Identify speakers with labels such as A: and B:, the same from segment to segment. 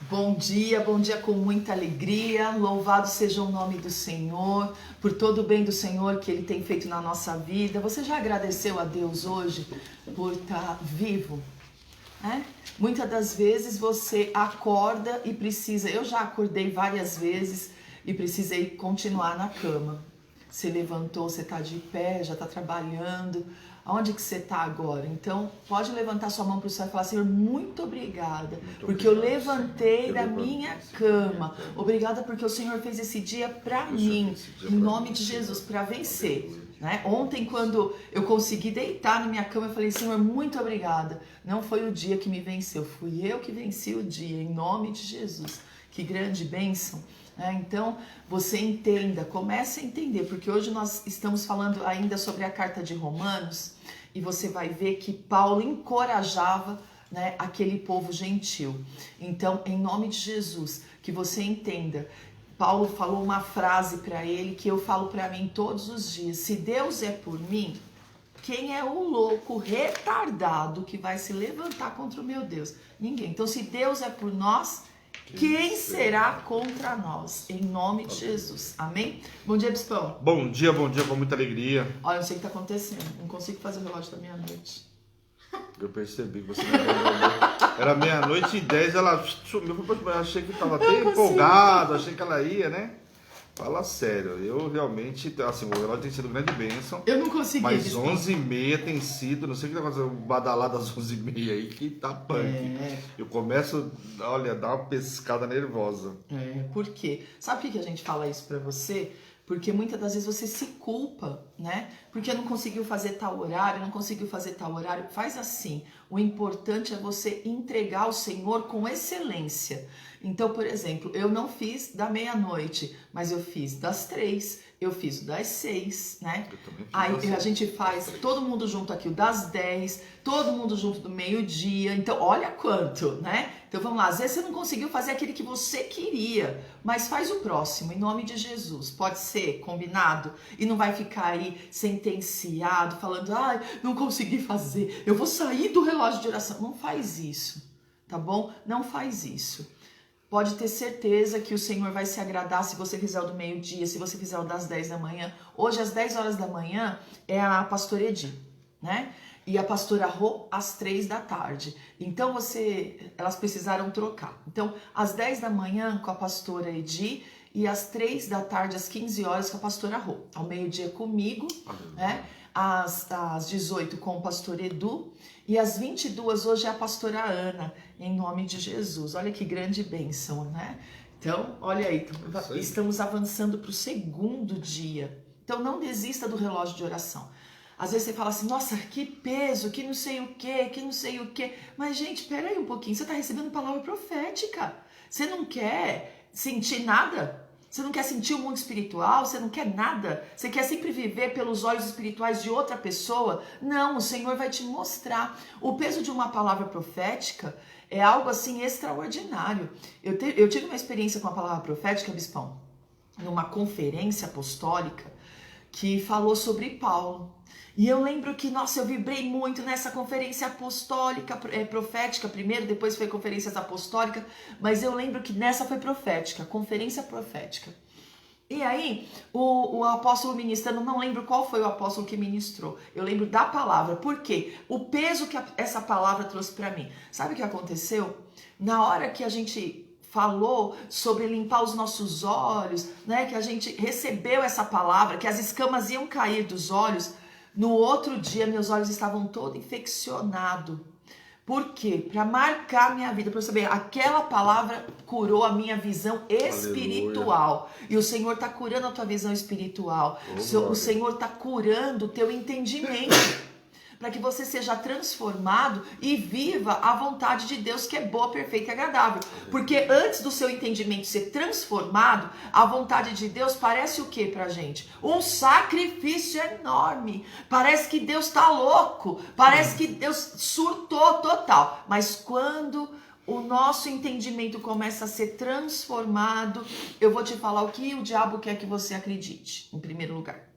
A: Bom dia com muita alegria. Louvado seja o nome do Senhor, por todo o bem do Senhor que Ele tem feito na nossa vida. Você já agradeceu a Deus hoje por estar vivo? Muitas das vezes você acorda e precisa... Eu já acordei várias vezes e precisei continuar na cama. Você levantou, você está de pé, já está trabalhando. Aonde que você está agora? Então, pode levantar sua mão para o céu e falar: Senhor, muito obrigada, porque eu levantei da minha cama. Obrigada porque o Senhor fez esse dia para mim, em nome de Jesus, para vencer. Ontem, quando eu consegui deitar na minha cama, eu falei: Senhor, muito obrigada. Não foi o dia que me venceu, fui eu que venci o dia, em nome de Jesus. Que grande bênção. Então, você entenda, comece a entender, porque hoje nós estamos falando ainda sobre a carta de Romanos, e você vai ver que Paulo encorajava aquele povo gentil. Então, em nome de Jesus, que você entenda, Paulo falou uma frase para ele que eu falo para mim todos os dias: se Deus é por mim, quem é o louco retardado que vai se levantar contra o meu Deus? Ninguém. Então, se Deus é por nós, quem será contra nós? Em nome de Jesus. Amém? Bom dia, Bispão.
B: Bom dia, com muita alegria.
A: Olha, eu sei o que está acontecendo. Não consigo fazer o relógio da meia-noite.
B: Eu percebi que você não era 12:10, ela sumiu. Eu achei que estava até empolgado, achei que ela ia, né? Fala sério, eu realmente, assim, o relógio tem sido grande bênção.
A: Eu não consegui.
B: Mas 11h30 tem sido, não sei o que tá acontecendo, badalado das 11h30 aí, que tá punk. Eu começo, olha, a dar uma pescada nervosa.
A: Por quê? Sabe por que a gente fala isso pra você? Porque muitas das vezes você se culpa, Porque não conseguiu fazer tal horário, Faz assim, o importante é você entregar ao Senhor com excelência. Então, por exemplo, eu não fiz da meia-noite, mas eu fiz das 3, eu fiz das 6, Aí a gente faz todo mundo junto aqui, o das 10, todo mundo junto do meio-dia. Então, olha quanto, Então, vamos lá. Às vezes você não conseguiu fazer aquele que você queria, mas faz o próximo, em nome de Jesus. Pode ser combinado? E não vai ficar aí sentenciado, falando: não consegui fazer, eu vou sair do relógio de oração. Não faz isso, tá bom? Não faz isso. Pode ter certeza que o Senhor vai se agradar se você fizer o do meio-dia, se você fizer o das 10 da manhã. Hoje, às 10 horas da manhã, é a pastora Edi, E a pastora Rô, às 3 da tarde. Então, elas precisaram trocar. Então, às 10 da manhã, com a pastora Edi, e às 3 da tarde, às 15 horas, com a pastora Rô. Ao meio-dia comigo, às 18 com o pastor Edu, e às 22 hoje é a pastora Ana, em nome de Jesus. Olha que grande bênção, Então, olha aí, estamos avançando para o segundo dia. Então, não desista do relógio de oração. Às vezes você fala assim: nossa, que peso, que não sei o que. Mas, gente, peraí um pouquinho, você está recebendo palavra profética. Você não quer sentir nada? Você não quer sentir o mundo espiritual? Você não quer nada? Você quer sempre viver pelos olhos espirituais de outra pessoa? Não, o Senhor vai te mostrar. O peso de uma palavra profética é algo assim extraordinário. Eu tive uma experiência com a palavra profética, Bispão, numa conferência apostólica que falou sobre Paulo. E eu lembro que, nossa, eu vibrei muito nessa conferência apostólica, profética primeiro, depois foi conferências apostólicas, mas eu lembro que nessa foi profética, conferência profética. E aí, o apóstolo ministrando, não lembro qual foi o apóstolo que ministrou, eu lembro da palavra. Por quê? O peso que essa palavra trouxe para mim. Sabe o que aconteceu? Na hora que a gente falou sobre limpar os nossos olhos, que a gente recebeu essa palavra, que as escamas iam cair dos olhos, no outro dia meus olhos estavam todos infeccionados. Por quê? Para marcar a minha vida, para eu saber, aquela palavra curou a minha visão espiritual. Aleluia. E o Senhor está curando a tua visão espiritual. O Senhor está curando o teu entendimento. Para que você seja transformado e viva a vontade de Deus, que é boa, perfeita e agradável. Porque antes do seu entendimento ser transformado, a vontade de Deus parece o que pra gente? Um sacrifício enorme. Parece que Deus tá louco. Parece que Deus surtou total. Mas quando o nosso entendimento começa a ser transformado, eu vou te falar o que o diabo quer que você acredite, em primeiro lugar.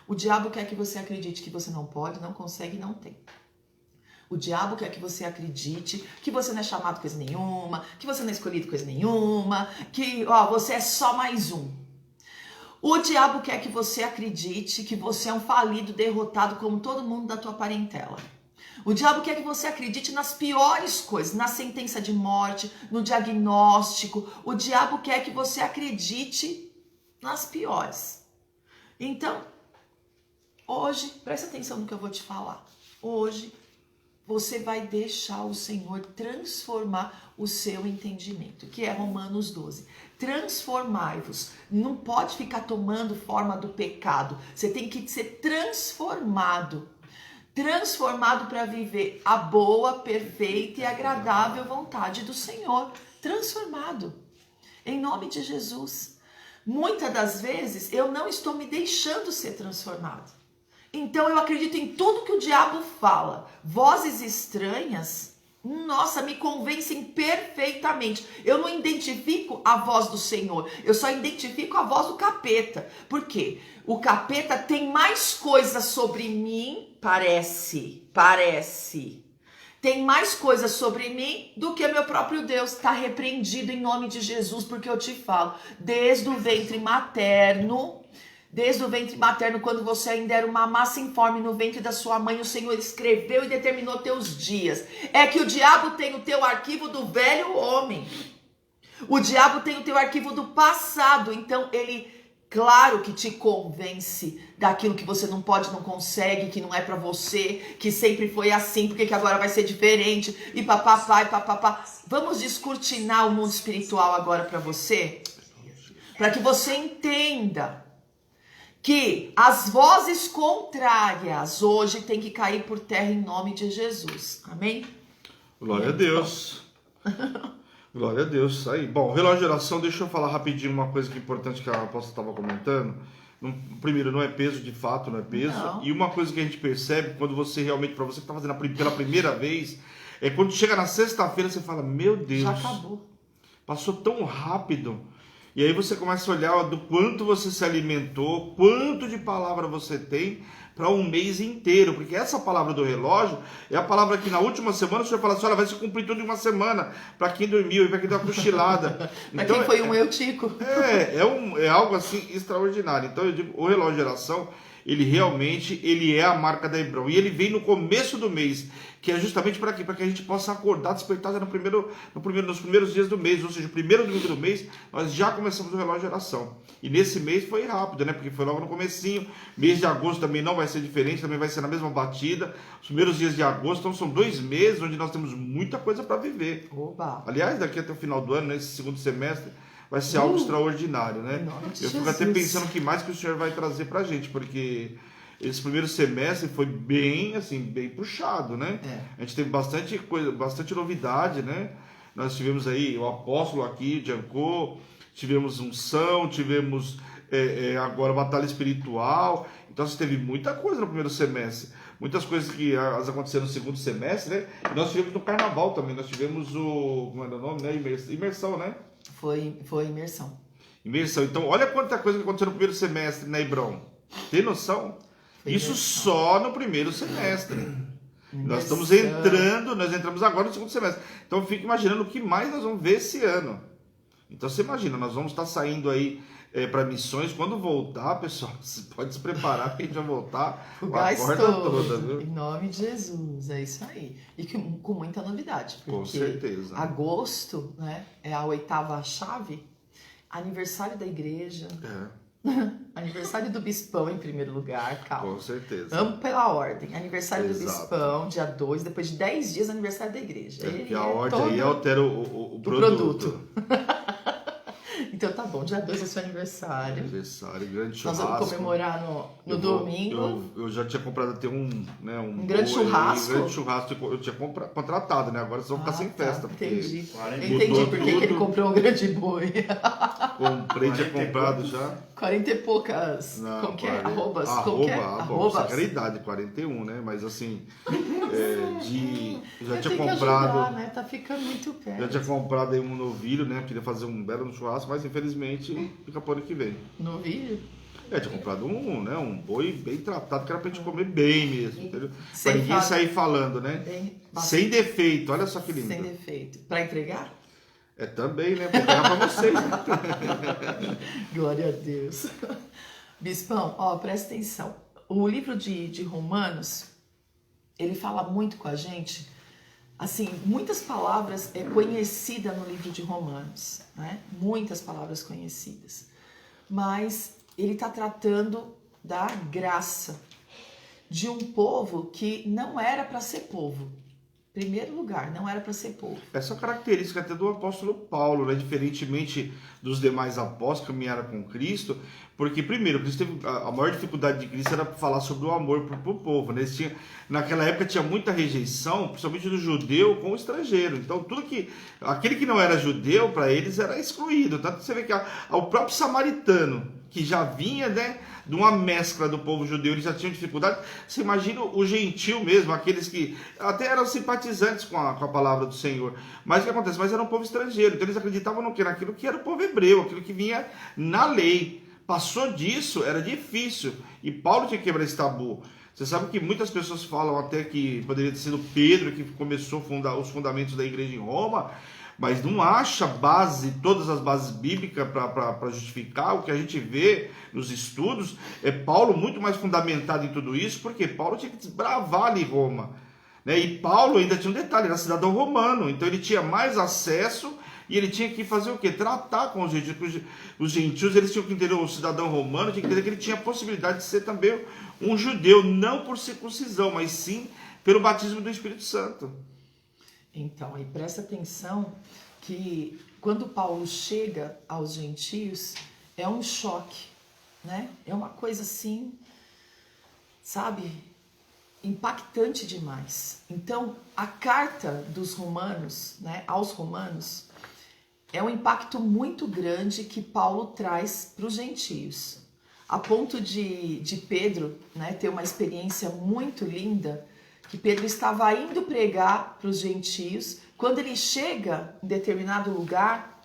A: O diabo quer que você acredite que você não pode, não consegue, não tem. O diabo quer que você acredite que você não é chamado coisa nenhuma, que você não é escolhido coisa nenhuma, que você é só mais um. O diabo quer que você acredite que você é um falido, derrotado como todo mundo da tua parentela. O diabo quer que você acredite nas piores coisas, na sentença de morte, no diagnóstico. O diabo quer que você acredite nas piores. Então, hoje, presta atenção no que eu vou te falar. Hoje, você vai deixar o Senhor transformar o seu entendimento, que é Romanos 12. Transformai-vos. Não pode ficar tomando forma do pecado. Você tem que ser transformado. Transformado para viver a boa, perfeita e agradável vontade do Senhor. Transformado. Em nome de Jesus. Muitas das vezes eu não estou me deixando ser transformado. Então eu acredito em tudo que o diabo fala. Vozes estranhas, nossa, me convencem perfeitamente. Eu não identifico a voz do Senhor, eu só identifico a voz do capeta. Por quê? O capeta tem mais coisas sobre mim, parece. Tem mais coisas sobre mim do que meu próprio Deus. Está repreendido em nome de Jesus, porque eu te falo, desde o ventre materno, quando você ainda era uma massa informe no ventre da sua mãe, o Senhor escreveu e determinou teus dias. É que o diabo tem o teu arquivo do velho homem. O diabo tem o teu arquivo do passado. Então ele, claro que te convence daquilo que você não pode, não consegue, que não é pra você, que sempre foi assim, porque que agora vai ser diferente, e papapá. Vamos descortinar o mundo espiritual agora pra você? Para que você entenda que as vozes contrárias hoje têm que cair por terra em nome de Jesus. Amém?
B: Glória a Deus. Glória a Deus. Aí, bom, relógio de oração, deixa eu falar rapidinho uma coisa que é importante que a apóstola estava comentando. Primeiro, não é peso, de fato, não é peso. Não. E uma coisa que a gente percebe quando você realmente, para você que está fazendo pela primeira vez, é quando chega na sexta-feira, você fala, meu Deus,
A: já acabou.
B: Passou tão rápido. E aí você começa a olhar do quanto você se alimentou, quanto de palavra você tem para um mês inteiro. Porque essa palavra do relógio é a palavra que na última semana o senhor fala assim, olha, vai se cumprir tudo em uma semana. Para quem dormiu e para quem deu uma cochilada.
A: Para quem foi um eutico.
B: É algo assim extraordinário. Então eu digo, o relógio de oração, ele realmente é a marca da Hebron. E ele vem no começo do mês, que é justamente para quê? Para que a gente possa acordar, despertar já nos primeiros dias do mês, ou seja, o primeiro domingo do mês, nós já começamos o relógio de oração. E nesse mês foi rápido, né? Porque foi logo no comecinho. Mês de agosto também não vai ser diferente, também vai ser na mesma batida. Os primeiros dias de agosto, então são 2 meses onde nós temos muita coisa para viver.
A: Oba.
B: Aliás, daqui até o final do ano, nesse segundo semestre, vai ser algo extraordinário, né? Eu fico até pensando que mais que o Senhor vai trazer pra gente, porque esse primeiro semestre foi bem puxado, né? A gente teve bastante coisa, bastante novidade, né? Nós tivemos aí o apóstolo aqui, Giancô, tivemos unção, tivemos agora batalha espiritual. Então você teve muita coisa no primeiro semestre. Muitas coisas que aconteceram no segundo semestre, né? E nós tivemos no carnaval também, nós tivemos como é o nome, né? Imersão, né?
A: Foi imersão.
B: Imersão. Então, olha quanta coisa que aconteceu no primeiro semestre na Hebron. Tem noção? Isso só no primeiro semestre. Nós estamos nós entramos agora no segundo semestre. Então, eu fico imaginando o que mais nós vamos ver esse ano. Então, você imagina, nós vamos estar saindo aí para missões. Quando voltar, pessoal, você pode se preparar, porque a gente vai voltar
A: com a corda toda, viu? Em nome de Jesus, é isso aí. E com muita novidade. Porque
B: com certeza.
A: Agosto, né, é a 8ª chave, aniversário da igreja. Aniversário do Bispão em primeiro lugar, calma.
B: Com certeza.
A: Vamos pela ordem. Aniversário do Bispão, dia 2, depois de 10 dias, aniversário da igreja.
B: Porque a ordem aí altera o produto.
A: Então tá bom, dia 2 é seu aniversário.
B: Aniversário, grande churrasco.
A: Nós vamos comemorar no domingo.
B: Eu já tinha comprado até um
A: grande churrasco.
B: Um grande churrasco eu tinha contratado, né? Agora vocês vão ficar sem festa.
A: Entendi. Entendi porque ele comprou um grande boi.
B: Comprei, tinha comprado já.
A: 40 e poucas.
B: Não,
A: como que é? Arrobas.
B: Arrobas. Era idade, 41, né? Mas assim, já tinha comprado.
A: Ajudar, né? Tá ficando muito perto.
B: Já tinha comprado aí um novilho, né? Queria fazer um belo churrasco, mas infelizmente fica para o ano que vem.
A: Novilho?
B: Tinha comprado um boi bem tratado, que era pra gente comer bem mesmo, entendeu?
A: Sem
B: Pra ninguém
A: falar-
B: sair falando, né?
A: Bem,
B: Sem defeito, olha só que lindo.
A: sem defeito. Para entregar?
B: Também, né? Vou pegar pra vocês, né?
A: Glória a Deus. Bispão, presta atenção. O livro de Romanos, ele fala muito com a gente. Assim, muitas palavras conhecidas no livro de Romanos, né? Muitas palavras conhecidas. Mas ele está tratando da graça de um povo que não era para ser povo. Em primeiro lugar, não era para ser povo.
B: Essa é a característica até do apóstolo Paulo, né? Diferentemente dos demais apóstolos que caminharam com Cristo, porque primeiro, Cristo teve, a maior dificuldade de Cristo era falar sobre o amor para o povo, né? Naquela época tinha muita rejeição, principalmente do judeu com o estrangeiro. Então aquele que não era judeu, para eles era excluído. Tanto que você vê que o próprio samaritano, que já vinha, né, de uma mescla do povo judeu, eles já tinham dificuldade. Você imagina o gentil mesmo, aqueles que até eram simpatizantes com a palavra do Senhor. Mas o que acontece? Mas era um povo estrangeiro, então eles acreditavam no quê? Naquilo que era o povo hebreu, aquilo que vinha na lei. Passou disso, era difícil. E Paulo tinha que quebrar esse tabu. Você sabe que muitas pessoas falam até que poderia ter sido Pedro que começou a fundar os fundamentos da igreja em Roma, mas não acha todas as bases bíblicas para justificar. O que a gente vê nos estudos é Paulo muito mais fundamentado em tudo isso, porque Paulo tinha que desbravar ali Roma, né? E Paulo ainda tinha um detalhe, era cidadão romano, então ele tinha mais acesso e ele tinha que fazer o quê? Tratar com os gentios. Os gentios, eles tinham que entender, o cidadão romano tinha que entender que ele tinha a possibilidade de ser também um judeu, não por circuncisão, mas sim pelo batismo do Espírito Santo.
A: Então, aí presta atenção que quando Paulo chega aos gentios, é um choque, né? É uma coisa assim, sabe, impactante demais. Então, a carta dos romanos, né, aos romanos, é um impacto muito grande que Paulo traz para os gentios. A ponto de Pedro, né, ter uma experiência muito linda, que Pedro estava indo pregar para os gentios. Quando ele chega em determinado lugar,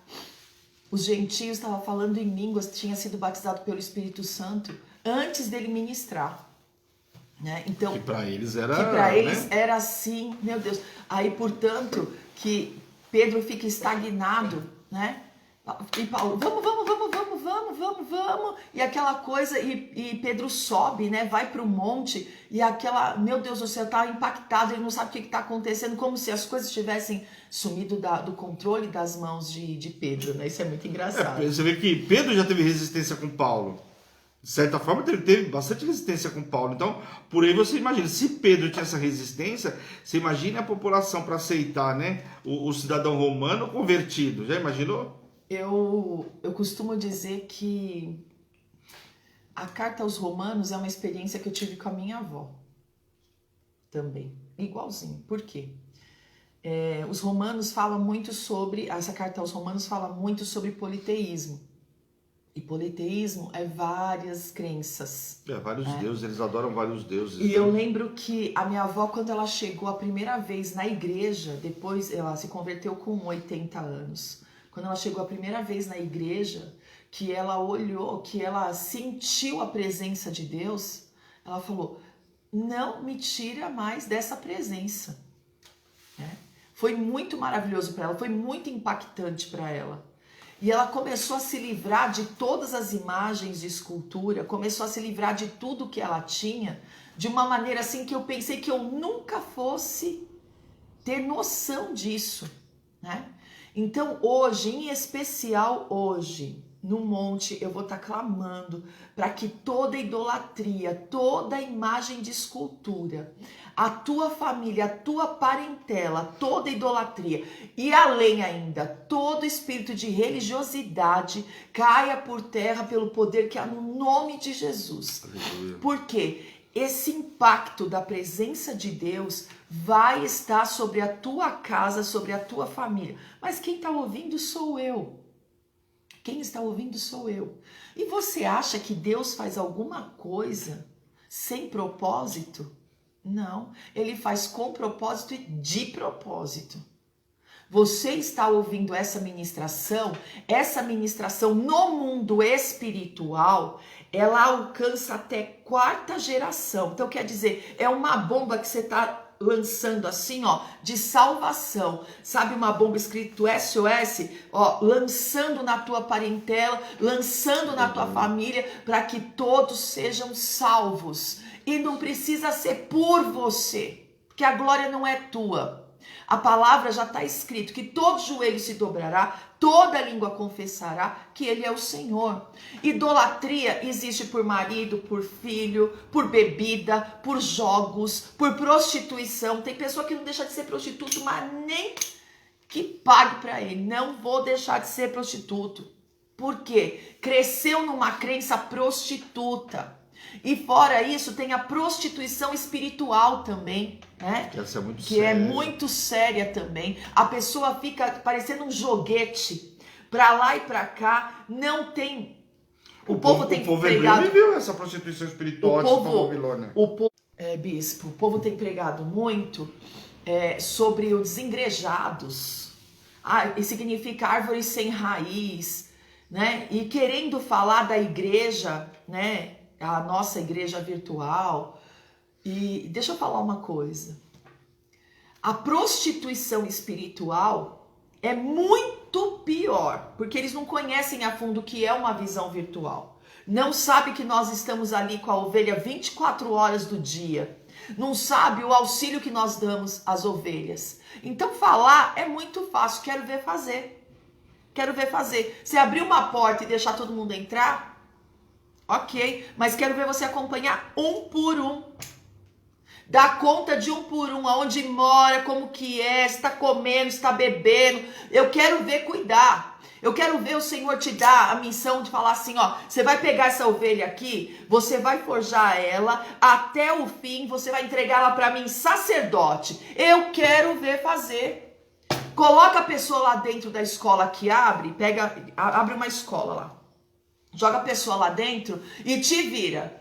A: os gentios estavam falando em línguas, tinha sido batizado pelo Espírito Santo antes dele ministrar, né? Então,
B: que para eles
A: era assim, meu Deus. Aí, portanto, que Pedro fica estagnado, né? E Paulo, vamos, e aquela coisa, e Pedro sobe, né, vai para o monte, e aquela, meu Deus do céu, tá impactado, ele não sabe o que está acontecendo, como se as coisas tivessem sumido do controle das mãos de Pedro, né? Isso é muito engraçado.
B: Você vê que Pedro já teve resistência com Paulo. De certa forma, ele teve bastante resistência com Paulo. Então, por aí você imagina, se Pedro tinha essa resistência, você imagina a população para aceitar, né, o cidadão romano convertido. Já imaginou?
A: Eu costumo dizer que a carta aos Romanos é uma experiência que eu tive com a minha avó. Também. Igualzinho. Por quê? Os romanos falam muito sobre... Essa carta aos Romanos fala muito sobre politeísmo. E politeísmo é várias crenças.
B: Vários deuses, eles adoram vários deuses.
A: E eu lembro que a minha avó, quando ela chegou a primeira vez na igreja, depois ela se converteu com 80 anos. Quando ela chegou a primeira vez na igreja, que ela olhou, que ela sentiu a presença de Deus, ela falou, não me tira mais dessa presença. Né? Foi muito maravilhoso para ela, foi muito impactante para ela. E ela começou a se livrar de todas as imagens de escultura, começou a se livrar de tudo que ela tinha, de uma maneira assim que eu pensei que eu nunca fosse ter noção disso, né? Então hoje, em especial hoje, no monte, eu vou estar clamando para que toda idolatria, toda imagem de escultura, a tua família, a tua parentela, toda idolatria e além ainda, todo espírito de religiosidade caia por terra pelo poder que há no nome de Jesus.
B: Aleluia.
A: Por quê? Esse impacto da presença de Deus vai estar sobre a tua casa, sobre a tua família. Mas quem está ouvindo sou eu. Quem está ouvindo sou eu. E você acha que Deus faz alguma coisa sem propósito? Não. Ele faz com propósito e de propósito. Você está ouvindo essa ministração no mundo espiritual, ela alcança até quarta geração. Então quer dizer, é uma bomba que você está lançando assim, ó, de salvação. Sabe, uma bomba escrito SOS, ó, lançando na tua parentela, lançando na tua família, para que todos sejam salvos. E não precisa ser por você, porque a glória não é tua. A palavra já está escrito que todo joelho se dobrará, toda língua confessará que Ele é o Senhor. Idolatria existe por marido, por filho, por bebida, por jogos, por prostituição. Tem pessoa que não deixa de ser prostituto, mas nem que pague para ele. Não vou deixar de ser prostituto. Por quê? Cresceu numa crença prostituta. E fora isso, tem a prostituição espiritual também, né?
B: Essa é muito
A: que
B: séria.
A: é muito séria também. A pessoa fica parecendo um joguete, pra lá e pra cá, não tem. O povo tem pregado.
B: Viveu essa prostituição espiritual da Babilônia.
A: Bispo, o povo tem pregado muito sobre os desigrejados. E significa árvores sem raiz, né? E querendo falar da igreja, né? A nossa igreja virtual. E deixa eu falar uma coisa. A prostituição espiritual é muito pior, porque eles não conhecem a fundo o que é uma visão virtual. Não sabe que nós estamos ali com a ovelha 24 horas do dia. Não sabe o auxílio que nós damos às ovelhas. Então falar é muito fácil, quero ver fazer. Quero ver fazer. Você abrir uma porta e deixar todo mundo entrar? Ok, mas quero ver você acompanhar um por um. Dá conta de um por um, aonde mora, como que é, se está comendo, se está bebendo. Eu quero ver cuidar. Eu quero ver o Senhor te dar a missão de falar assim, ó, você vai pegar essa ovelha aqui, você vai forjar ela até o fim, você vai entregar ela para mim, sacerdote. Eu quero ver fazer. Coloca a pessoa lá dentro da escola que abre uma escola lá. Joga a pessoa lá dentro e te vira.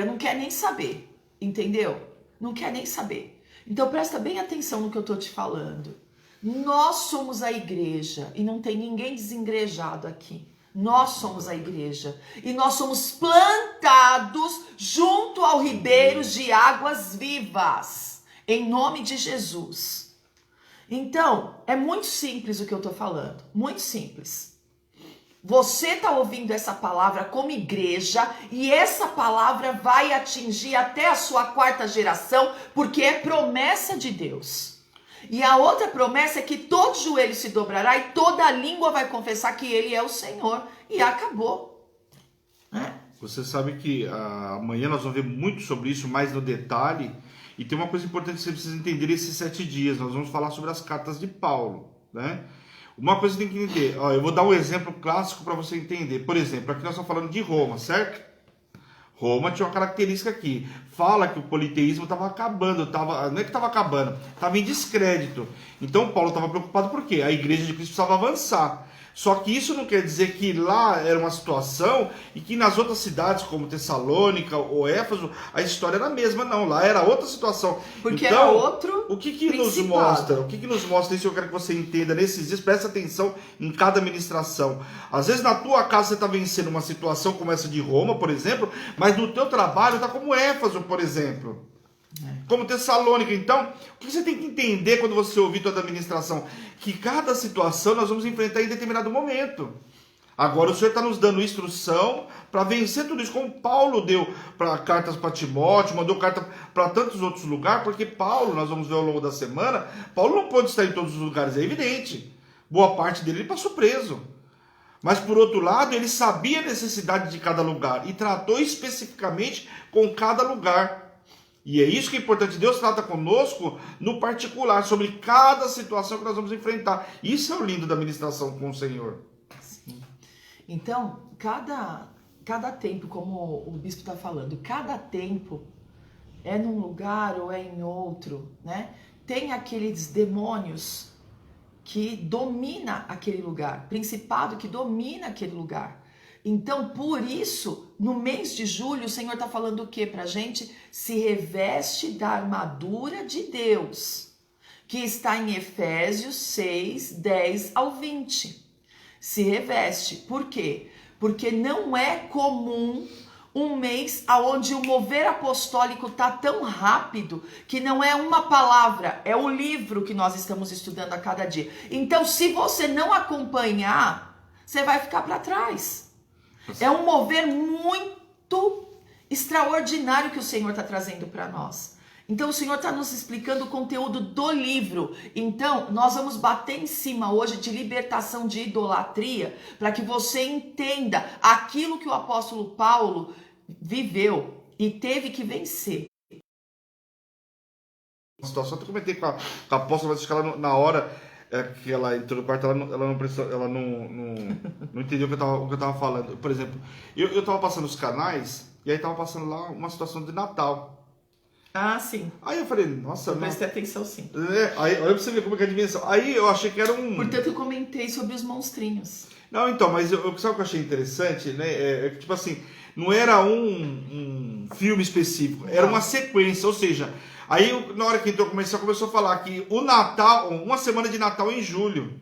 A: Não quer nem saber. Entendeu? Não quer nem saber. Então presta bem atenção no que eu tô te falando. Nós somos a igreja e não tem ninguém desengrejado aqui. Nós somos a igreja e nós somos plantados junto ao ribeiro de águas vivas, em nome de Jesus. Então, é muito simples o que eu tô falando, muito simples. Você está ouvindo essa palavra como igreja e essa palavra vai atingir até a sua quarta geração, porque é promessa de Deus. E a outra promessa é que todo joelho se dobrará e toda língua vai confessar que Ele é o Senhor. E acabou.
B: Você sabe que amanhã nós vamos ver muito sobre isso, mais no detalhe. E tem uma coisa importante que você precisa entender esses 7 dias. Nós vamos falar sobre as cartas de Paulo, né? Uma coisa que tem que entender, eu vou dar um exemplo clássico para você entender. Por exemplo, aqui nós estamos falando de Roma, certo? Roma tinha uma característica aqui. Fala que o politeísmo estava acabando, não é que estava acabando, estava em descrédito. Então Paulo estava preocupado por quê? A igreja de Cristo precisava avançar. Só que isso não quer dizer que lá era uma situação e que nas outras cidades, como Tessalônica ou Éfeso, a história era a mesma, não. Lá era outra situação.
A: Porque
B: então,
A: era outro
B: o que nos mostra? O que nos mostra isso? Eu quero que você entenda nesses dias. Presta atenção em cada ministração. Às vezes na tua casa você está vencendo uma situação como essa de Roma, por exemplo, mas no teu trabalho está como Éfeso, por exemplo. Como Tessalônica. Então, o que você tem que entender quando você ouvir toda a administração? Que cada situação nós vamos enfrentar em determinado momento. Agora o Senhor está nos dando instrução para vencer tudo isso, como Paulo deu para cartas para Timóteo, mandou carta para tantos outros lugares, porque Paulo, nós vamos ver ao longo da semana, Paulo não pôde estar em todos os lugares, é evidente. Boa parte dele ele passou preso. Mas por outro lado, ele sabia a necessidade de cada lugar e tratou especificamente com cada lugar. E é isso que é importante. Deus trata conosco no particular, sobre cada situação que nós vamos enfrentar. Isso é o lindo da ministração com o Senhor.
A: Sim. Então, cada tempo, como o bispo está falando, cada tempo é num lugar ou é em outro, né? Tem aqueles demônios que domina aquele lugar, principado que domina aquele lugar. Então, por isso, no mês de julho, o Senhor está falando o que pra gente? Se reveste da armadura de Deus. que está em Efésios 6, 10 ao 20. Se reveste. Por quê? Porque não é comum um mês onde o mover apostólico está tão rápido que não é uma palavra, é o livro que nós estamos estudando a cada dia. Então, se você não acompanhar, você vai ficar para trás. É um mover muito extraordinário que o Senhor está trazendo para nós. Então, o Senhor está nos explicando o conteúdo do livro. Então, nós vamos bater em cima hoje de libertação de idolatria, para que você entenda aquilo que o apóstolo Paulo viveu e teve que vencer.
B: A situação que eu comentei com a apóstola, mas que ela, na hora que ela entrou no quarto, ela não entendeu o que eu estava falando. Por exemplo, eu estava passando os canais, e aí estava passando lá uma situação de Natal.
A: Ah, sim.
B: Aí eu falei, nossa...
A: Eu prestei atenção, sim.
B: Aí, olha pra você ver como é que é a dimensão. Aí eu achei que era um...
A: Portanto, eu comentei sobre os monstrinhos.
B: Não, então, mas sabe o que eu achei interessante, né? Tipo assim, não era um filme específico, era uma sequência, ou seja, aí na hora que entrou, começou a falar que o Natal, uma semana de Natal em julho.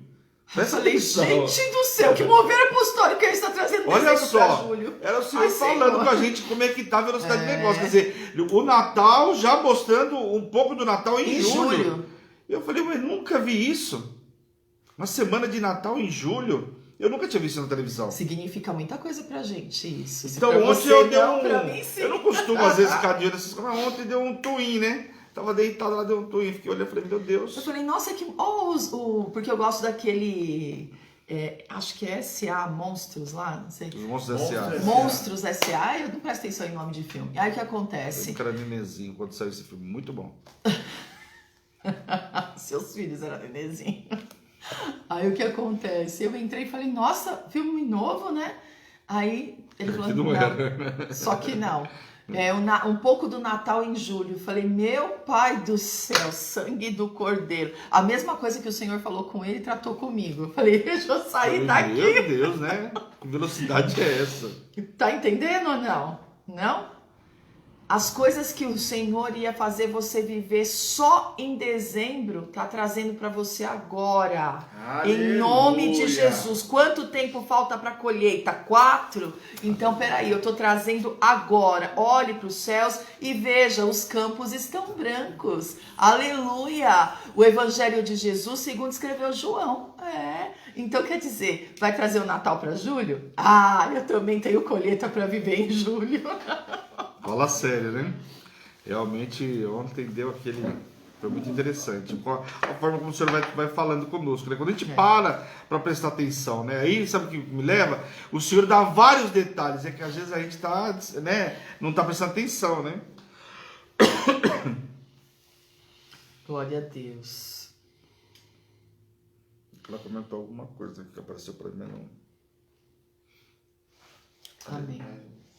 A: Eu falei, gente do céu, que mover apostólico ele está trazendo
B: olha só,
A: pra Júlio.
B: Era o Senhor falando com a gente como é que tá a velocidade do negócio. Quer dizer, o Natal já mostrando um pouco do Natal em julho. Eu falei, mas nunca vi isso. Uma semana de Natal em julho. Eu nunca tinha visto na televisão.
A: Significa muita coisa pra gente isso.
B: Então ontem eu dei eu não costumo às vezes ficar de olho nessas coisas, mas ontem deu um twin, né? Tava deitado lá, deu um twin. Fiquei olhando e falei, meu Deus.
A: Eu falei, nossa, que... porque eu gosto daquele... acho que é S.A. Monstros lá, não sei.
B: Os Monstros S.A.
A: Monstros S.A. Eu não presto atenção em nome de filme. Aí o que acontece?
B: Eu era nenezinho quando saiu esse filme. Muito bom.
A: Seus filhos eram nenezinho. Aí o que acontece? Eu entrei e falei, nossa, filme novo, né? Aí ele falou, não, só que não. Um pouco do Natal em julho. Eu falei, meu pai do céu, sangue do cordeiro. A mesma coisa que o Senhor falou com ele, tratou comigo. Eu falei, deixa eu sair daqui.
B: Meu Deus, né? Que velocidade é essa?
A: Tá entendendo ou não? Não? As coisas que o Senhor ia fazer você viver só em dezembro, tá trazendo para você agora. Aleluia. Em nome de Jesus. Quanto tempo falta para a colheita? 4? Então, peraí, eu tô trazendo agora. Olhe para os céus e veja, os campos estão brancos. Aleluia! O Evangelho de Jesus, segundo escreveu João. Então, quer dizer, vai trazer o Natal para julho? Ah, eu também tenho colheita para viver em julho.
B: Fala sério, né? Realmente, ontem deu aquele... Foi muito interessante. A forma como o senhor vai falando conosco, né? Quando a gente para prestar atenção, né? Aí, sabe o que me leva? O senhor dá vários detalhes. É que às vezes a gente tá, né? Não tá prestando atenção, né?
A: Glória a Deus.
B: Ela comentou alguma coisa que apareceu para mim, não.
A: Amém.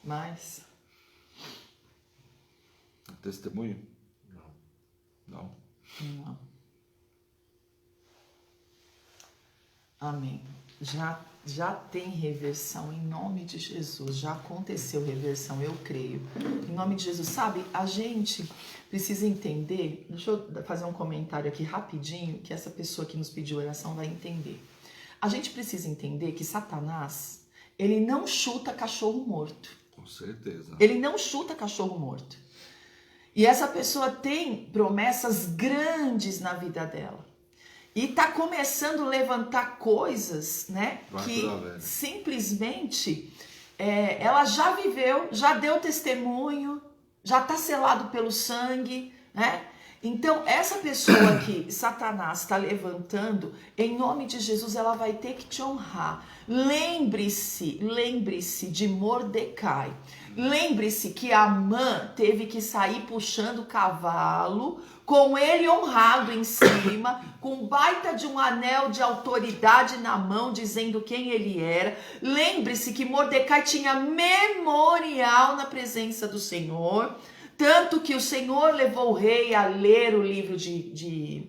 A: Mais?
B: Testemunho?
A: Não. Amém. Já tem reversão em nome de Jesus. Já aconteceu reversão, eu creio. Em nome de Jesus. Sabe, a gente precisa entender. Deixa eu fazer um comentário aqui rapidinho, que essa pessoa que nos pediu oração vai entender. A gente precisa entender que Satanás, ele não chuta cachorro morto.
B: Com certeza.
A: Ele não chuta cachorro morto. E essa pessoa tem promessas grandes na vida dela. E está começando a levantar coisas, né? Que simplesmente ela já viveu, já deu testemunho, já está selado pelo sangue, né? Então, essa pessoa que Satanás está levantando, em nome de Jesus, ela vai ter que te honrar. Lembre-se de Mordecai. Lembre-se que Amã teve que sair puxando o cavalo, com ele honrado em cima, com um baita de um anel de autoridade na mão, dizendo quem ele era. Lembre-se que Mordecai tinha memorial na presença do Senhor, tanto que o Senhor levou o rei a ler o livro de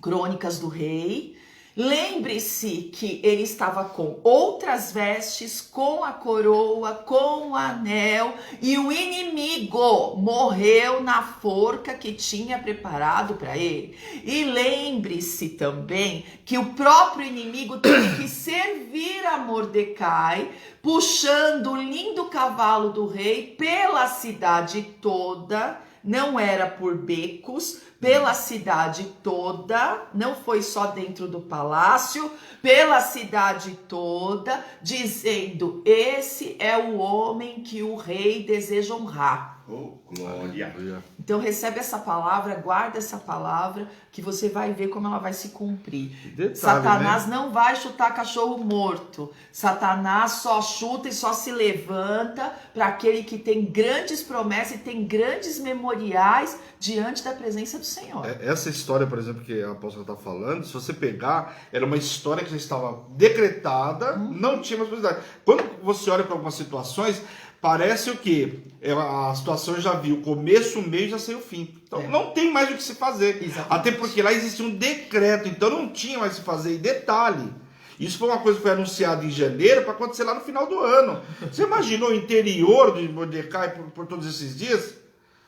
A: Crônicas do Rei. Lembre-se que ele estava com outras vestes, com a coroa, com o anel, e o inimigo morreu na forca que tinha preparado para ele. E lembre-se também que o próprio inimigo teve que servir a Mordecai, puxando o lindo cavalo do rei pela cidade toda. Não era por becos, pela cidade toda, não foi só dentro do palácio, pela cidade toda, dizendo: esse é o homem que o rei deseja honrar.
C: Oh, glória.
A: Então recebe essa palavra, guarda essa palavra, que você vai ver como ela vai se cumprir.
B: Detalhe,
A: Satanás,
B: né?
A: não vai chutar cachorro morto. Satanás só chuta e só se levanta para aquele que tem grandes promessas e tem grandes memoriais diante da presença do Senhor.
B: Essa história, por exemplo, que a apóstola está falando, se você pegar, era uma história que já estava decretada, não tinha mais possibilidade. Quando você olha para algumas situações, parece o quê? A situação já viu o começo, o meio e já saiu o fim. Então não tem mais o que se fazer.
A: Exatamente.
B: Até porque lá existia um decreto, então não tinha mais o que se fazer. E detalhe, isso foi uma coisa que foi anunciada em janeiro para acontecer lá no final do ano. Você imaginou o interior de Mordecai por todos esses dias?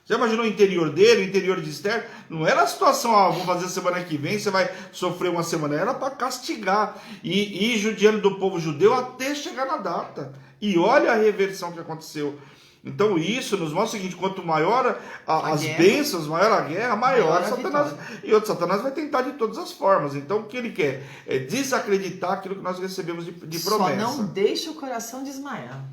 B: Já imaginou o interior dele, o interior de Esther? Não era a situação, vou fazer semana que vem, você vai sofrer uma semana. Era para castigar e ir judiando do povo judeu até chegar na data. E olha a reversão que aconteceu. Então isso nos mostra o seguinte: quanto maior as bênçãos, maior a guerra, maior Satanás. E outro, Satanás vai tentar de todas as formas. Então o que ele quer é desacreditar aquilo que nós recebemos de promessa.
A: Só não deixa o coração desmaiar.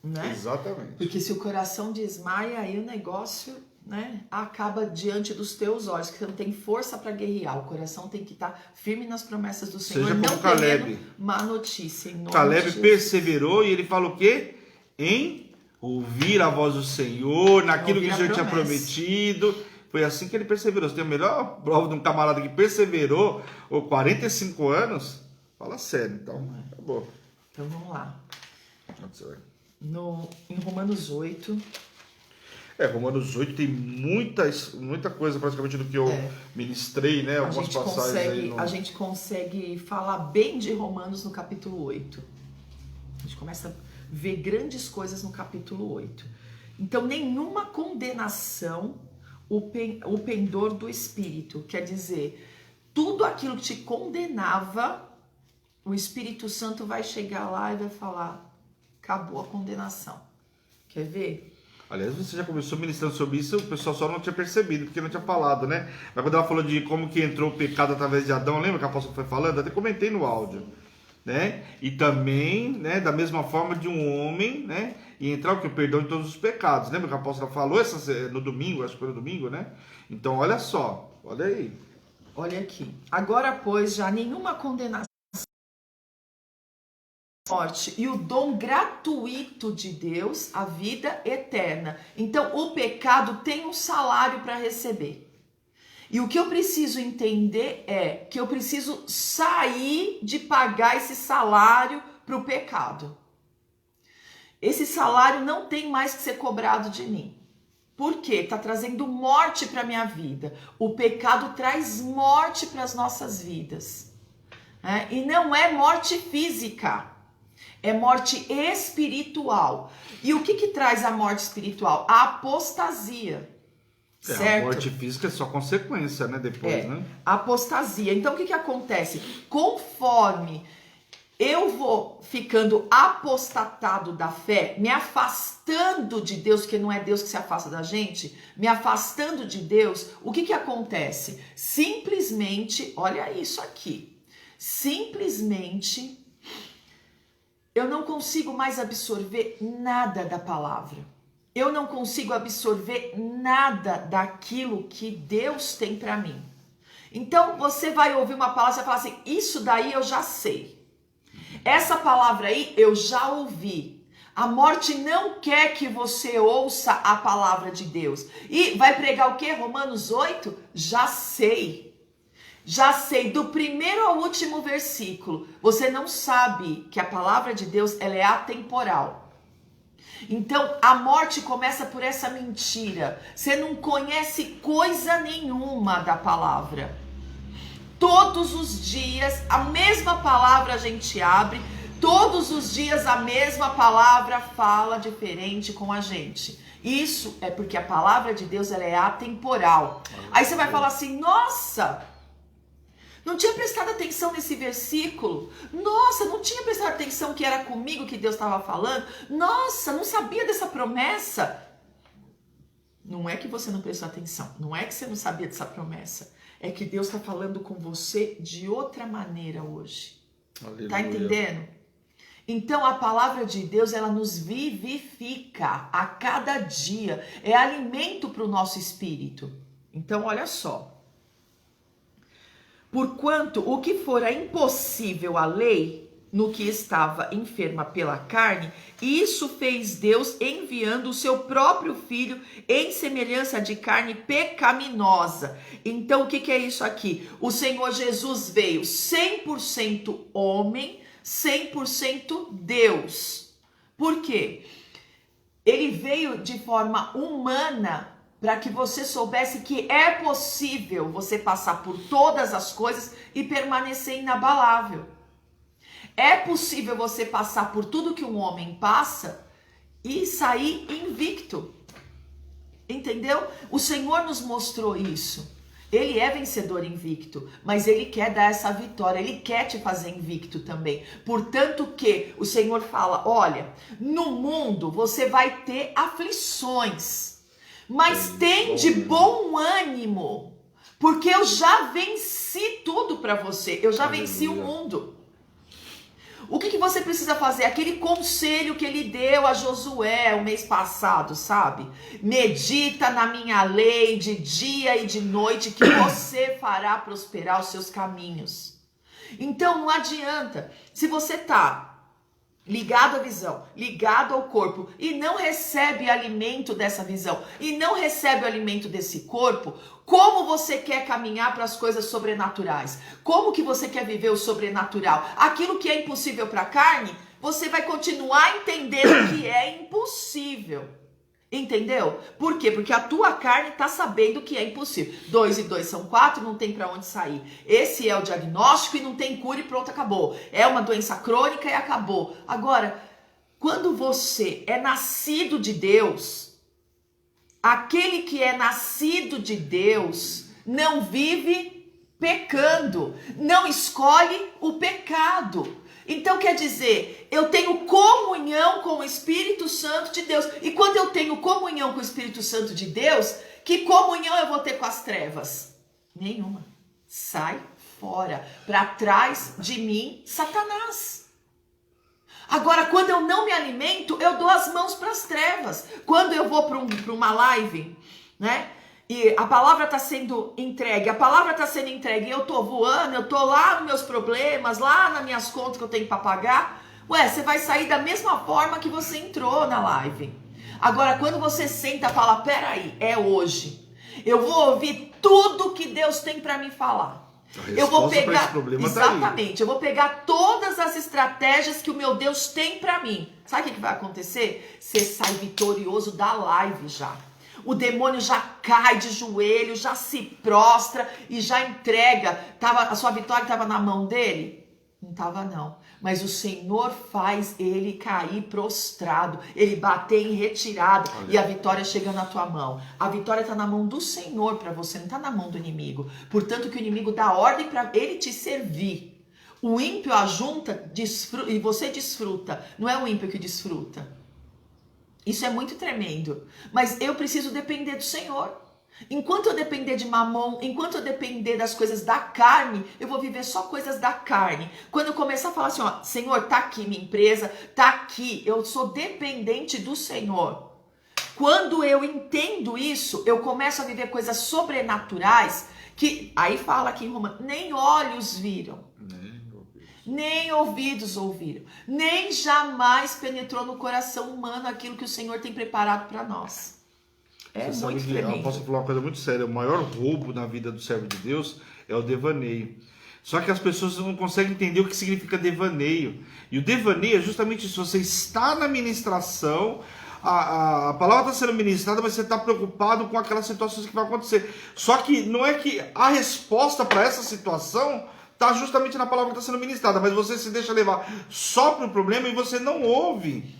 A: Né?
B: Exatamente.
A: Porque se o coração desmaia, aí o negócio, né, acaba diante dos teus olhos, que você não tem força para guerrear. O coração tem que estar firme nas promessas do Senhor.
B: Seja como
A: não
B: Caleb.
A: Má notícia. Em nome
B: Caleb
A: de
B: perseverou e ele fala o quê? Em ouvir a voz do Senhor, naquilo que o Senhor tinha prometido. Foi assim que ele perseverou. Você tem a melhor prova de um camarada que perseverou 45 anos? Fala sério, então. Acabou.
A: Então vamos lá.
B: Aconteceu.
A: Em Romanos 8.
B: Romanos 8 tem muita coisa praticamente do que eu ministrei, né? Algumas passagens aí.
A: A gente consegue falar bem de Romanos no capítulo 8. A gente começa a ver grandes coisas no capítulo 8. Então, nenhuma condenação o pendor do Espírito. Quer dizer, tudo aquilo que te condenava, o Espírito Santo vai chegar lá e vai falar: acabou a condenação. Quer ver?
B: Aliás, você já começou ministrando sobre isso, o pessoal só não tinha percebido, porque não tinha falado, né? Mas quando ela falou de como que entrou o pecado através de Adão, lembra que a apóstola foi falando? Até comentei no áudio, né? E também, né, da mesma forma de um homem, né? E entrar o que? O perdão de todos os pecados. Lembra que a apóstola falou no domingo, acho que foi no domingo, né? Então, olha só, olha aí.
A: Olha aqui. Agora, pois, já nenhuma condenação, morte e o dom gratuito de Deus, a vida eterna. Então, o pecado tem um salário para receber. E o que eu preciso entender é que eu preciso sair de pagar esse salário para o pecado. Esse salário não tem mais que ser cobrado de mim. Por quê? Está trazendo morte para a minha vida. O pecado traz morte para as nossas vidas. E não é morte física. É morte espiritual. E o que traz a morte espiritual? A apostasia. Certo?
B: A morte física é só consequência, né? Depois, né?
A: A apostasia. Então, o que acontece? Conforme eu vou ficando apostatado da fé, me afastando de Deus, porque não é Deus que se afasta da gente, me afastando de Deus, o que acontece? Simplesmente, olha isso aqui, simplesmente eu não consigo mais absorver nada da palavra. Eu não consigo absorver nada daquilo que Deus tem para mim. Então, você vai ouvir uma palavra e vai falar assim: isso daí eu já sei. Essa palavra aí eu já ouvi. A morte não quer que você ouça a palavra de Deus. E vai pregar o quê? Romanos 8? Já sei. Já sei, do primeiro ao último versículo, você não sabe que a palavra de Deus ela é atemporal. Então, a morte começa por essa mentira. Você não conhece coisa nenhuma da palavra. Todos os dias, a mesma palavra a gente abre, todos os dias a mesma palavra fala diferente com a gente. Isso é porque a palavra de Deus, ela é atemporal. Aí você vai falar assim, nossa, não tinha prestado atenção nesse versículo. Nossa, não tinha prestado atenção que era comigo que Deus estava falando. Nossa, não sabia dessa promessa. Não é que você não prestou atenção, não é que você não sabia dessa promessa. É que Deus está falando com você de outra maneira hoje.
B: Aleluia.
A: Tá entendendo? Então a palavra de Deus, ela nos vivifica a cada dia. É alimento para o nosso espírito. Então olha só. Porquanto o que fora impossível à lei, no que estava enferma pela carne, isso fez Deus enviando o seu próprio filho em semelhança de carne pecaminosa. Então o que é isso aqui? O Senhor Jesus veio 100% homem, 100% Deus. Por quê? Ele veio de forma humana para que você soubesse que é possível você passar por todas as coisas e permanecer inabalável. É possível você passar por tudo que um homem passa e sair invicto. Entendeu? O Senhor nos mostrou isso. Ele é vencedor invicto, mas Ele quer dar essa vitória, Ele quer te fazer invicto também. Portanto que o Senhor fala, olha, no mundo você vai ter aflições, mas tem de bom ânimo, porque eu já venci tudo para você, eu já venci o mundo. O que você precisa fazer? Aquele conselho que ele deu a Josué o mês passado, sabe? Medita na minha lei de dia e de noite, que você fará prosperar os seus caminhos. Então não adianta, se você tá ligado à visão, ligado ao corpo e não recebe alimento dessa visão e não recebe o alimento desse corpo, como você quer caminhar para as coisas sobrenaturais? Como que você quer viver o sobrenatural? Aquilo que é impossível para a carne, você vai continuar entendendo que é impossível. Entendeu? Por quê? Porque a tua carne está sabendo que é impossível. 2 e 2 são 4, não tem para onde sair. Esse é o diagnóstico e não tem cura e pronto, acabou. É uma doença crônica e acabou. Agora, quando você é nascido de Deus, aquele que é nascido de Deus não vive pecando, não escolhe o pecado. Então quer dizer, eu tenho comunhão com o Espírito Santo de Deus. E quando eu tenho comunhão com o Espírito Santo de Deus, que comunhão eu vou ter com as trevas? Nenhuma. Sai fora. Para trás de mim, Satanás. Agora, quando eu não me alimento, eu dou as mãos para as trevas. Quando eu vou para uma live, né? E a palavra está sendo entregue, e eu tô voando, eu tô lá nos meus problemas, lá nas minhas contas que eu tenho para pagar. Ué, você vai sair da mesma forma que você entrou na live. Agora, quando você senta e fala, peraí, é hoje. Eu vou ouvir tudo que Deus tem para me falar. Eu vou pegar, exatamente, eu vou pegar todas as estratégias que o meu Deus tem para mim. Sabe o que vai acontecer? Você sai vitorioso da live já. O demônio já cai de joelho, já se prostra e já entrega. A sua vitória estava na mão dele? Não estava não. Mas o Senhor faz ele cair prostrado, ele bater em retirada. Olha. E a vitória chega na tua mão. A vitória está na mão do Senhor para você, não está na mão do inimigo. Portanto que o inimigo dá ordem para ele te servir. O ímpio ajunta e você desfruta. Não é o ímpio que desfruta. Isso é muito tremendo, mas eu preciso depender do Senhor. Enquanto eu depender de mamon, enquanto eu depender das coisas da carne, eu vou viver só coisas da carne. Quando eu começar a falar assim, ó, Senhor, tá aqui minha empresa, tá aqui, eu sou dependente do Senhor. Quando eu entendo isso, eu começo a viver coisas sobrenaturais, que aí fala aqui em Romanos, nem olhos viram. Nem ouvidos ouviram, nem jamais penetrou no coração humano aquilo que o Senhor tem preparado para nós. É
B: você
A: muito
B: sabe
A: tremendo.
B: Eu posso falar uma coisa muito séria, o maior roubo na vida do servo de Deus é o devaneio. Só que as pessoas não conseguem entender o que significa devaneio. E o devaneio é justamente isso, você está na ministração, a palavra está sendo ministrada, mas você está preocupado com aquelas situações que vai acontecer. Só que não é que a resposta para essa situação está justamente na palavra que está sendo ministrada, mas você se deixa levar só para o problema e você não ouve.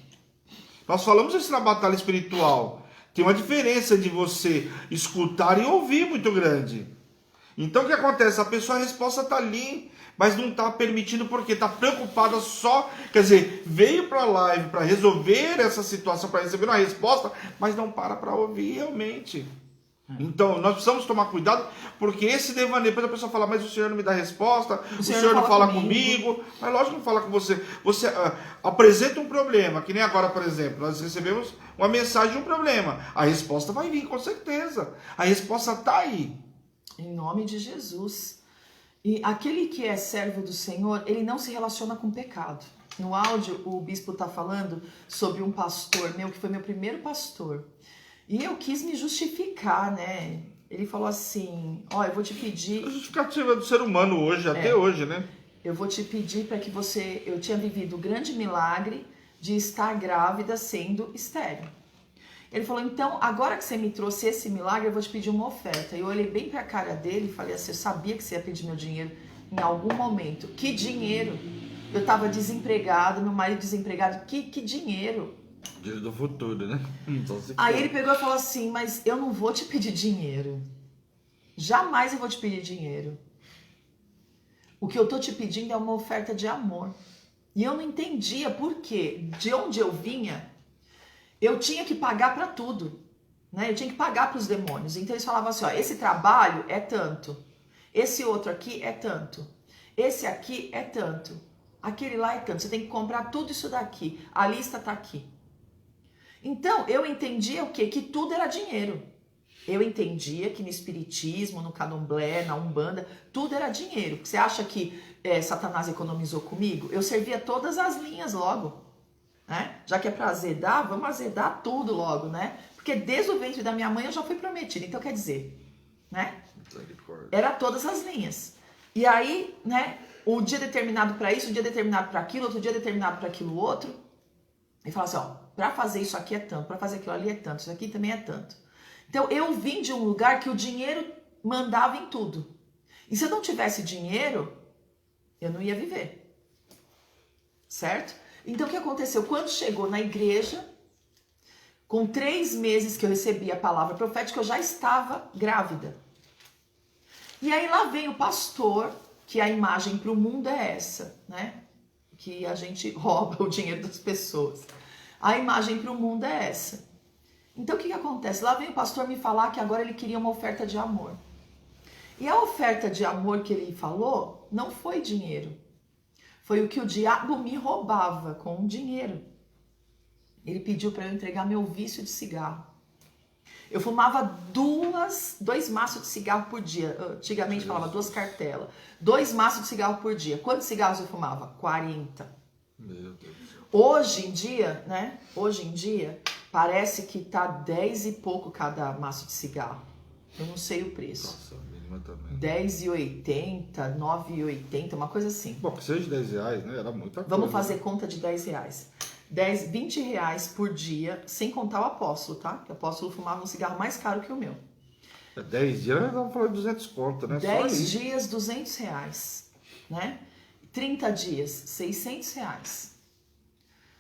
B: Nós falamos isso na batalha espiritual. Tem uma diferença de você escutar e ouvir muito grande. Então o que acontece? A pessoa, a resposta está ali, mas não está permitindo porque está preocupada só, quer dizer, veio para a live para resolver essa situação, para receber uma resposta, mas não para ouvir realmente. Então nós precisamos tomar cuidado, porque esse devaneio, depois a pessoa fala, mas o senhor não me dá resposta, o senhor não fala comigo. Mas lógico que não fala com você. Você apresenta um problema, que nem agora, por exemplo, nós recebemos uma mensagem de um problema. A resposta vai vir, com certeza. A resposta está aí.
A: Em nome de Jesus. E aquele que é servo do Senhor, ele não se relaciona com pecado. No áudio, o bispo está falando sobre um pastor meu, que foi meu primeiro pastor. E eu quis me justificar, né? Ele falou assim, eu vou te pedir...
B: A justificativa do ser humano hoje, até hoje, né?
A: Eu vou te pedir para que você... Eu tinha vivido o grande milagre de estar grávida sendo estéril. Ele falou, então, agora que você me trouxe esse milagre, eu vou te pedir uma oferta. Eu olhei bem para a cara dele e falei assim, eu sabia que você ia pedir meu dinheiro em algum momento. Que dinheiro? Eu estava desempregado, meu marido desempregado. Que dinheiro?
B: Dinheiro do futuro, né?
A: Aí ele pegou e falou assim, mas eu não vou te pedir dinheiro. Jamais eu vou te pedir dinheiro. O que eu tô te pedindo é uma oferta de amor. E eu não entendia por quê. De onde eu vinha, eu tinha que pagar para tudo. Né? Eu tinha que pagar para os demônios. Então eles falavam assim, esse trabalho é tanto. Esse outro aqui é tanto. Esse aqui é tanto. Aquele lá é tanto. Você tem que comprar tudo isso daqui. A lista tá aqui. Então, eu entendia o quê? Que tudo era dinheiro. Eu entendia que no espiritismo, no candomblé, na umbanda, tudo era dinheiro. Você acha que Satanás economizou comigo? Eu servia todas as linhas logo. Né? Já que é para azedar, vamos azedar tudo logo, né? Porque desde o ventre da minha mãe eu já fui prometida. Então, quer dizer, né? Era todas as linhas. E aí, né? Um dia determinado para isso, um dia determinado para aquilo, outro dia determinado para aquilo outro. E fala assim, para fazer isso aqui é tanto, para fazer aquilo ali é tanto, isso aqui também é tanto. Então eu vim de um lugar que o dinheiro mandava em tudo. E se eu não tivesse dinheiro, eu não ia viver. Certo? Então o que aconteceu? Quando chegou na igreja, com 3 meses que eu recebi a palavra profética, eu já estava grávida. E aí lá vem o pastor, que a imagem para o mundo é essa, né? Que a gente rouba o dinheiro das pessoas. A imagem para o mundo é essa. Então o que acontece? Lá vem o pastor me falar que agora ele queria uma oferta de amor. E a oferta de amor que ele falou não foi dinheiro. Foi o que o diabo me roubava com o dinheiro. Ele pediu para eu entregar meu vício de cigarro. Eu fumava 2 maços de cigarro por dia. Antigamente falava 2 cartelas. 2 maços de cigarro por dia. Quantos cigarros eu fumava? 40.
B: Meu Deus.
A: Hoje em dia, né? Hoje em dia, parece que tá 10 e pouco cada maço de cigarro. Eu não sei o preço.
B: Nossa, a mínima também.
A: 10,80, 9,80, uma coisa assim.
B: Bom, que seja R$10, né? Era muita coisa.
A: Vamos fazer conta de R$10. 20 reais por dia, sem contar o apóstolo, tá? Que o apóstolo fumava um cigarro mais caro que o meu.
B: 10 dias, nós estamos falando de 200 conto, né?
A: 10 dias, 200 reais, né? 30 dias, 600 reais.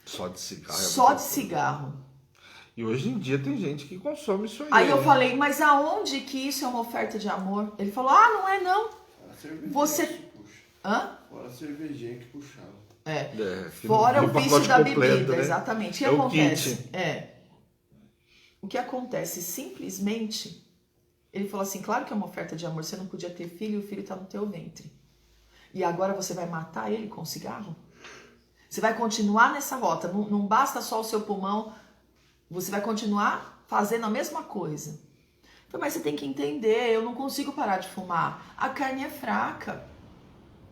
B: Só de cigarro.
A: Só de cigarro.
B: E hoje em dia tem gente que consome isso aí.
A: Aí eu falei, mas aonde que isso é uma oferta de amor? Ele falou, não é não. Você... Hã?
C: Fora a cervejinha que puxava.
A: Fora o vício da bebida,
B: né?
A: exatamente. O que acontece? O que acontece? Simplesmente, ele falou assim, claro que é uma oferta de amor, você não podia ter filho e o filho está no teu ventre. E agora você vai matar ele com cigarro? Você vai continuar nessa rota, não basta só o seu pulmão, você vai continuar fazendo a mesma coisa. Eu falei, mas você tem que entender, eu não consigo parar de fumar. A carne é fraca.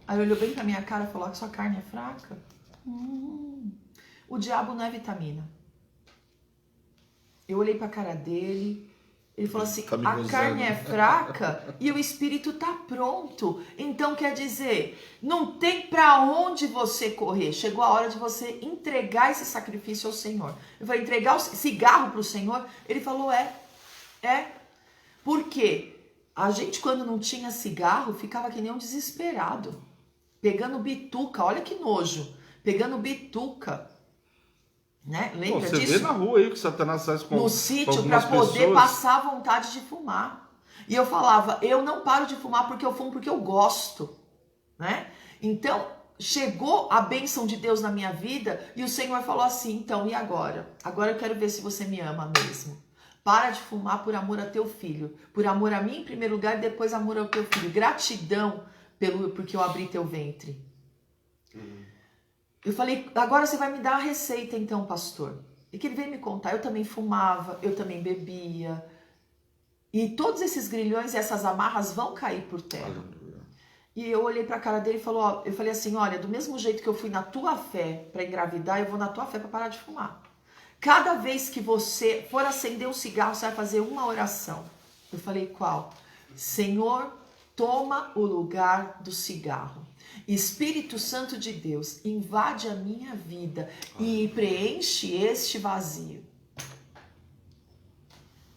A: Aí ele olhou bem pra minha cara e falou, que sua carne é fraca? O diabo não é vitamina. Eu olhei pra cara dele, Ele falou assim,
B: Tá me
A: a
B: gozando.
A: carne é fraca e o espírito tá pronto. Então quer dizer, não tem para onde você correr. Chegou a hora de você entregar esse sacrifício ao Senhor. Eu falei, entregar o cigarro para o Senhor? Ele falou, é. Por quê? A gente, quando não tinha cigarro, ficava que nem um desesperado. Pegando bituca, olha que nojo. Pegando bituca. Né? Lembra
B: Você
A: disso?
B: vê na rua aí que Satanás faz com
A: No
B: com
A: sítio para
B: algumas
A: poder
B: pessoas.
A: passar vontade de fumar. E eu falava, eu não paro de fumar porque eu fumo porque eu gosto, né? Então, chegou a bênção de Deus na minha vida e o Senhor falou assim, então, e agora? Agora eu quero ver se você me ama mesmo. Para de fumar por amor a teu filho. Por amor a mim em primeiro lugar e depois amor ao teu filho. Gratidão porque eu abri teu ventre. Eu falei, agora você vai me dar a receita então, pastor. E que ele veio me contar, eu também fumava, eu também bebia. E todos esses grilhões e essas amarras vão cair por terra.
B: Aleluia.
A: E eu olhei pra cara dele e eu falei assim, olha, do mesmo jeito que eu fui na tua fé para engravidar, eu vou na tua fé para parar de fumar. Cada vez que você for acender um cigarro, você vai fazer uma oração. Eu falei, qual? Senhor, toma o lugar do cigarro. Espírito Santo de Deus, invade a minha vida e preenche este vazio.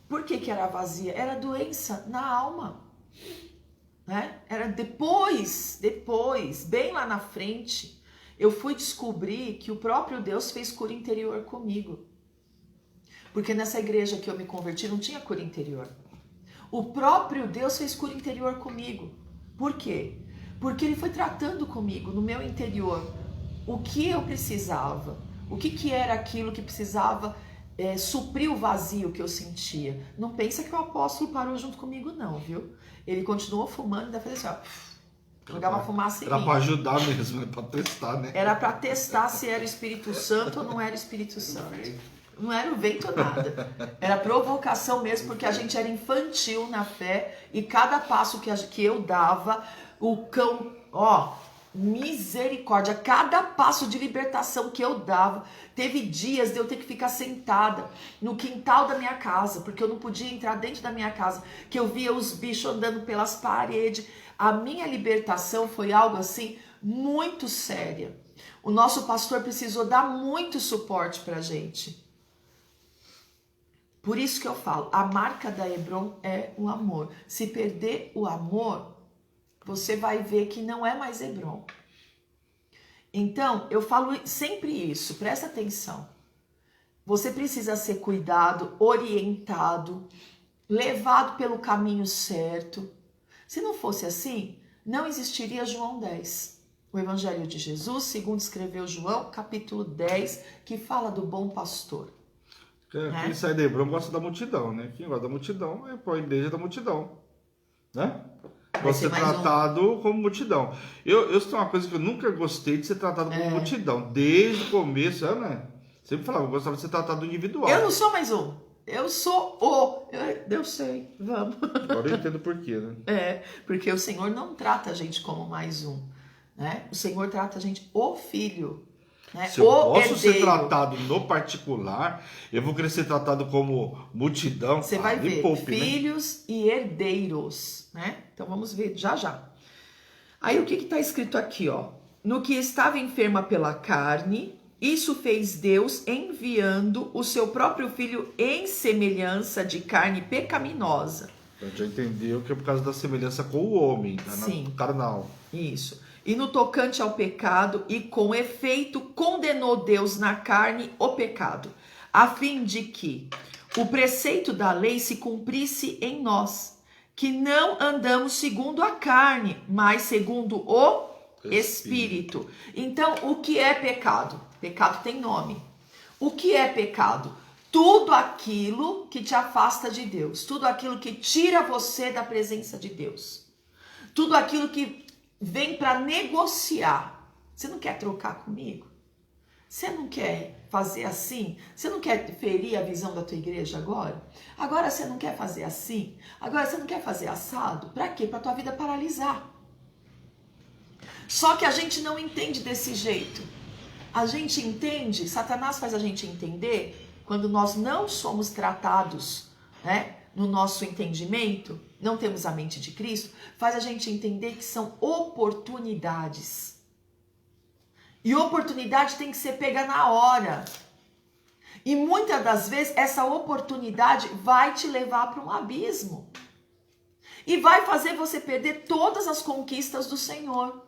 A: Por que era vazia? Era doença na alma. Né? Era depois, bem lá na frente, eu fui descobrir que o próprio Deus fez cura interior comigo. Porque nessa igreja que eu me converti não tinha cura interior. O próprio Deus fez cura interior comigo. Por quê? Porque ele foi tratando comigo no meu interior o que eu precisava, o que era aquilo que precisava suprir o vazio que eu sentia. Não pensa que o apóstolo parou junto comigo não, viu? Ele continuou fumando e ainda fazia assim, ó, jogava fumaça em mim.
B: Era para ajudar mesmo, para testar, né?
A: Era para testar se era o Espírito Santo ou não era o Espírito Santo. Não era o vento nada. Era provocação mesmo, porque a gente era infantil na fé e cada passo que eu dava, o cão, ó, misericórdia, cada passo de libertação que eu dava, teve dias de eu ter que ficar sentada no quintal da minha casa, porque eu não podia entrar dentro da minha casa, que eu via os bichos andando pelas paredes. A minha libertação foi algo assim muito séria. O nosso pastor precisou dar muito suporte pra gente. Por isso que eu falo, a marca da Hebron é o amor. Se perder o amor, você vai ver que não é mais Hebron. Então, eu falo sempre isso, presta atenção. Você precisa ser cuidado, orientado, levado pelo caminho certo. Se não fosse assim, não existiria João 10. O Evangelho de Jesus, segundo escreveu João, capítulo 10, que fala do bom pastor.
B: Quem sai de Hebron gosta da multidão, né? Quem gosta da multidão é para a igreja da multidão, né? Gosta de ser tratado como multidão. Eu tenho uma coisa que eu nunca gostei de ser tratado como multidão. Desde o começo, né? Sempre falava, eu gostava de ser tratado individual.
A: Eu não sou mais um. Eu sou o. Eu sei, vamos.
B: Agora eu entendo por quê, né?
A: Porque o Senhor não trata a gente como mais um, né? O Senhor trata a gente o filho. Né?
B: Se eu posso ser tratado no particular, eu vou querer ser tratado como multidão.
A: Você vai ver,
B: poupe,
A: filhos, né? E herdeiros, né? Então vamos ver já. Aí o que está escrito aqui, ó? No que estava enferma pela carne, isso fez Deus enviando o seu próprio filho em semelhança de carne pecaminosa.
B: Então já entendeu que é por causa da semelhança com o homem, tá?
A: Sim.
B: Carnal.
A: Isso. E no tocante ao pecado, e com efeito, condenou Deus na carne o pecado, a fim de que o preceito da lei se cumprisse em nós, que não andamos segundo a carne, mas segundo o Espírito. Então, o que é pecado? Pecado tem nome. O que é pecado? Tudo aquilo que te afasta de Deus, tudo aquilo que tira você da presença de Deus, tudo aquilo que vem para negociar. Você não quer trocar comigo? Você não quer fazer assim? Você não quer ferir a visão da tua igreja agora? Agora você não quer fazer assim? Agora você não quer fazer assado? Para quê? Para tua vida paralisar. Só que a gente não entende desse jeito. A gente entende, Satanás faz a gente entender quando nós não somos tratados, né, no nosso entendimento, não temos a mente de Cristo, faz a gente entender que são oportunidades. E oportunidade tem que ser pega na hora. E muitas das vezes essa oportunidade vai te levar para um abismo. E vai fazer você perder todas as conquistas do Senhor.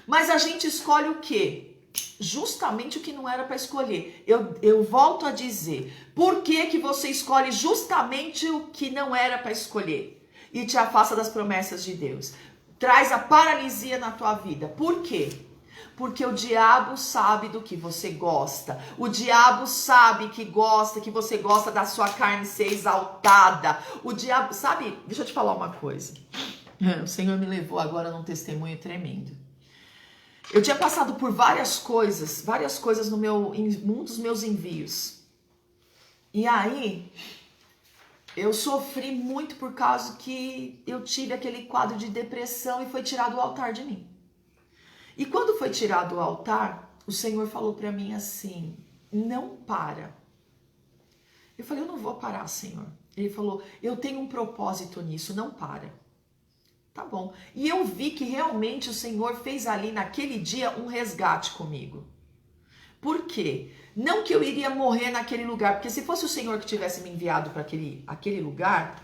A: Mas a gente escolhe o quê? Justamente o que não era para escolher. Eu volto a dizer, por que você escolhe justamente o que não era para escolher? E te afasta das promessas de Deus. Traz a paralisia na tua vida. Por quê? Porque o diabo sabe do que você gosta. O diabo sabe que você gosta da sua carne ser exaltada. O diabo, sabe? Deixa eu te falar uma coisa. O Senhor me levou agora num testemunho tremendo. Eu tinha passado por várias coisas num dos meus envios. E aí, eu sofri muito por causa que eu tive aquele quadro de depressão e foi tirado o altar de mim. E quando foi tirado o altar, o Senhor falou para mim assim, não para. Eu falei, eu não vou parar, Senhor. Ele falou, eu tenho um propósito nisso, não para. Tá bom. E eu vi que realmente o Senhor fez ali naquele dia um resgate comigo. Por quê? Não que eu iria morrer naquele lugar, porque se fosse o Senhor que tivesse me enviado para aquele lugar,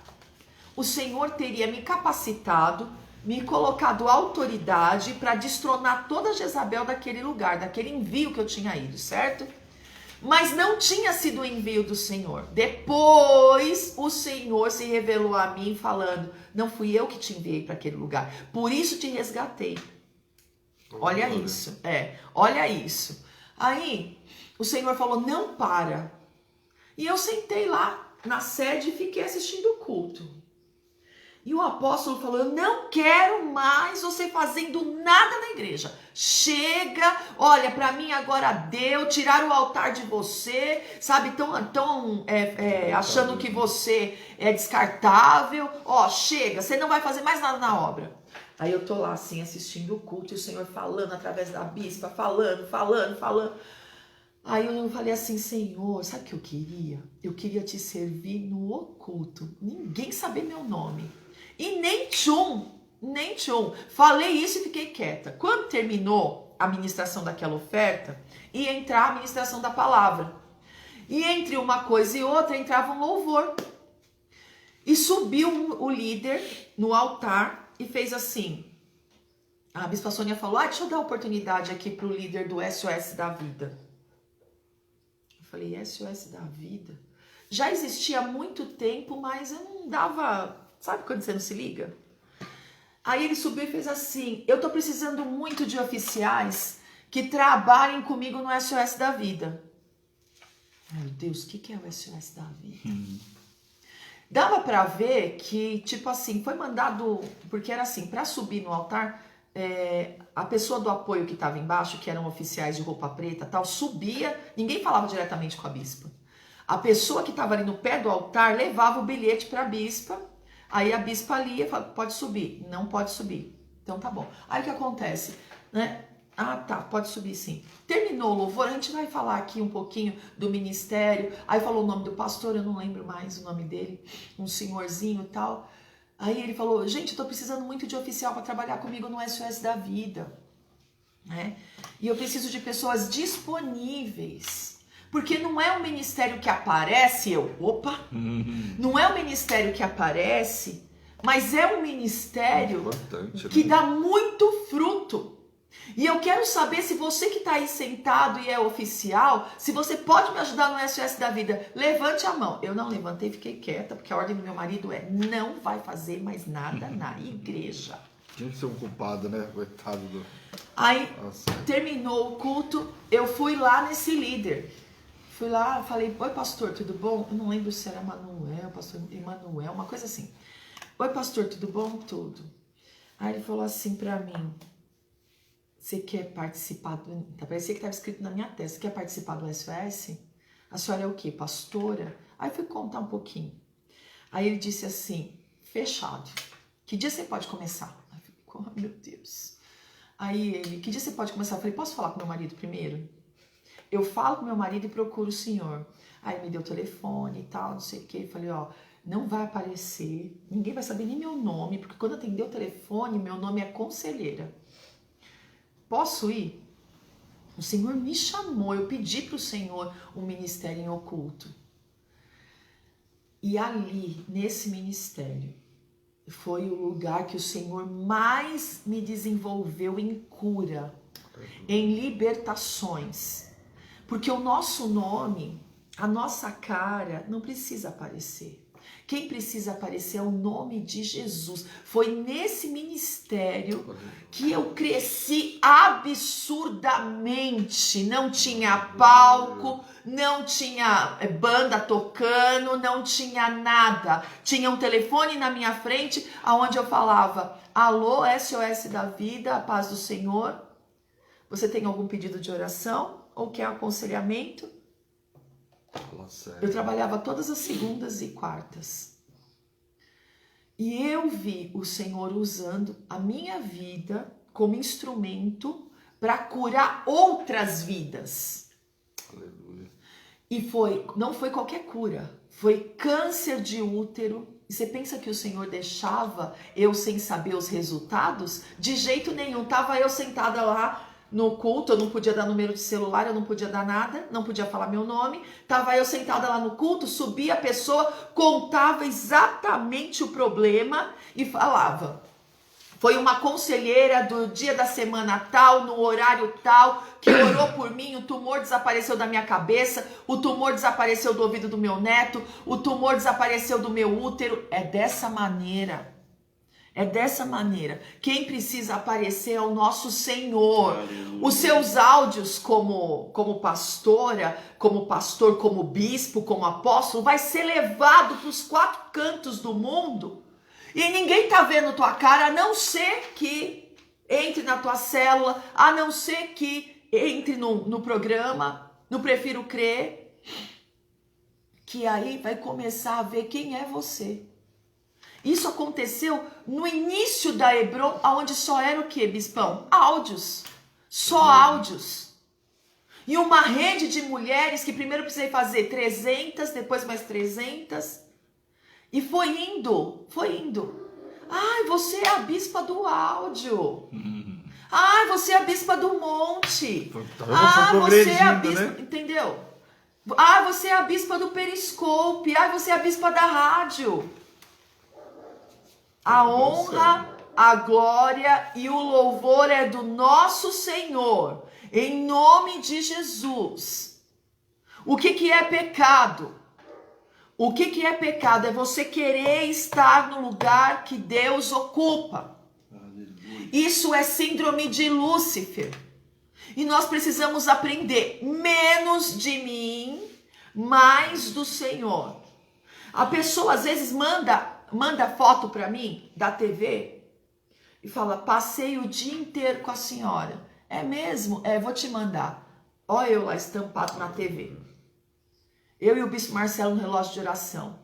A: o Senhor teria me capacitado, me colocado autoridade para destronar toda Jezabel daquele lugar, daquele envio que eu tinha ido, certo? Mas não tinha sido o envio do Senhor. Depois o Senhor se revelou a mim falando, não fui eu que te enviei para aquele lugar, por isso te resgatei. Olha isso, olha isso. Aí o Senhor falou, não para. E eu sentei lá na sede e fiquei assistindo o culto. E o apóstolo falou, eu não quero mais você fazendo nada na igreja. Chega, olha, para mim agora deu, tiraram o altar de você, sabe, tão achando que você é descartável. Ó, chega, você não vai fazer mais nada na obra. Aí eu tô lá assim, assistindo o culto, e o Senhor falando através da bispa, falando. Aí eu falei assim, Senhor, sabe o que eu queria? Eu queria te servir no oculto, ninguém saber meu nome. E nem tchum. Falei isso e fiquei quieta. Quando terminou a ministração daquela oferta, ia entrar a ministração da palavra. E entre uma coisa e outra entrava um louvor. E subiu o líder no altar e fez assim. A bispa Sônia falou, deixa eu dar oportunidade aqui pro líder do SOS da Vida. Eu falei, SOS da Vida? Já existia há muito tempo, mas eu não dava... Sabe quando você não se liga? Aí ele subiu e fez assim, eu tô precisando muito de oficiais que trabalhem comigo no SOS da Vida. Meu Deus, o que é o SOS da Vida? Dava pra ver que, tipo assim, foi mandado... Porque era assim, pra subir no altar, a pessoa do apoio que tava embaixo, que eram oficiais de roupa preta tal, subia, ninguém falava diretamente com a bispa. A pessoa que tava ali no pé do altar levava o bilhete pra bispa. Aí a bispa lia e falava, pode subir. Não pode subir. Então tá bom. Aí o que acontece? Né? Ah, tá, pode subir sim. Terminou o louvor, a gente vai falar aqui um pouquinho do ministério. Aí falou o nome do pastor, eu não lembro mais o nome dele. Um senhorzinho e tal. Aí ele falou, gente, eu tô precisando muito de oficial para trabalhar comigo no SOS da Vida. Né? E eu preciso de pessoas disponíveis. Porque não é um ministério que aparece, não é um ministério que aparece, mas é um ministério que dá muito fruto. E eu quero saber se você que está aí sentado e é oficial, se você pode me ajudar no SOS da Vida. Levante a mão. Eu não levantei, fiquei quieta, porque a ordem do meu marido não vai fazer mais nada na igreja.
B: Tinha que ser um culpado, né? Coitado do...
A: Aí, terminou o culto, eu fui lá nesse líder. Fui lá, falei, oi pastor, tudo bom? Eu não lembro se era Manuel, pastor Emanuel, uma coisa assim. Oi pastor, tudo bom? Tudo. Aí ele falou assim pra mim, você quer participar do... Parecia que estava escrito na minha testa, você quer participar do SOS? A senhora é o quê? Pastora? Aí eu fui contar um pouquinho. Aí ele disse assim, fechado. Que dia você pode começar? Aí eu falei, oh, meu Deus. Aí ele, que dia você pode começar? Eu falei, posso falar com meu marido primeiro? Eu falo com meu marido e procuro o senhor. Aí me deu o telefone e tal, não sei o que. Falei, não vai aparecer, ninguém vai saber nem meu nome, porque quando eu atender o telefone, meu nome é Conselheira. Posso ir? O Senhor me chamou, eu pedi para o Senhor um ministério em oculto. E ali, nesse ministério, foi o lugar que o Senhor mais me desenvolveu em cura, em libertações. Porque o nosso nome, a nossa cara, não precisa aparecer. Quem precisa aparecer é o nome de Jesus. Foi nesse ministério que eu cresci absurdamente. Não tinha palco, não tinha banda tocando, não tinha nada. Tinha um telefone na minha frente, onde eu falava: alô, SOS da vida, a paz do Senhor. Você tem algum pedido de oração? Ou quer aconselhamento? Eu trabalhava todas as segundas e quartas. E eu vi o Senhor usando a minha vida como instrumento para curar outras vidas.
B: Aleluia.
A: E não foi qualquer cura, foi câncer de útero. E você pensa que o Senhor deixava eu sem saber os resultados? De jeito nenhum. Tava eu sentada lá no culto, eu não podia dar número de celular, eu não podia dar nada, não podia falar meu nome. Tava eu sentada lá no culto, subia a pessoa, contava exatamente o problema e falava: foi uma conselheira do dia da semana tal, no horário tal, que orou por mim, o tumor desapareceu da minha cabeça, o tumor desapareceu do ouvido do meu neto, o tumor desapareceu do meu útero. É dessa maneira. É dessa maneira. Quem precisa aparecer é o nosso Senhor. Os seus áudios como pastora, como pastor, como bispo, como apóstolo, vai ser levado para os 4 cantos do mundo. E ninguém tá vendo tua cara, a não ser que entre na tua célula, a não ser que entre no programa, no Prefiro Crer, que aí vai começar a ver quem é você. Isso aconteceu no início da Hebron, onde só era o que, bispão? Áudios. Só áudios. E uma rede de mulheres que primeiro precisei fazer 300, depois mais 300. E foi indo. Ai, você é a bispa do áudio. Ai, você é a bispa do monte. Você é a bispa, né? Entendeu? Ah, você é a bispa do Periscope. Ah, você é a bispa da rádio. A honra, a glória e o louvor é do nosso Senhor, em nome de Jesus. O que é pecado? O que é pecado? É você querer estar no lugar que Deus ocupa. Isso é síndrome de Lúcifer. E nós precisamos aprender menos de mim, mais do Senhor. A pessoa às vezes manda foto para mim da TV e fala: passei o dia inteiro com a senhora. É mesmo? Vou te mandar. Olha eu lá estampado na TV. Eu e o bispo Marcelo no relógio de oração.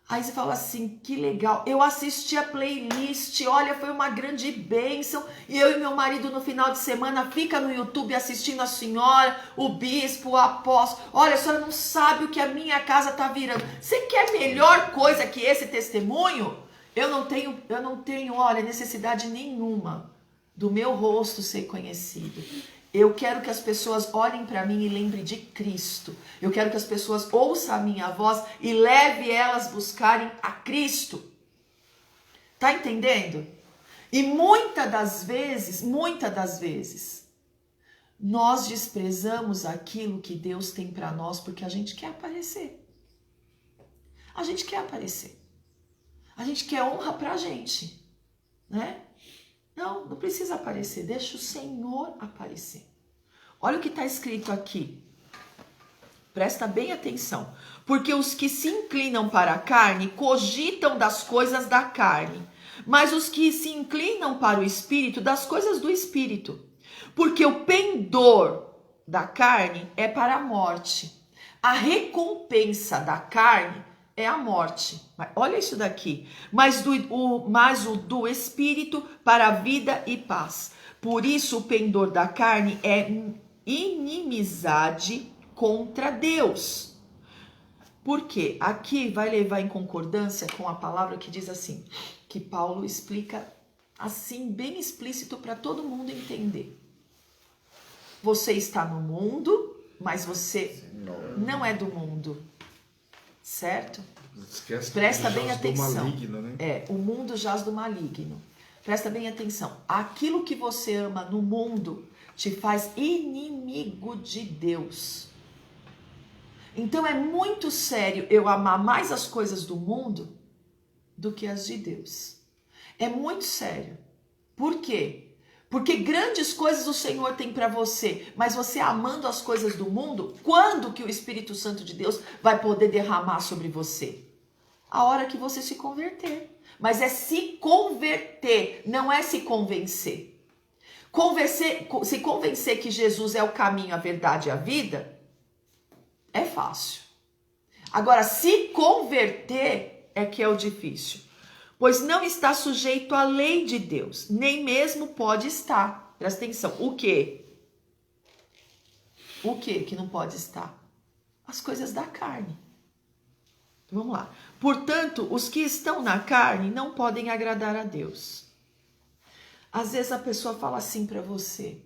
A: Aí você fala assim: que legal. Eu assisti a playlist, olha, foi uma grande bênção. E eu e meu marido no final de semana fica no YouTube assistindo a senhora, o bispo, o apóstolo. Olha, a senhora não sabe o que a minha casa tá virando. Você quer melhor coisa que esse testemunho? Eu não tenho, olha, necessidade nenhuma do meu rosto ser conhecido. Eu quero que as pessoas olhem para mim e lembrem de Cristo. Eu quero que as pessoas ouçam a minha voz e leve elas buscarem a Cristo. Tá entendendo? E muitas das vezes, nós desprezamos aquilo que Deus tem para nós porque a gente quer aparecer. A gente quer aparecer. A gente quer honra pra gente, né? Não precisa aparecer, deixa o Senhor aparecer. Olha o que está escrito aqui. Presta bem atenção. Porque os que se inclinam para a carne cogitam das coisas da carne, mas os que se inclinam para o Espírito, das coisas do Espírito. Porque o pendor da carne é para a morte. A recompensa da carne é a morte. Olha isso daqui. Mas o do Espírito para a vida e paz. Por isso o pendor da carne é inimizade contra Deus. Por quê? Aqui vai levar em concordância com a palavra que diz assim, que Paulo explica assim, bem explícito para todo mundo entender. Você está no mundo, mas você não é do mundo. Certo?
B: Esquece que
A: Presta
B: jaz
A: bem
B: do
A: atenção.
B: maligno, né?
A: O mundo jaz do maligno. Presta bem atenção. Aquilo que você ama no mundo te faz inimigo de Deus. Então é muito sério eu amar mais as coisas do mundo do que as de Deus. É muito sério. Por quê? Porque grandes coisas o Senhor tem para você, mas você amando as coisas do mundo, quando que o Espírito Santo de Deus vai poder derramar sobre você? A hora que você se converter. Mas é se converter, não é se convencer. Se convencer que Jesus é o caminho, a verdade e a vida, é fácil. Agora, se converter é que é o difícil. Pois não está sujeito à lei de Deus, nem mesmo pode estar. Presta atenção. O quê? O quê que não pode estar? As coisas da carne. Vamos lá. Portanto, os que estão na carne não podem agradar a Deus. Às vezes a pessoa fala assim para você: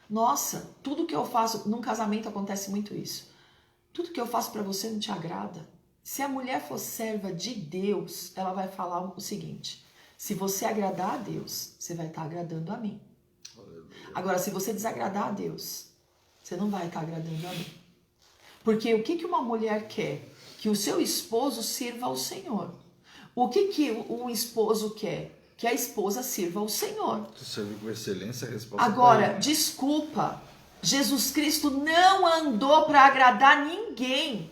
A: nossa, tudo que eu faço, num casamento acontece muito isso. Tudo que eu faço para você não te agrada. Se a mulher for serva de Deus, ela vai falar o seguinte: se você agradar a Deus, você vai estar agradando a mim. Agora, se você desagradar a Deus, você não vai estar agradando a mim. Porque o que uma mulher quer? Que o seu esposo sirva ao Senhor. O que um esposo quer? Que a esposa sirva ao Senhor.
B: Se servir com excelência, a resposta
A: Agora, desculpa, Jesus Cristo não andou para agradar ninguém.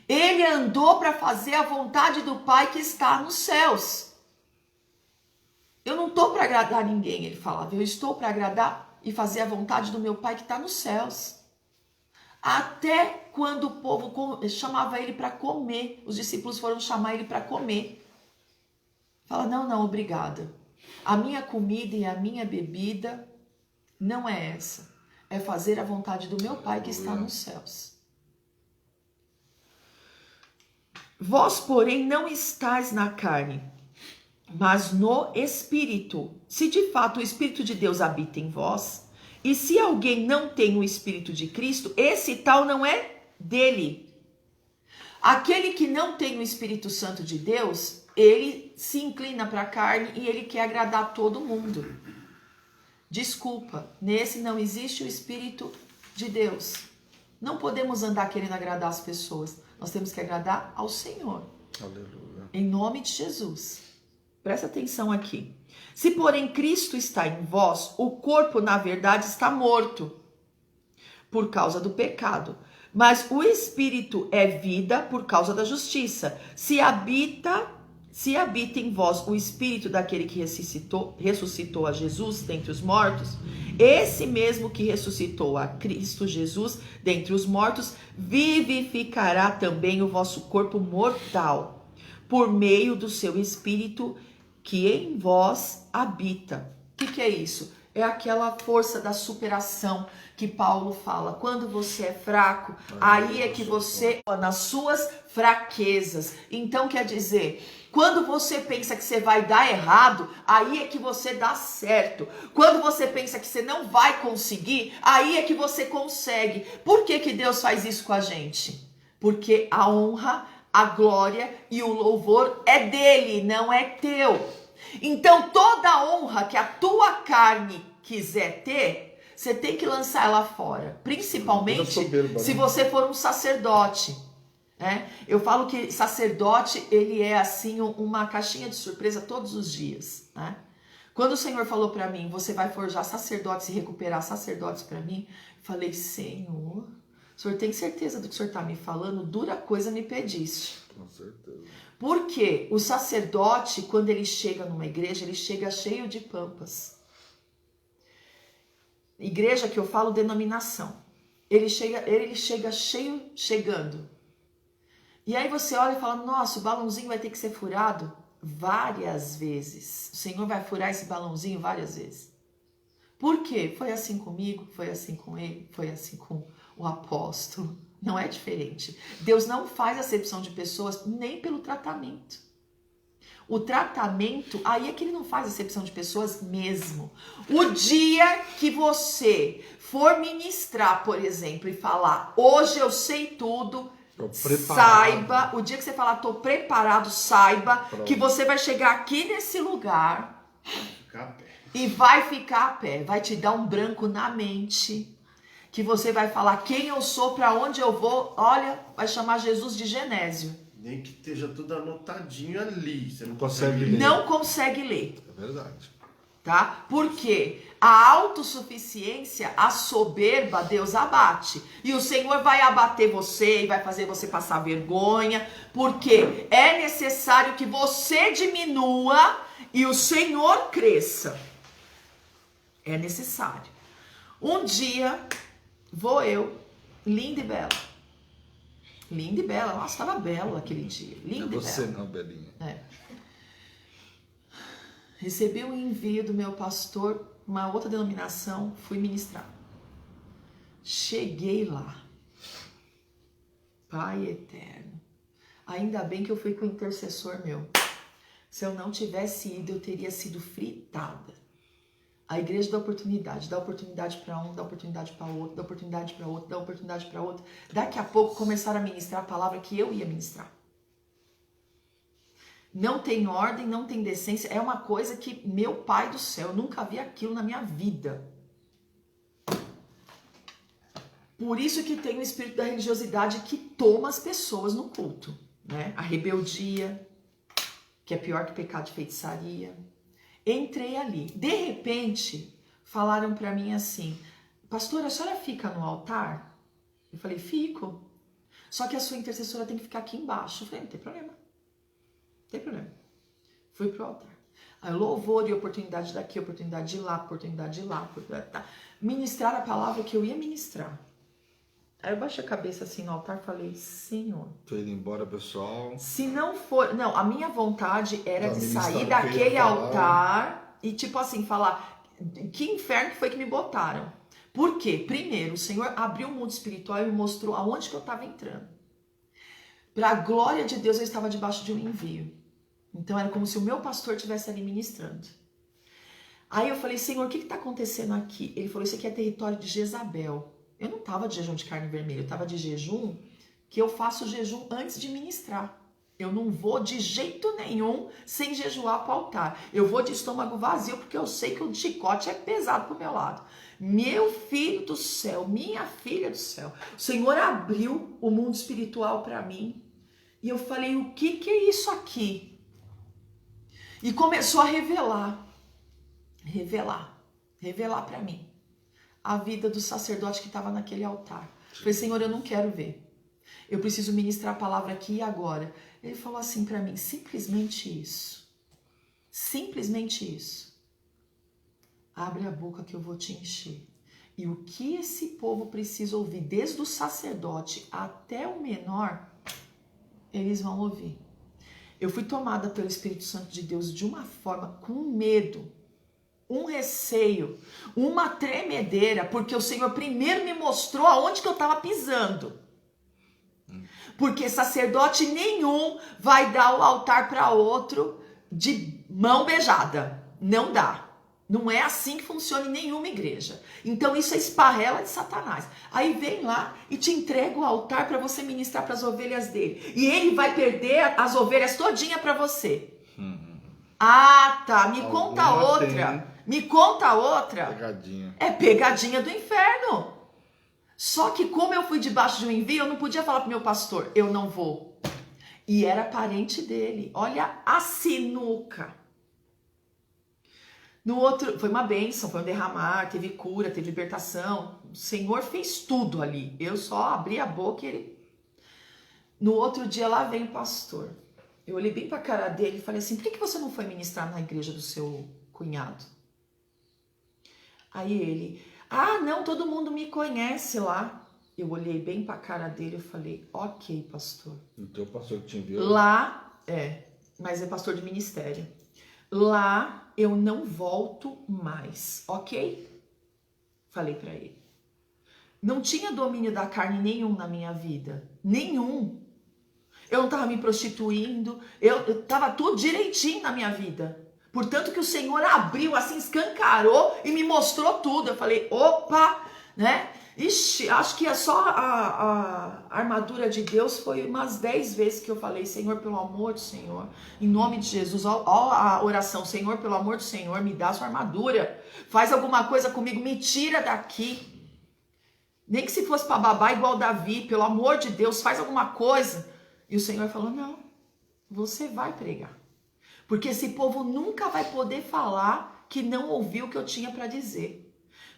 A: Ele andou para fazer a vontade do Pai que está nos céus. Eu não estou para agradar ninguém, ele falava. Eu estou para agradar e fazer a vontade do meu Pai que está nos céus. Até quando o povo chamava ele para comer, os discípulos foram chamar ele para comer. Fala, não, obrigada. A minha comida e a minha bebida não é essa. É fazer a vontade do meu Pai que está nos céus. Vós, porém, não estáis na carne, mas no Espírito. Se de fato o Espírito de Deus habita em vós, e se alguém não tem o Espírito de Cristo, esse tal não é dele. Aquele que não tem o Espírito Santo de Deus, ele se inclina para a carne e ele quer agradar todo mundo. Desculpa, nesse não existe o Espírito de Deus. Não podemos andar querendo agradar as pessoas. Nós temos que agradar ao Senhor.
B: Aleluia.
A: Em nome de Jesus. Presta atenção aqui. Se, porém, Cristo está em vós, o corpo, na verdade, está morto por causa do pecado. Mas o Espírito é vida por causa da justiça. Se habita em vós o Espírito daquele que ressuscitou a Jesus dentre os mortos, esse mesmo que ressuscitou a Cristo Jesus dentre os mortos, vivificará também o vosso corpo mortal, por meio do seu Espírito que em vós habita. O que é isso? É aquela força da superação que Paulo fala. Quando você é fraco, aí é que você, nas suas fraquezas. Então quer dizer, quando você pensa que você vai dar errado, aí é que você dá certo. Quando você pensa que você não vai conseguir, aí é que você consegue. Por que Deus faz isso com a gente? Porque a honra, a glória e o louvor é dele, não é teu. Então toda honra que a tua carne quiser ter, você tem que lançar ela fora. Principalmente se você for um sacerdote. Eu falo que sacerdote, ele é assim uma caixinha de surpresa todos os dias. Quando o Senhor falou para mim, você vai forjar sacerdotes e recuperar sacerdotes para mim, eu falei, Senhor, o Senhor tem certeza do que o Senhor está me falando? Dura coisa me pediste.
B: Com certeza.
A: Porque o sacerdote, quando ele chega numa igreja, ele chega cheio de pampas. Igreja que eu falo, denominação. Ele chega chegando. E aí você olha e fala, nossa, o balãozinho vai ter que ser furado várias vezes. O Senhor vai furar esse balãozinho várias vezes. Por quê? Foi assim comigo, foi assim com ele, foi assim com o apóstolo. Não é diferente. Deus não faz acepção de pessoas nem pelo tratamento. O tratamento, aí é que ele não faz acepção de pessoas mesmo. O dia que você for ministrar, por exemplo, e falar, hoje eu sei tudo, saiba, o dia que você falar, tô preparado, saiba que você vai chegar aqui nesse lugar e vai ficar a pé, vai te dar um branco na mente, que você vai falar quem eu sou, para onde eu vou, olha, vai chamar Jesus de Genésio.
C: Nem que esteja tudo anotadinho ali, você não
B: consegue ler.
A: Não consegue ler.
B: É verdade.
A: Tá? Porque a autossuficiência, a soberba, Deus abate. E o Senhor vai abater você e vai fazer você passar vergonha, porque é necessário que você diminua e o Senhor cresça. É necessário. Um dia, vou eu, linda e bela. Linda e bela. Nossa, estava belo aquele dia. Linda e bela.
B: Você não, Belinha.
A: Recebi um envio do meu pastor, uma outra denominação, fui ministrar. Cheguei lá. Pai eterno. Ainda bem que eu fui com o intercessor meu. Se eu não tivesse ido, eu teria sido fritada. A igreja dá oportunidade para um, dá oportunidade para outro, dá oportunidade para outro, dá oportunidade para outro. Daqui a pouco começaram a ministrar a palavra que eu ia ministrar. Não tem ordem, não tem decência. É uma coisa que, meu pai do céu, eu nunca vi aquilo na minha vida. Por isso que tem o espírito da religiosidade que toma as pessoas no culto, né? A rebeldia, que é pior que pecado de feitiçaria. Entrei ali. De repente, falaram para mim assim, pastora, a senhora fica no altar? Eu falei, fico. Só que a sua intercessora tem que ficar aqui embaixo. Eu falei, não tem problema. Não tem problema. Fui pro altar. Aí louvor e oportunidade daqui, oportunidade de lá, oportunidade de lá. Ministrar a palavra que eu ia ministrar. Aí eu baixei a cabeça assim no altar e falei, Senhor.
B: Tô indo embora, pessoal.
A: Se não for... Não, a minha vontade era de sair daquele altar e tipo assim, falar, que inferno que foi que me botaram? Por quê? Primeiro, o Senhor abriu o mundo espiritual e me mostrou aonde que eu estava entrando. Para a glória de Deus, eu estava debaixo de um envio. Então era como se o meu pastor estivesse ali ministrando. Aí eu falei, Senhor, o que está acontecendo aqui? Ele falou, isso aqui é território de Jezabel. Eu não estava de jejum de carne vermelha, eu estava de jejum que eu faço jejum antes de ministrar. Eu não vou de jeito nenhum sem jejuar para o altar. Eu vou de estômago vazio porque eu sei que o chicote é pesado pro meu lado. Meu filho do céu, minha filha do céu, o Senhor abriu o mundo espiritual para mim e eu falei, o que é isso aqui? E começou a revelar para mim a vida do sacerdote que estava naquele altar. Eu falei, Senhor, eu não quero ver. Eu preciso ministrar a palavra aqui e agora. Ele falou assim para mim, simplesmente isso. Simplesmente isso. Abre a boca que eu vou te encher. E o que esse povo precisa ouvir, desde o sacerdote até o menor, eles vão ouvir. Eu fui tomada pelo Espírito Santo de Deus de uma forma, com medo, um receio, uma tremedeira, porque o Senhor primeiro me mostrou aonde que eu estava pisando. Porque sacerdote nenhum vai dar o altar para outro de mão beijada. Não dá. Não é assim que funciona em nenhuma igreja. Então isso é esparrela de Satanás. Aí vem lá e te entrega o altar para você ministrar para as ovelhas dele. E ele vai perder as ovelhas todinha para você. Ah, tá. Me conta outra. Me conta outra.
B: Pegadinha.
A: É pegadinha do inferno. Só que como eu fui debaixo de um envio, eu não podia falar pro meu pastor, eu não vou. E era parente dele. Olha a sinuca. No outro, foi uma bênção, foi um derramar, teve cura, teve libertação. O Senhor fez tudo ali. Eu só abri a boca e ele... No outro dia lá vem o pastor. Eu olhei bem pra cara dele e falei assim, por que você não foi ministrar na igreja do seu cunhado? Aí ele, não, todo mundo me conhece lá. Eu olhei bem pra cara dele e falei, ok, pastor.
B: O teu pastor que te enviou?
A: Lá, mas é pastor de ministério. Lá eu não volto mais, ok? Falei para ele. Não tinha domínio da carne nenhum na minha vida. Nenhum. Eu não estava me prostituindo. Eu estava tudo direitinho na minha vida. Portanto que o Senhor abriu, assim, escancarou e me mostrou tudo. Eu falei, opa, né? Ixi, acho que é só a armadura de Deus foi umas 10 vezes que eu falei, Senhor, pelo amor do Senhor, em nome de Jesus, ó a oração, Senhor, pelo amor do Senhor, me dá a sua armadura, faz alguma coisa comigo, me tira daqui, nem que se fosse para babar igual Davi, pelo amor de Deus, faz alguma coisa. E o Senhor falou, não, você vai pregar, porque esse povo nunca vai poder falar que não ouviu o que eu tinha para dizer.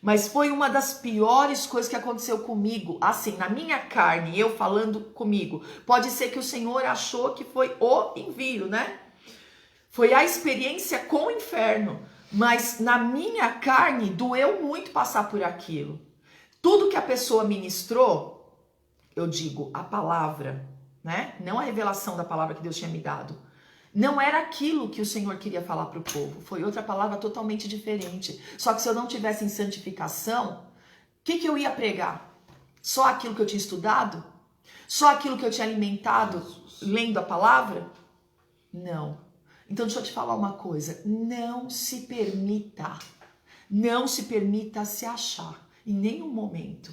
A: Mas foi uma das piores coisas que aconteceu comigo, assim, na minha carne, eu falando comigo. Pode ser que o Senhor achou que foi o envio, né? Foi a experiência com o inferno. Mas na minha carne, doeu muito passar por aquilo. Tudo que a pessoa ministrou, eu digo, a palavra, né? Não a revelação da palavra que Deus tinha me dado. Não era aquilo que o Senhor queria falar para o povo. Foi outra palavra totalmente diferente. Só que se eu não tivesse em santificação, o que eu ia pregar? Só aquilo que eu tinha estudado? Só aquilo que eu tinha alimentado lendo a palavra? Não. Então deixa eu te falar uma coisa. Não se permita se achar em nenhum momento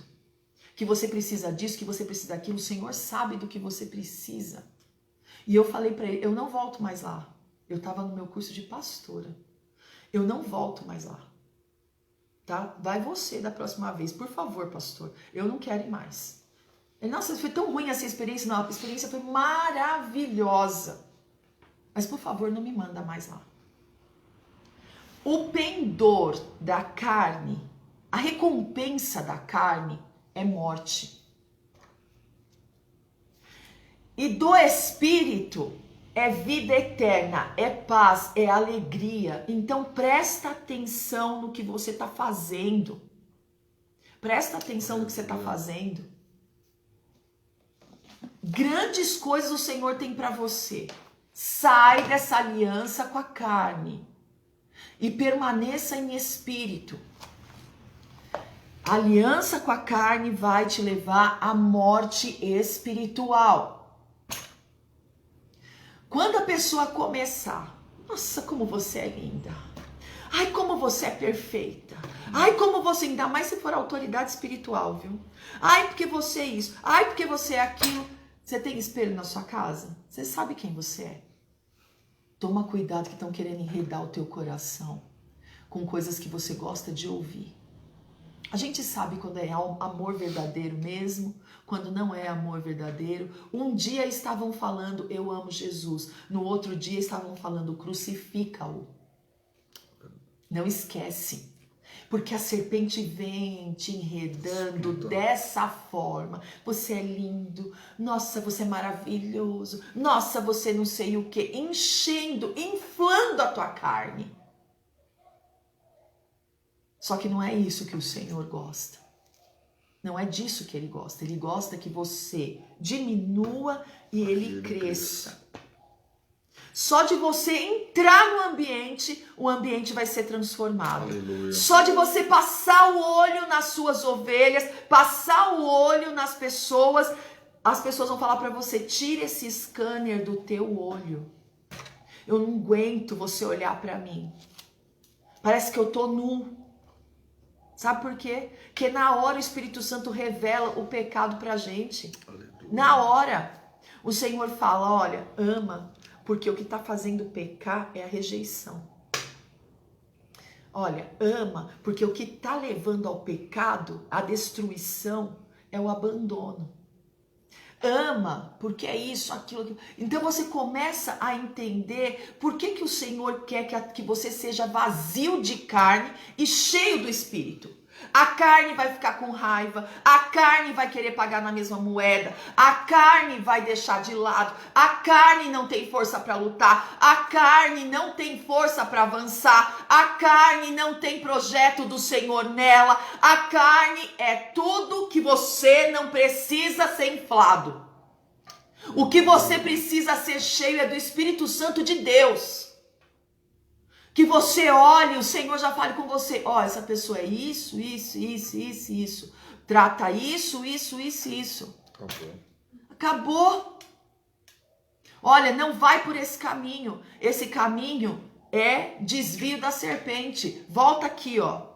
A: que você precisa disso, que você precisa daquilo. O Senhor sabe do que você precisa. E eu falei para ele, eu não volto mais lá. Eu estava no meu curso de pastora. Eu não volto mais lá. Tá? Vai você da próxima vez. Por favor, pastor. Eu não quero ir mais. Ele, nossa, foi tão ruim essa experiência. Não, a experiência foi maravilhosa. Mas, por favor, não me manda mais lá. O pendor da carne, a recompensa da carne é morte. E do Espírito é vida eterna, é paz, é alegria. Então presta atenção no que você está fazendo. Presta atenção no que você está fazendo. Grandes coisas o Senhor tem para você. Sai dessa aliança com a carne e permaneça em espírito. A aliança com a carne vai te levar à morte espiritual. Quando a pessoa começar, nossa, como você é linda. Ai, como você é perfeita. Ai, como você, ainda mais se for autoridade espiritual, viu? Ai, porque você é isso. Ai, porque você é aquilo. Você tem espelho na sua casa? Você sabe quem você é. Toma cuidado que estão querendo enredar o teu coração com coisas que você gosta de ouvir. A gente sabe quando é amor verdadeiro mesmo, quando não é amor verdadeiro. Um dia estavam falando, eu amo Jesus. No outro dia estavam falando, crucifica-o. Não esquece. Porque a serpente vem te enredando dessa forma. Você é lindo. Nossa, você é maravilhoso. Nossa, você não sei o que. Enchendo, inflando a tua carne. Só que não é isso que o Senhor gosta. Não é disso que Ele gosta. Ele gosta que você diminua e Ele cresça. Só de você entrar no ambiente, o ambiente vai ser transformado.
B: Aleluia.
A: Só de você passar o olho nas suas ovelhas, passar o olho nas pessoas, as pessoas vão falar para você, tira esse scanner do teu olho. Eu não aguento você olhar para mim. Parece que eu tô nu. Sabe por quê? Porque na hora o Espírito Santo revela o pecado pra gente. Aleluia. Na hora. O Senhor fala, olha, ama, porque o que está fazendo pecar é a rejeição. Olha, ama, porque o que está levando ao pecado, à destruição, é o abandono. Ama, porque é isso, aquilo. Então você começa a entender por que o Senhor quer que você seja vazio de carne e cheio do Espírito. A carne vai ficar com raiva, a carne vai querer pagar na mesma moeda, a carne vai deixar de lado, a carne não tem força para lutar, a carne não tem força para avançar, a carne não tem projeto do Senhor nela, a carne é tudo que você não precisa ser inflado. O que você precisa ser cheio é do Espírito Santo de Deus. Que você olhe, o Senhor já fale com você. Ó, essa pessoa é isso, isso, isso, isso, isso. Trata isso, isso, isso, isso. Acabou. Olha, não vai por esse caminho. Esse caminho é desvio da serpente. Volta aqui, ó.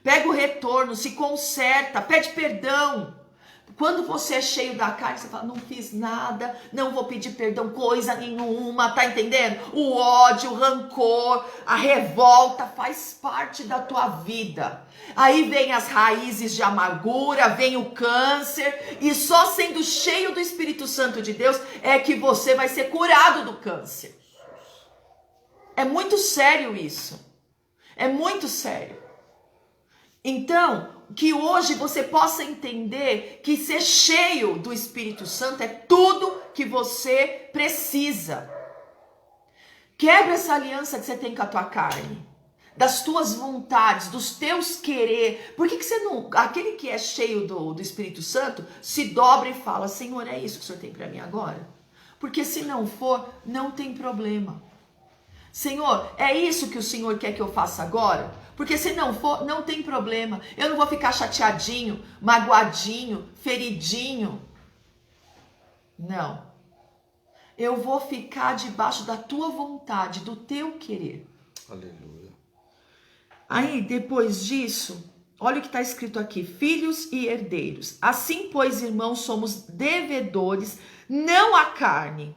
A: Pega o retorno, se conserta, pede perdão. Quando você é cheio da carne, você fala, não fiz nada, não vou pedir perdão, coisa nenhuma, tá entendendo? O ódio, o rancor, a revolta faz parte da tua vida. Aí vem as raízes de amargura, vem o câncer, e só sendo cheio do Espírito Santo de Deus é que você vai ser curado do câncer. É muito sério isso. É muito sério. Então, que hoje você possa entender que ser cheio do Espírito Santo é tudo que você precisa. Quebra essa aliança que você tem com a tua carne, das tuas vontades, dos teus querer. Por que você não... Aquele que é cheio do Espírito Santo se dobra e fala, Senhor, é isso que o Senhor tem para mim agora? Porque se não for, não tem problema. Senhor, é isso que o Senhor quer que eu faça agora? Porque se não for, não tem problema. Eu não vou ficar chateadinho, magoadinho, feridinho. Não. Eu vou ficar debaixo da tua vontade, do teu querer.
B: Aleluia.
A: Aí, depois disso, olha o que está escrito aqui. Filhos e herdeiros. Assim, pois, irmãos, somos devedores, não à carne,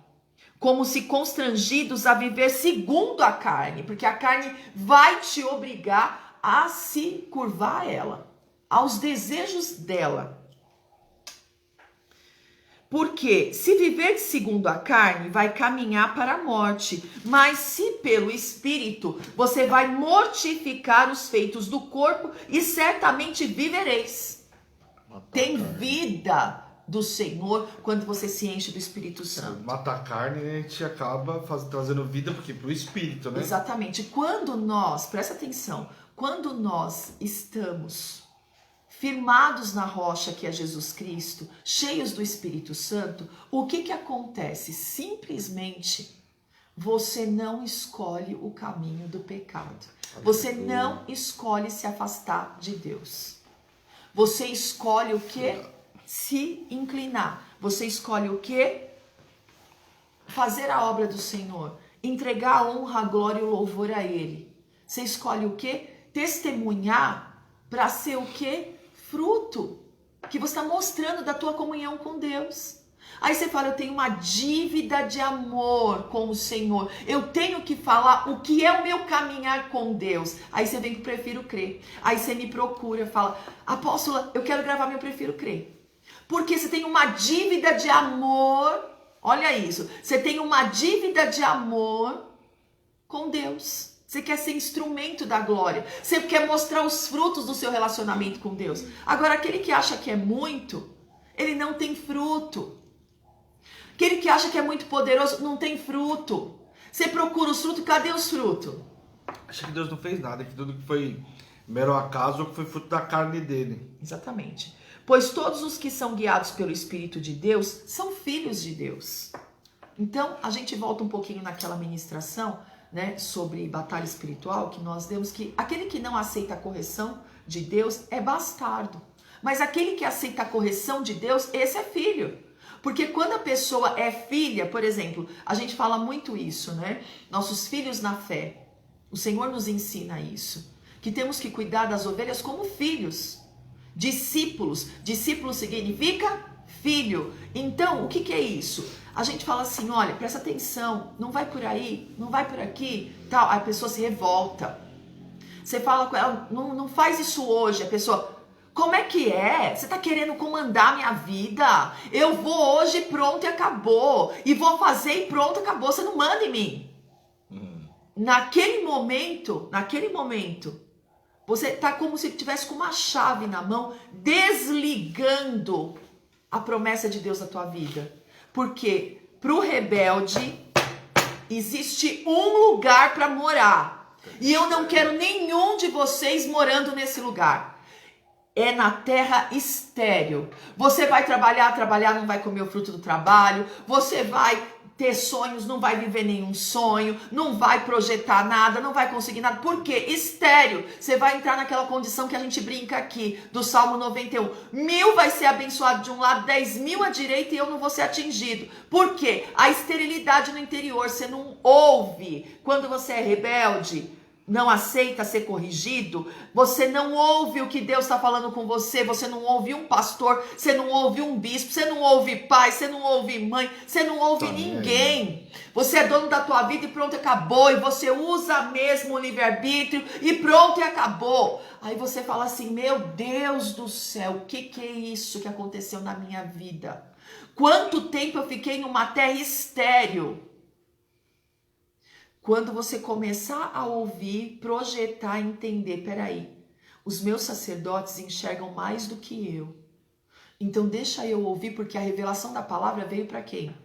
A: como se constrangidos a viver segundo a carne, porque a carne vai te obrigar a se curvar a ela, aos desejos dela. Porque se viver segundo a carne, vai caminhar para a morte, mas se pelo Espírito, você vai mortificar os feitos do corpo e certamente vivereis. Tem vida do Senhor quando você se enche do Espírito Santo.
B: Mata a carne, a gente acaba trazendo vida pro Espírito, né?
A: Exatamente. Quando nós, presta atenção, quando nós estamos firmados na rocha que é Jesus Cristo, cheios do Espírito Santo, o que acontece? Simplesmente você não escolhe o caminho do pecado. Você não escolhe se afastar de Deus. Você escolhe o quê? Se inclinar. Você escolhe o quê? Fazer a obra do Senhor. Entregar a honra, a glória e o louvor a Ele. Você escolhe o quê? Testemunhar para ser o quê? Fruto. Que você está mostrando da tua comunhão com Deus. Aí você fala, eu tenho uma dívida de amor com o Senhor. Eu tenho que falar o que é o meu caminhar com Deus. Aí você vem que prefiro crer. Aí você me procura, fala, apóstola, eu quero gravar meu prefiro crer. Porque você tem uma dívida de amor. Olha isso. Você tem uma dívida de amor com Deus. Você quer ser instrumento da glória. Você quer mostrar os frutos do seu relacionamento com Deus. Agora, aquele que acha que é muito, ele não tem fruto. Aquele que acha que é muito poderoso, não tem fruto. Você procura os frutos, cadê os frutos?
B: Acho que Deus não fez nada, que tudo que foi mero acaso foi fruto da carne dele.
A: Exatamente. Pois todos os que são guiados pelo Espírito de Deus são filhos de Deus. Então, a gente volta um pouquinho naquela ministração, né, sobre batalha espiritual, que nós demos que aquele que não aceita a correção de Deus é bastardo. Mas aquele que aceita a correção de Deus, esse é filho. Porque quando a pessoa é filha, por exemplo, a gente fala muito isso, né? Nossos filhos na fé. O Senhor nos ensina isso. Que temos que cuidar das ovelhas como filhos. Discípulos. Discípulo significa filho. Então, o que é isso? A gente fala assim, olha, presta atenção, não vai por aí, não vai por aqui, tal. A pessoa se revolta. Você fala com ela, não faz isso hoje. A pessoa, como é que é? Você tá querendo comandar minha vida? Eu vou hoje, pronto e acabou. E vou fazer e pronto, acabou. Você não manda em mim. Naquele momento, você tá como se tivesse com uma chave na mão, desligando a promessa de Deus na tua vida. Porque pro rebelde existe um lugar para morar. E eu não quero nenhum de vocês morando nesse lugar. É na terra estéril. Você vai trabalhar, não vai comer o fruto do trabalho. Você vai ter sonhos, não vai viver nenhum sonho, não vai projetar nada, não vai conseguir nada. Por quê? Estéril. Você vai entrar naquela condição que a gente brinca aqui, do Salmo 91. 1000 vai ser abençoado de um lado, 10.000 à direita e eu não vou ser atingido. Por quê? A esterilidade no interior, você não ouve. Quando você é rebelde, não aceita ser corrigido, você não ouve o que Deus está falando com você, você não ouve um pastor, você não ouve um bispo, você não ouve pai, você não ouve mãe, você não ouve ninguém. Você é dono da tua vida e pronto, acabou. E você usa mesmo o livre-arbítrio e pronto, e acabou. Aí você fala assim, meu Deus do céu, o que é isso que aconteceu na minha vida? Quanto tempo eu fiquei numa terra estéril? Quando você começar a ouvir, projetar, entender, peraí, os meus sacerdotes enxergam mais do que eu. Então deixa eu ouvir, porque a revelação da palavra veio para quem?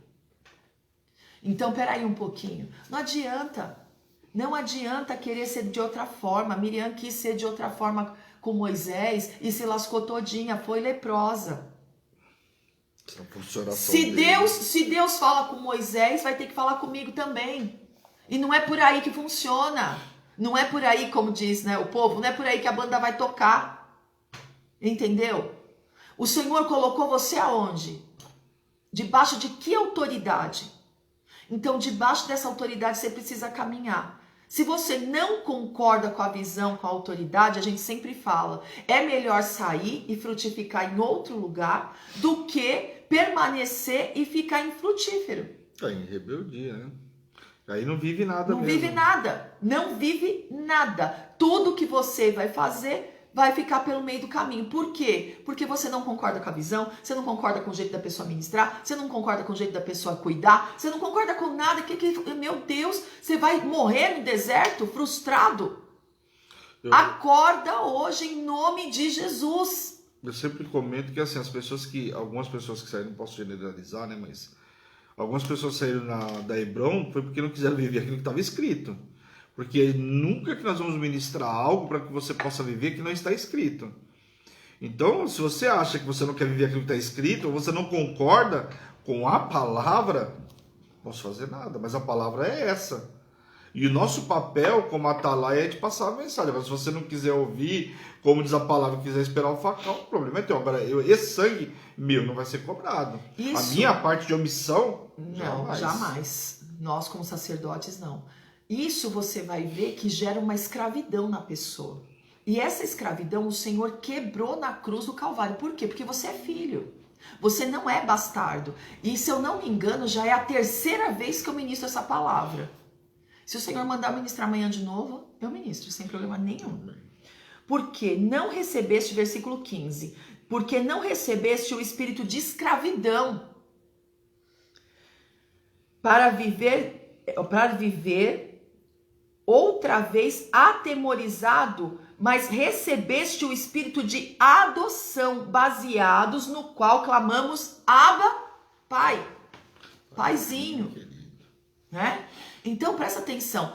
A: Então peraí um pouquinho. Não adianta querer ser de outra forma. Miriam quis ser de outra forma com Moisés e se lascou todinha, foi leprosa. Se Deus fala com Moisés, vai ter que falar comigo também. E não é por aí que funciona. Não é por aí, como diz, né, o povo, não é por aí que a banda vai tocar. Entendeu? O Senhor colocou você aonde? Debaixo de que autoridade? Então, debaixo dessa autoridade, você precisa caminhar. Se você não concorda com a visão, com a autoridade, a gente sempre fala, é melhor sair e frutificar em outro lugar do que permanecer e ficar infrutífero.
B: Tá em rebeldia, né? Aí não vive nada
A: mesmo. Não vive nada. Tudo que você vai fazer vai ficar pelo meio do caminho. Por quê? Porque você não concorda com a visão, você não concorda com o jeito da pessoa ministrar, você não concorda com o jeito da pessoa cuidar, você não concorda com nada. Meu Deus, você vai morrer no deserto frustrado? Acorda hoje em nome de Jesus.
B: Eu sempre comento que assim, algumas pessoas que saíram, não posso generalizar, né, mas algumas pessoas saíram da Hebron foi porque não quiseram viver aquilo que estava escrito. Porque nunca que nós vamos ministrar algo para que você possa viver que não está escrito. Então, se você acha que você não quer viver aquilo que está escrito, ou você não concorda com a palavra, não posso fazer nada, mas a palavra é essa. E o nosso papel como atalaia é de passar a mensagem. Mas se você não quiser ouvir, como diz a palavra, quiser esperar o facão, o problema é teu. Agora, esse sangue meu não vai ser cobrado. Isso. A minha parte de omissão,
A: não, jamais. Nós, como sacerdotes, não. Isso você vai ver que gera uma escravidão na pessoa. E essa escravidão o Senhor quebrou na cruz do Calvário. Por quê? Porque você é filho. Você não é bastardo. E se eu não me engano, já é a 3ª vez que eu ministro essa palavra. Se o Senhor mandar ministrar amanhã de novo, eu ministro, sem problema nenhum. Porque não recebeste, versículo 15, porque não recebeste o espírito de escravidão para viver outra vez atemorizado, mas recebeste o espírito de adoção, baseados no qual clamamos, Abba, Pai, Paizinho, né? Então, presta atenção,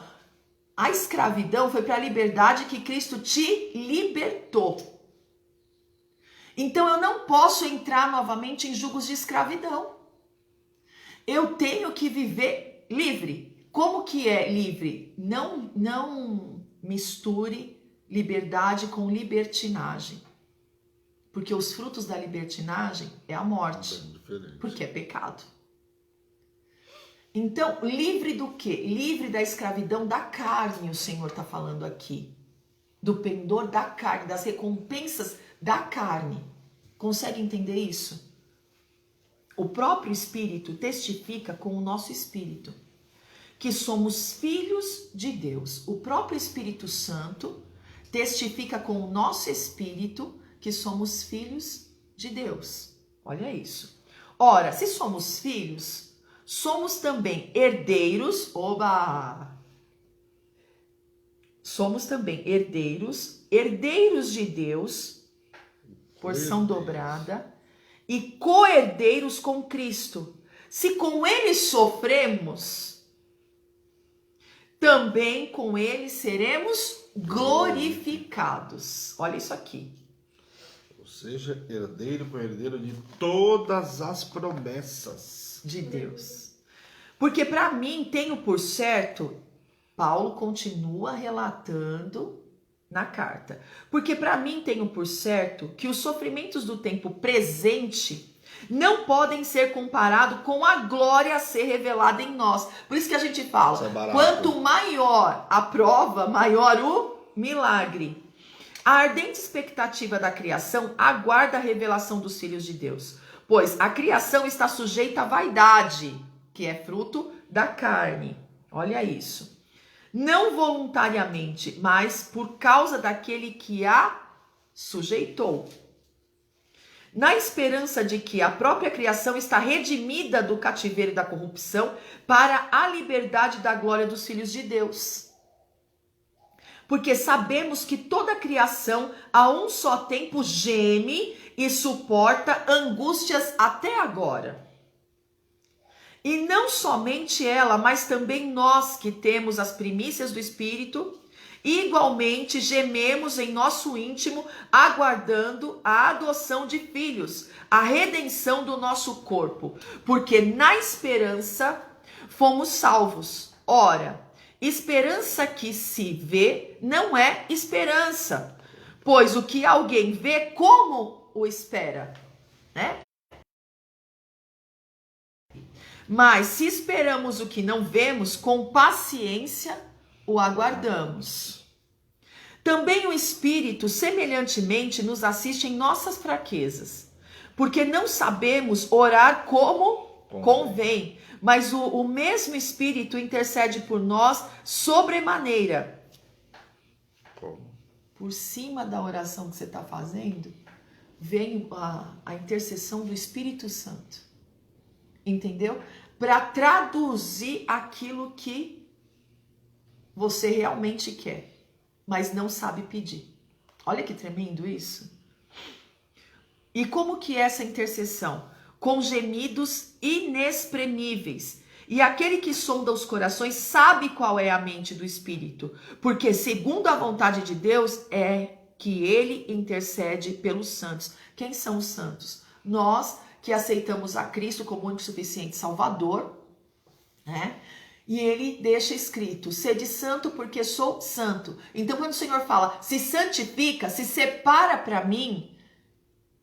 A: a escravidão foi para a liberdade que Cristo te libertou. Então, eu não posso entrar novamente em julgos de escravidão. Eu tenho que viver livre. Como que é livre? Não misture liberdade com libertinagem. Porque os frutos da libertinagem é a morte. Porque é pecado. Então, livre do quê? Livre da escravidão da carne, o Senhor está falando aqui. Do pendor da carne, das recompensas da carne. Consegue entender isso? O próprio Espírito testifica com o nosso Espírito que somos filhos de Deus. O próprio Espírito Santo testifica com o nosso Espírito que somos filhos de Deus. Olha isso. Ora, se somos filhos, somos também herdeiros, somos também herdeiros de Deus, porção dobrada, e co-herdeiros com Cristo. Se com ele sofremos, também com ele seremos glorificados. Olha isso aqui.
B: Ou seja, herdeiro com herdeiro de todas as promessas
A: de Deus. Porque para mim tenho por certo, Paulo continua relatando na carta, porque para mim tenho por certo que os sofrimentos do tempo presente não podem ser comparados com a glória a ser revelada em nós. Por isso que a gente fala, quanto maior a prova, maior o milagre. A ardente expectativa da criação aguarda a revelação dos filhos de Deus, pois a criação está sujeita à vaidade, que é fruto da carne. Olha isso. Não voluntariamente, mas por causa daquele que a sujeitou. Na esperança de que a própria criação está redimida do cativeiro e da corrupção para a liberdade da glória dos filhos de Deus. Porque sabemos que toda a criação a um só tempo geme e suporta angústias até agora. E não somente ela, mas também nós que temos as primícias do Espírito, igualmente gememos em nosso íntimo, aguardando a adoção de filhos, a redenção do nosso corpo. Porque na esperança fomos salvos. Ora, esperança que se vê não é esperança, pois o que alguém vê, como o espera, né? Mas se esperamos o que não vemos, com paciência o aguardamos. Também o Espírito, semelhantemente, nos assiste em nossas fraquezas, porque não sabemos orar como convém, mas o mesmo Espírito intercede por nós sobremaneira.
B: Como?
A: Por cima da oração que você está fazendo, vem a intercessão do Espírito Santo. Entendeu? Para traduzir aquilo que você realmente quer, mas não sabe pedir. Olha que tremendo isso. E como que é essa intercessão? Com gemidos inexprimíveis. E aquele que sonda os corações sabe qual é a mente do Espírito, porque segundo a vontade de Deus é que ele intercede pelos santos. Quem são os santos? Nós que aceitamos a Cristo como único e suficiente Salvador, né? E ele deixa escrito, sede santo porque sou santo. Então quando o Senhor fala, se santifica, se separa para mim,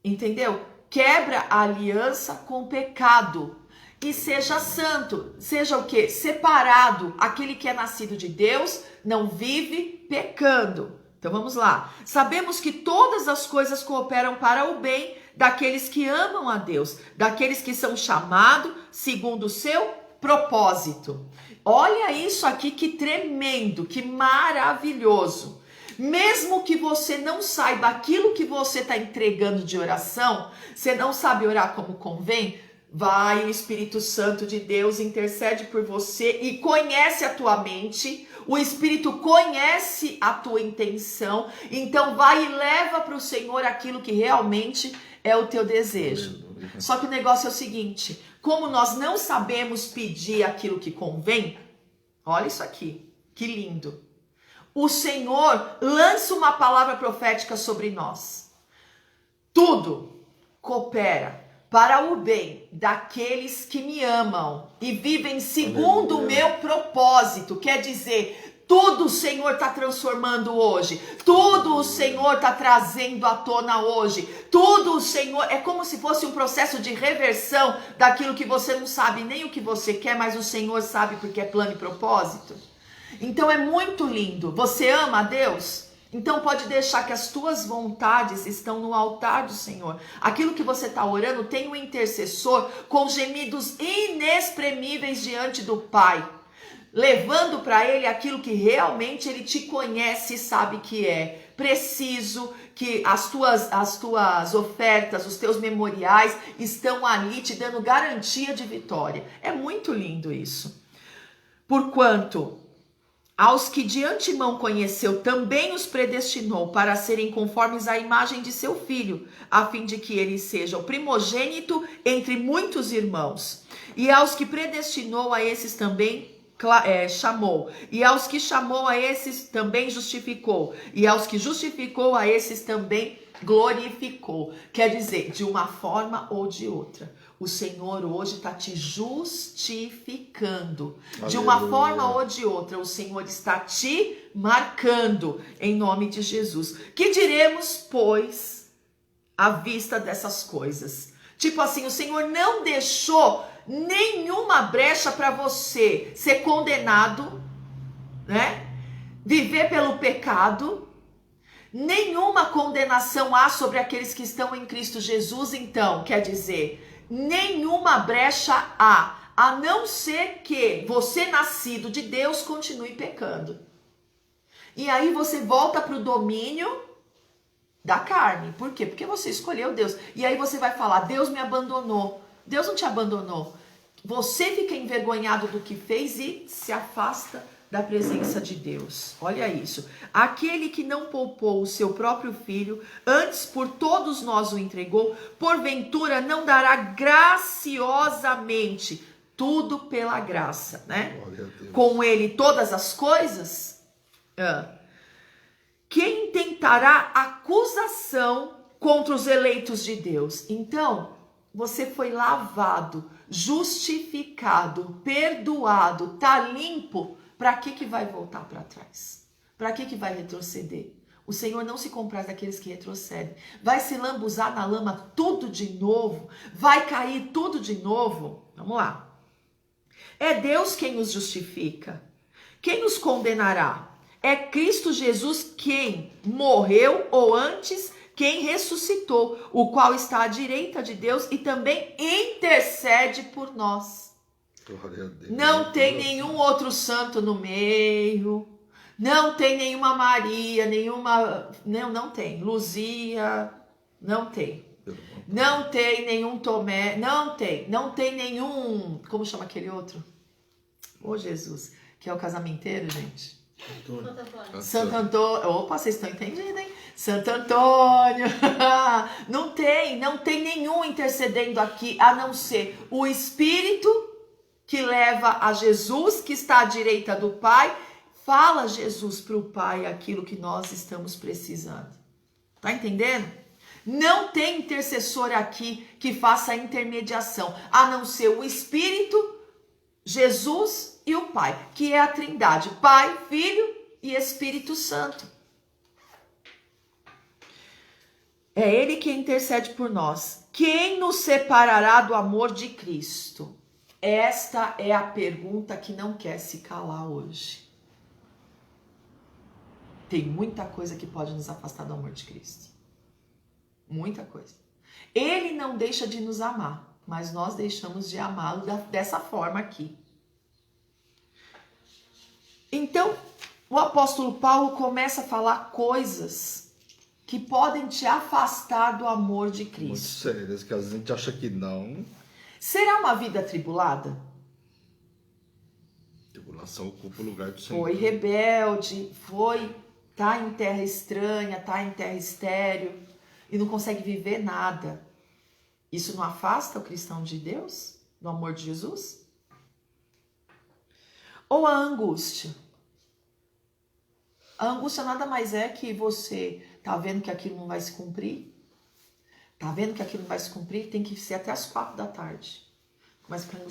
A: entendeu? Quebra a aliança com o pecado e seja santo. Seja o quê? Separado. Aquele que é nascido de Deus não vive pecando. Então vamos lá. Sabemos que todas as coisas cooperam para o bem daqueles que amam a Deus, daqueles que são chamados segundo o seu propósito. Olha isso aqui, que tremendo, que maravilhoso. Mesmo que você não saiba aquilo que você está entregando de oração, você não sabe orar como convém, vai o Espírito Santo de Deus, intercede por você e conhece a tua mente. O Espírito conhece a tua intenção, então vai e leva para o Senhor aquilo que realmente é o teu desejo. Só que o negócio é o seguinte, como nós não sabemos pedir aquilo que convém, olha isso aqui, que lindo. O Senhor lança uma palavra profética sobre nós. Tudo coopera para o bem daqueles que me amam e vivem segundo o meu propósito. Quer dizer, tudo o Senhor está transformando hoje. Tudo o Senhor está trazendo à tona hoje. Tudo o Senhor, é como se fosse um processo de reversão daquilo que você não sabe nem o que você quer, mas o Senhor sabe porque é plano e propósito. Então é muito lindo. Você ama a Deus? Então pode deixar que as tuas vontades estão no altar do Senhor. Aquilo que você está orando tem um intercessor com gemidos inexprimíveis diante do Pai, levando para Ele aquilo que realmente Ele te conhece e sabe que é preciso, que as tuas ofertas, os teus memoriais estão ali te dando garantia de vitória. É muito lindo isso. Porquanto aos que de antemão conheceu, também os predestinou para serem conformes à imagem de seu filho, a fim de que ele seja o primogênito entre muitos irmãos. E aos que predestinou, a esses também chamou. E aos que chamou, a esses também justificou. E aos que justificou, a esses também glorificou. Quer dizer, de uma forma ou de outra. O Senhor hoje está te justificando. De uma
B: Aleluia.
A: forma ou de outra, o Senhor está te marcando, em nome de Jesus. Que diremos, pois, à vista dessas coisas? Tipo assim, o Senhor não deixou nenhuma brecha para você ser condenado, né? Viver pelo pecado. Nenhuma condenação há sobre aqueles que estão em Cristo Jesus. Então, quer dizer, nenhuma brecha há, a não ser que você, nascido de Deus, continue pecando. E aí você volta para o domínio da carne. Por quê? Porque você escolheu Deus. E aí você vai falar, Deus me abandonou. Deus não te abandonou. Você fica envergonhado do que fez e se afasta da presença de Deus. Olha isso. Aquele que não poupou o seu próprio filho, antes por todos nós o entregou, porventura não dará graciosamente tudo pela graça, né? Com ele todas as coisas? Quem tentará acusação contra os eleitos de Deus? Então, você foi lavado, justificado, perdoado, tá limpo. Para que vai voltar para trás? Para que vai retroceder? O Senhor não se compraz daqueles que retrocedem. Vai se lambuzar na lama tudo de novo? Vai cair tudo de novo? Vamos lá. É Deus quem nos justifica. Quem nos condenará? É Cristo Jesus quem morreu, ou antes, quem ressuscitou, o qual está à direita de Deus e também intercede por nós. Não tem nenhum outro santo no meio, não tem nenhuma Maria, nenhuma, não tem, Luzia, não tem nenhum Tomé, não tem nenhum, como chama aquele outro? Ô Jesus, que é o casamenteiro, gente. Santo Antônio. Opa, vocês estão entendendo, hein? Santo Antônio. Não tem nenhum intercedendo aqui, a não ser o Espírito que leva a Jesus, que está à direita do Pai. Fala Jesus para o Pai aquilo que nós estamos precisando. Tá entendendo? Não tem intercessor aqui que faça a intermediação, a não ser o Espírito, Jesus e o Pai, que é a Trindade, Pai, Filho e Espírito Santo. É Ele que intercede por nós. Quem nos separará do amor de Cristo? Esta é a pergunta que não quer se calar hoje. Tem muita coisa que pode nos afastar do amor de Cristo. Muita coisa. Ele não deixa de nos amar, mas nós deixamos de amá-lo dessa forma aqui. Então, o apóstolo Paulo começa a falar coisas que podem te afastar do amor de Cristo.
B: Muito sérias, que às vezes a gente acha que não.
A: Será uma vida atribulada?
B: Tribulação ocupa o lugar do Senhor.
A: Foi rebelde, tá em terra estranha, tá em terra estéril e não consegue viver nada. Isso não afasta o cristão de Deus, do amor de Jesus? Ou a angústia? A angústia nada mais é que você tá vendo que aquilo não vai se cumprir. Tá vendo que aquilo não vai se cumprir? Tem que ser até as 4 da tarde. Começa a ficar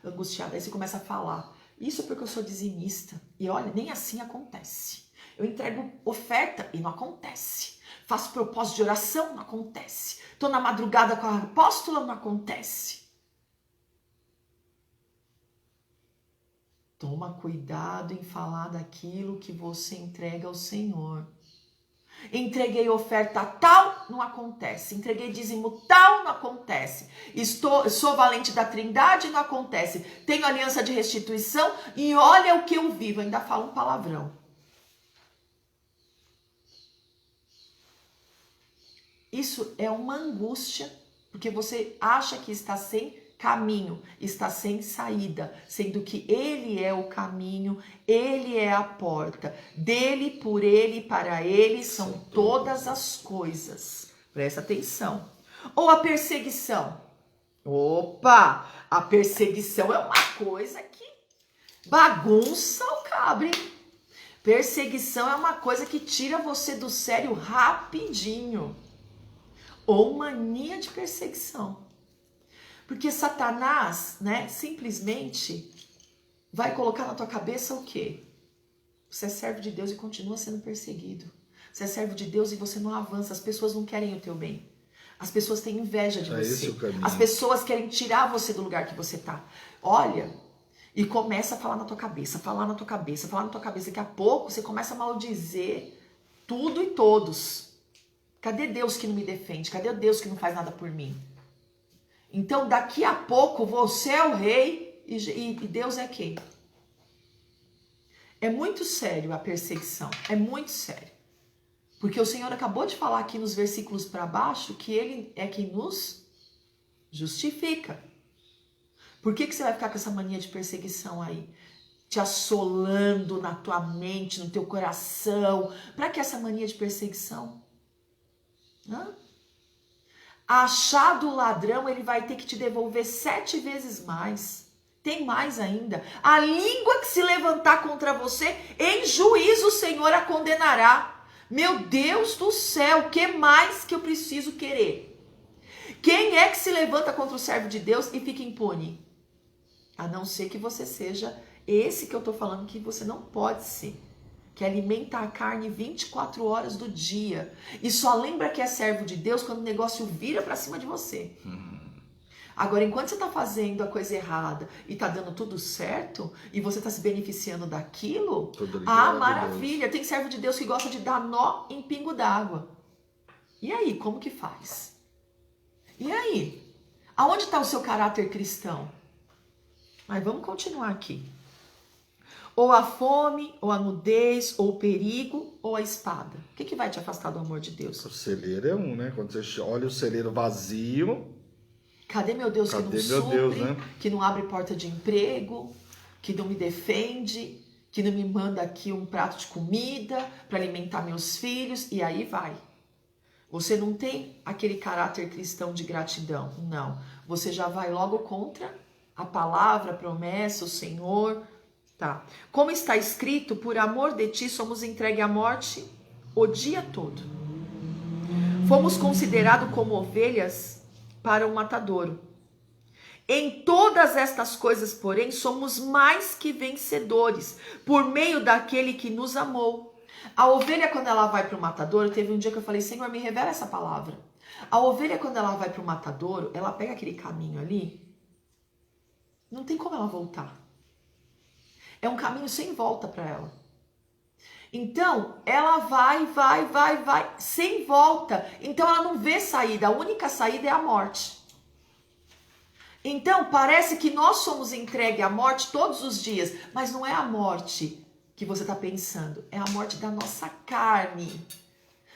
A: angustiado. Aí você começa a falar. Isso é porque eu sou dizimista. E olha, nem assim acontece. Eu entrego oferta e não acontece. Faço propósito de oração, não acontece. Tô na madrugada com a apóstola, não acontece. Toma cuidado em falar daquilo que você entrega ao Senhor. Entreguei oferta tal, não acontece. Entreguei dízimo tal, não acontece. Sou valente da Trindade, não acontece. Tenho aliança de restituição e olha o que eu vivo. Ainda falo um palavrão. Isso é uma angústia, porque você acha que está sem caminho, está sem saída, sendo que Ele é o caminho, Ele é a porta, dele, por Ele, para Ele são todas as coisas. Presta atenção. Ou a perseguição. Opa, a perseguição é uma coisa que bagunça o cabra, hein? Perseguição é uma coisa que tira você do sério rapidinho. ou mania de perseguição. Porque Satanás, né, simplesmente vai colocar na tua cabeça o quê? Você é servo de Deus e continua sendo perseguido. Você é servo de Deus e você não avança. As pessoas não querem o teu bem. As pessoas têm inveja de você. As pessoas querem tirar você do lugar que você tá. Olha, e começa a falar na tua cabeça, falar na tua cabeça, falar na tua cabeça. Daqui a pouco você começa a maldizer tudo e todos. Cadê Deus que não me defende? Cadê Deus que não faz nada por mim? Então, daqui a pouco, você é o rei e Deus é quem? É muito sério a perseguição. É muito sério. Porque o Senhor acabou de falar aqui nos versículos para baixo que Ele é quem nos justifica. Por que você vai ficar com essa mania de perseguição aí? Te assolando na tua mente, no teu coração. Para que essa mania de perseguição? Achado o ladrão, ele vai ter que te devolver 7 vezes mais. Tem mais ainda. A língua que se levantar contra você, em juízo o Senhor a condenará. Meu Deus do céu, o que mais que eu preciso querer? Quem é que se levanta contra o servo de Deus e fica impune? A não ser que você seja esse que eu estou falando que você não pode ser. Que alimenta a carne 24 horas do dia. E só lembra que é servo de Deus quando o negócio vira pra cima de você. Agora, enquanto você tá fazendo a coisa errada e tá dando tudo certo, e você tá se beneficiando daquilo, maravilha. Tem servo de Deus que gosta de dar nó em pingo d'água. E aí, como que faz? E aí? Aonde está o seu caráter cristão? Mas vamos continuar aqui. Ou a fome, ou a nudez, ou o perigo, ou a espada. O que vai te afastar do amor de Deus?
B: O celeiro é um, né? Quando você olha o celeiro vazio...
A: Cadê meu Deus que não supre, né? Que não abre porta de emprego, que não me defende, que não me manda aqui um prato de comida para alimentar meus filhos, e aí vai. Você não tem aquele caráter cristão de gratidão, não. Você já vai logo contra a palavra, a promessa, o Senhor... Tá. Como está escrito, por amor de ti somos entregues à morte o dia todo. Fomos considerados como ovelhas para o matadouro. Em todas estas coisas, porém, somos mais que vencedores, por meio daquele que nos amou. A ovelha, quando ela vai para o matadouro, teve um dia que eu falei, Senhor, me revela essa palavra. A ovelha, quando ela vai para o matadouro, ela pega aquele caminho ali, não tem como ela voltar. É um caminho sem volta para ela. Então, ela vai, sem volta. Então, ela não vê saída. A única saída é a morte. Então, parece que nós somos entregues à morte todos os dias. Mas não é a morte que você está pensando. É a morte da nossa carne.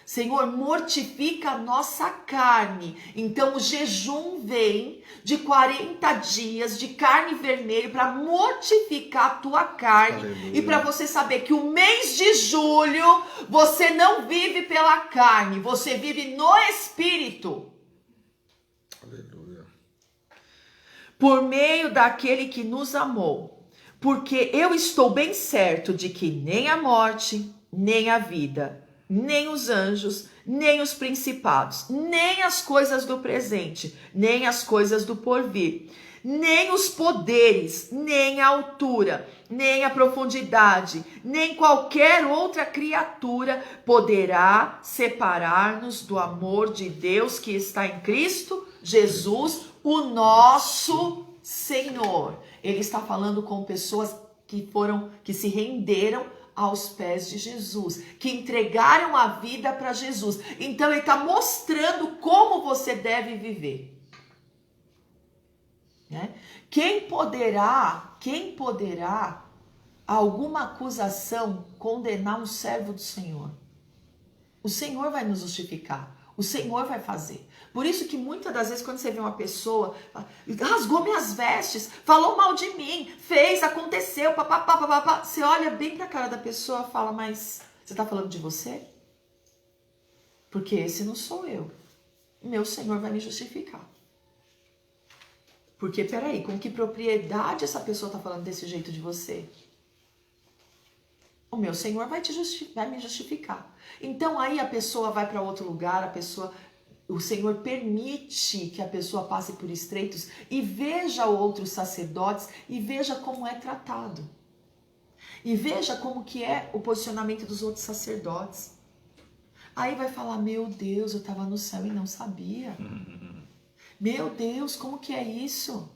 A: Senhor, mortifica a nossa carne. Então o jejum vem de 40 dias de carne vermelha para mortificar a tua carne. Aleluia. E para você saber que o mês de julho você não vive pela carne, você vive no Espírito.
B: Aleluia.
A: Por meio daquele que nos amou. Porque eu estou bem certo de que nem a morte, nem a vida, nem os anjos, nem os principados, nem as coisas do presente, nem as coisas do porvir, nem os poderes, nem a altura, nem a profundidade, nem qualquer outra criatura poderá separar-nos do amor de Deus que está em Cristo Jesus, o nosso Senhor. Ele está falando com pessoas que se renderam aos pés de Jesus, que entregaram a vida para Jesus. Então ele está mostrando como você deve viver. Né? Quem poderá alguma acusação condenar um servo do Senhor? O Senhor vai nos justificar. O Senhor vai fazer. Por isso que muitas das vezes quando você vê uma pessoa, rasgou minhas vestes, falou mal de mim, fez, aconteceu, papapá, você olha bem pra cara da pessoa e fala, mas você tá falando de você? Porque esse não sou eu. Meu Senhor vai me justificar. Porque, peraí, com que propriedade essa pessoa tá falando desse jeito de você? O meu Senhor vai me justificar. Então aí a pessoa vai para outro lugar, a pessoa o Senhor permite que a pessoa passe por estreitos e veja outros sacerdotes e veja como é tratado. E veja como que é o posicionamento dos outros sacerdotes. Aí vai falar, meu Deus, eu estava no céu e não sabia. Meu Deus, como que é isso?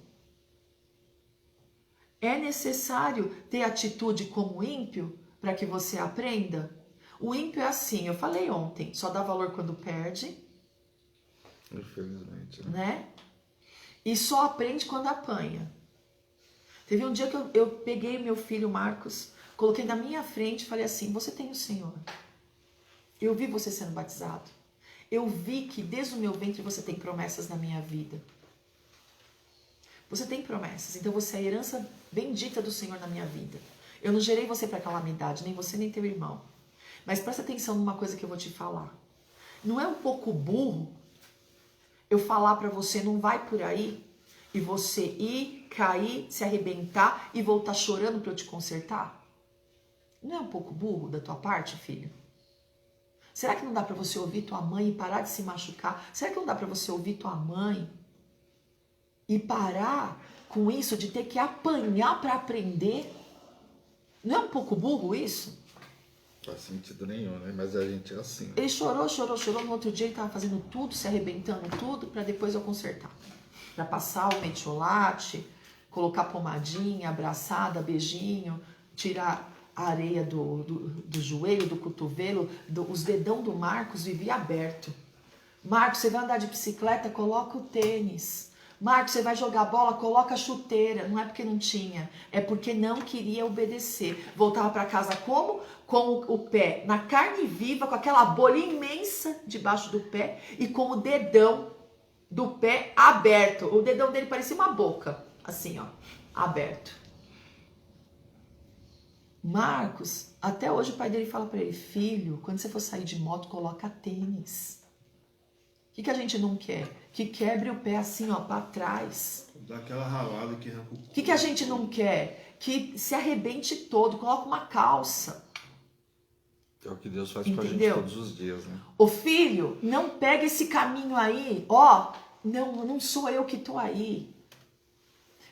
A: É necessário ter atitude como ímpio para que você aprenda? O ímpio é assim, eu falei ontem, só dá valor quando perde.
B: Infelizmente.
A: Né? E só aprende quando apanha. Teve um dia que eu peguei meu filho Marcos, coloquei na minha frente e falei assim, você tem o Senhor. Eu vi você sendo batizado. Eu vi que desde o meu ventre você tem promessas na minha vida. Você tem promessas, então você é a herança bendita do Senhor na minha vida. Eu não gerei você para calamidade, nem você nem teu irmão. Mas presta atenção numa coisa que eu vou te falar. Não é um pouco burro eu falar para você, não vai por aí, e você ir, cair, se arrebentar e voltar chorando para eu te consertar? Não é um pouco burro da tua parte, filho? Será que não dá para você ouvir tua mãe e parar de se machucar? Será que não dá para você ouvir tua mãe e parar com isso de ter que apanhar para aprender? Não é um pouco burro isso?
B: Não faz sentido nenhum, né? Mas a gente é assim. Né?
A: Ele chorou. No outro dia ele estava fazendo tudo, se arrebentando tudo, para depois eu consertar. Para passar o metiolate, colocar pomadinha, abraçada, beijinho, tirar a areia do joelho, do cotovelo, os dedão do Marcos vivia aberto. Marcos, você vai andar de bicicleta, coloca o tênis. Marcos, você vai jogar bola, coloca a chuteira. Não é porque não tinha, é porque não queria obedecer. Voltava para casa como? Com o pé na carne viva, com aquela bolha imensa debaixo do pé e com o dedão do pé aberto. O dedão dele parecia uma boca, assim, ó, aberto. Marcos, até hoje o pai dele fala para ele, filho, quando você for sair de moto, coloca tênis. O que a gente não quer? Que quebre o pé assim, ó, para trás.
C: Dá aquela ralada que arranca o
A: O que a gente não quer? Que se arrebente todo, coloca uma calça.
B: É o que Deus faz
A: Entendeu?
B: com a gente todos os dias, né?
A: Ô filho, não pega esse caminho aí, ó, não sou eu que tô aí.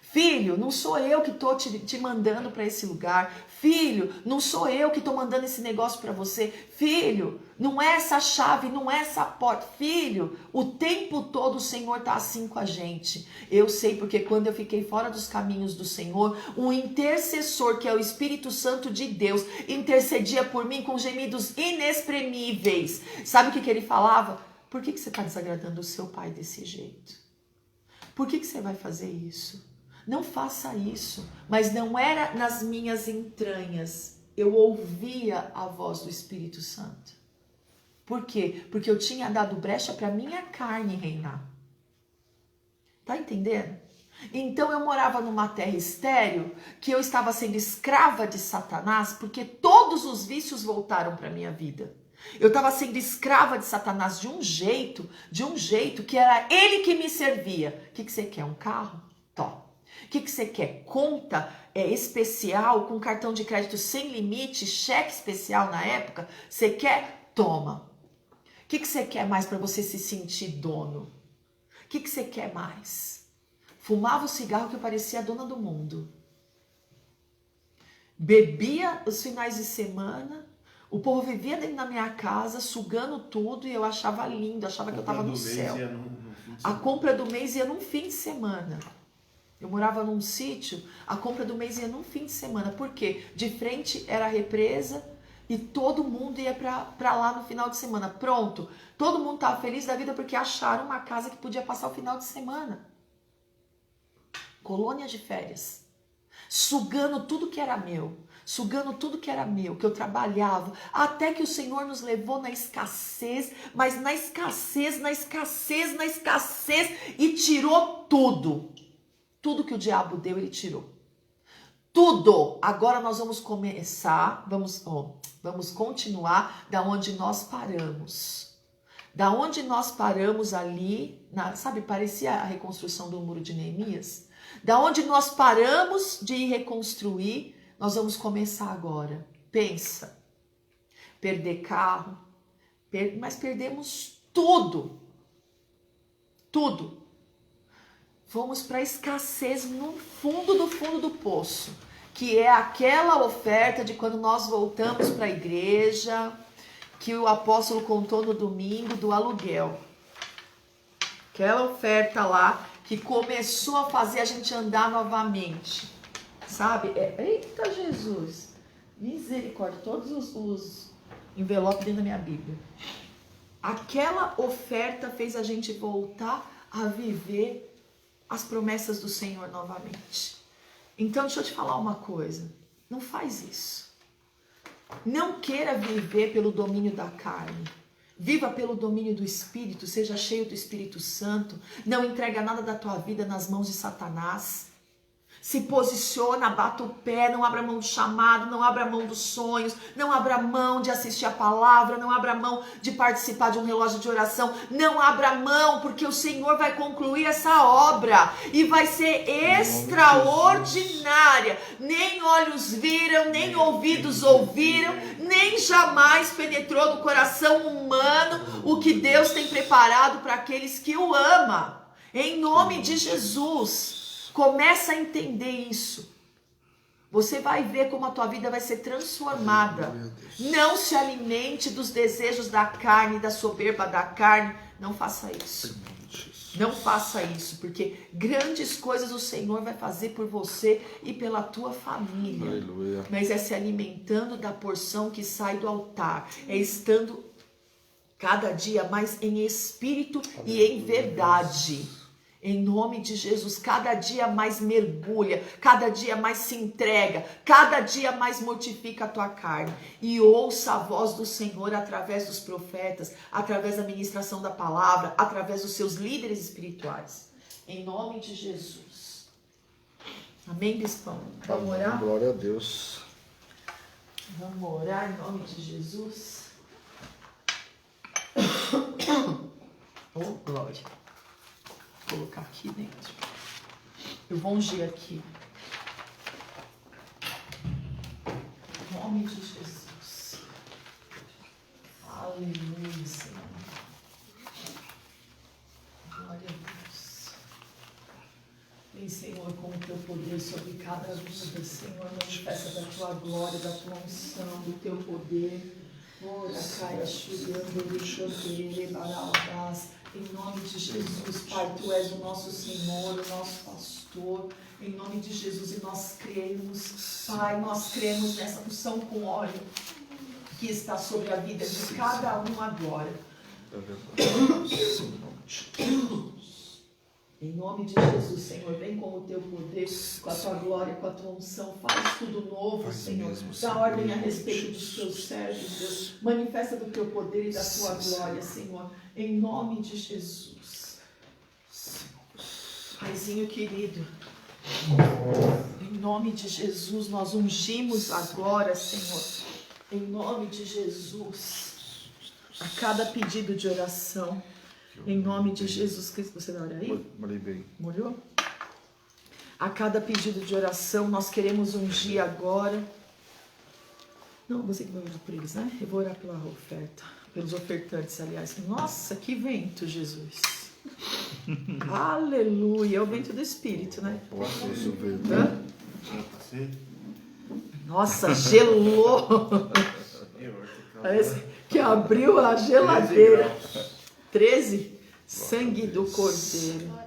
A: Filho, não sou eu que tô te mandando para esse lugar. Filho, não sou eu que tô mandando esse negócio para você. Filho, não é essa chave, não é essa porta. Filho, o tempo todo o Senhor tá assim com a gente. Eu sei porque quando eu fiquei fora dos caminhos do Senhor, o intercessor, que é o Espírito Santo de Deus, intercedia por mim com gemidos inexprimíveis. Sabe o que ele falava? Por que você tá desagradando o seu pai desse jeito? Por que você vai fazer isso? Não faça isso, mas não era nas minhas entranhas. Eu ouvia a voz do Espírito Santo. Por quê? Porque eu tinha dado brecha para minha carne reinar. Tá entendendo? Então eu morava numa terra estéril, que eu estava sendo escrava de Satanás, porque todos os vícios voltaram para minha vida. Eu estava sendo escrava de Satanás de um jeito que era ele que me servia. O que você quer? Um carro? Tó. O que você quer? Conta especial com cartão de crédito sem limite, cheque especial na época? Você quer? Toma. O que você quer mais para você se sentir dono? O que você quer mais? Fumava o cigarro que eu parecia a dona do mundo. Bebia os finais de semana. O povo vivia dentro da minha casa, sugando tudo e eu achava lindo, achava que eu estava no céu. A compra do mês ia num fim de semana. Eu morava num sítio, a compra do mês ia num fim de semana. Por quê? De frente era a represa e todo mundo ia pra lá no final de semana. Pronto, todo mundo estava feliz da vida porque acharam uma casa que podia passar o final de semana. Colônia de férias. Sugando tudo que era meu. Sugando tudo que era meu, que eu trabalhava. Até que o Senhor nos levou na escassez, mas na escassez, e tirou tudo. Tudo que o diabo deu, ele tirou. Tudo! Agora nós vamos começar, vamos continuar da onde nós paramos. Da onde nós paramos ali, sabe, parecia a reconstrução do muro de Neemias. Da onde nós paramos de reconstruir, nós vamos começar agora. Pensa, perder carro, mas perdemos tudo. tudo. Fomos para a escassez no fundo do poço, que é aquela oferta de quando nós voltamos para a igreja, que o apóstolo contou no domingo do aluguel. Aquela oferta lá que começou a fazer a gente andar novamente. Sabe? Eita Jesus! Misericórdia, todos os envelopes dentro da minha Bíblia. Aquela oferta fez a gente voltar a viver as promessas do Senhor novamente. Então, deixa eu te falar uma coisa. Não faz isso. Não queira viver pelo domínio da carne. Viva pelo domínio do Espírito. Seja cheio do Espírito Santo. Não entrega nada da tua vida nas mãos de Satanás. Se posiciona, bata o pé, não abra mão do chamado, não abra mão dos sonhos, não abra mão de assistir a palavra, não abra mão de participar de um relógio de oração, não abra mão, porque o Senhor vai concluir essa obra e vai ser extraordinária. Nem olhos viram, nem ouvidos ouviram, nem jamais penetrou no coração humano o que Deus tem preparado para aqueles que o amam. Em nome de Jesus. Começa a entender isso. Você vai ver como a tua vida vai ser transformada. Não se alimente dos desejos da carne, da soberba da carne. Não faça isso. Não faça isso, porque grandes coisas o Senhor vai fazer por você e pela tua família.
B: Aleluia.
A: Mas é se alimentando da porção que sai do altar. É estando cada dia mais em espírito e em verdade. Em nome de Jesus, cada dia mais mergulha, cada dia mais se entrega, cada dia mais mortifica a tua carne. E ouça a voz do Senhor através dos profetas, através da ministração da palavra, através dos seus líderes espirituais. Em nome de Jesus. Amém, bispão? Vamos orar?
B: Glória a Deus.
A: Vamos orar em nome de Jesus. Oh, glória. Vou colocar aqui dentro. Eu vou ungir aqui. Em nome de Jesus. Aleluia, Senhor. Glória a Deus. Vem, Senhor, com o teu poder sobre cada vida, Senhor. Manifesta da tua glória, da tua unção, do teu poder. Ora, caia, churando, lixoteire, baralabás. Em nome de Jesus, Pai, Tu és o nosso Senhor, o nosso pastor. Em nome de Jesus, e nós cremos, Pai, nós cremos nessa unção com óleo que está sobre a vida de cada um agora. Em nome de Jesus, Senhor, vem com o Teu poder, com a Tua glória, com a Tua unção. Faz tudo novo, Senhor. Dá ordem a respeito dos Teus servos, Deus. Manifesta do Teu poder e da Tua glória, Senhor. Em nome de Jesus. Paizinho querido, em nome de Jesus, nós ungimos agora, Senhor. Em nome de Jesus, a cada pedido de oração. Em nome de Jesus Cristo. Você vai orar aí?
B: Molhei bem.
A: Molhou? A cada pedido de oração, nós queremos ungir agora. Não, você que vai orar por eles, né? Eu vou orar pela oferta. Pelos ofertantes, aliás. Nossa, que vento, Jesus. Aleluia. É o vento do Espírito, né? Hã? Nossa, gelou. Parece que abriu a geladeira. 13, sangue do Cordeiro.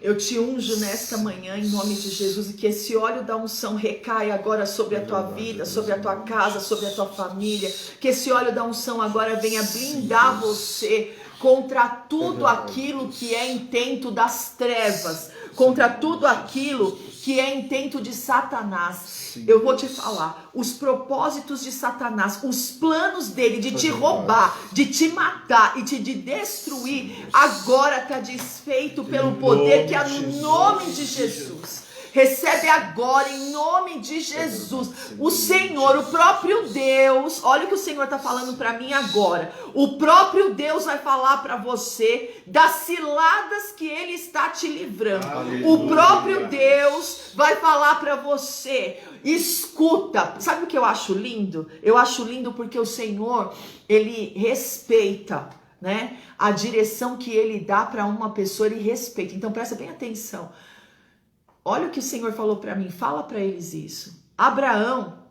A: Eu te unjo nesta manhã em nome de Jesus e que esse óleo da unção recaia agora sobre a tua vida, sobre a tua casa, sobre a tua família. Que esse óleo da unção agora venha blindar você contra tudo aquilo que é intento das trevas, contra tudo aquilo que é intento de Satanás. Eu vou te falar, os propósitos de Satanás, os planos dele de te roubar, de te matar e de destruir, agora está desfeito pelo poder que há no nome de Jesus. Recebe agora em nome de Jesus. O Senhor, o próprio Deus, olha o que o Senhor está falando para mim agora. O próprio Deus vai falar para você das ciladas que Ele está te livrando. Aleluia. O próprio Deus vai falar para você. Escuta, sabe o que eu acho lindo? Eu acho lindo porque o Senhor, Ele respeita né? A direção que ele dá para uma pessoa, ele respeita. Então presta bem atenção. Olha o que o Senhor falou para mim, fala para eles isso. Abraão,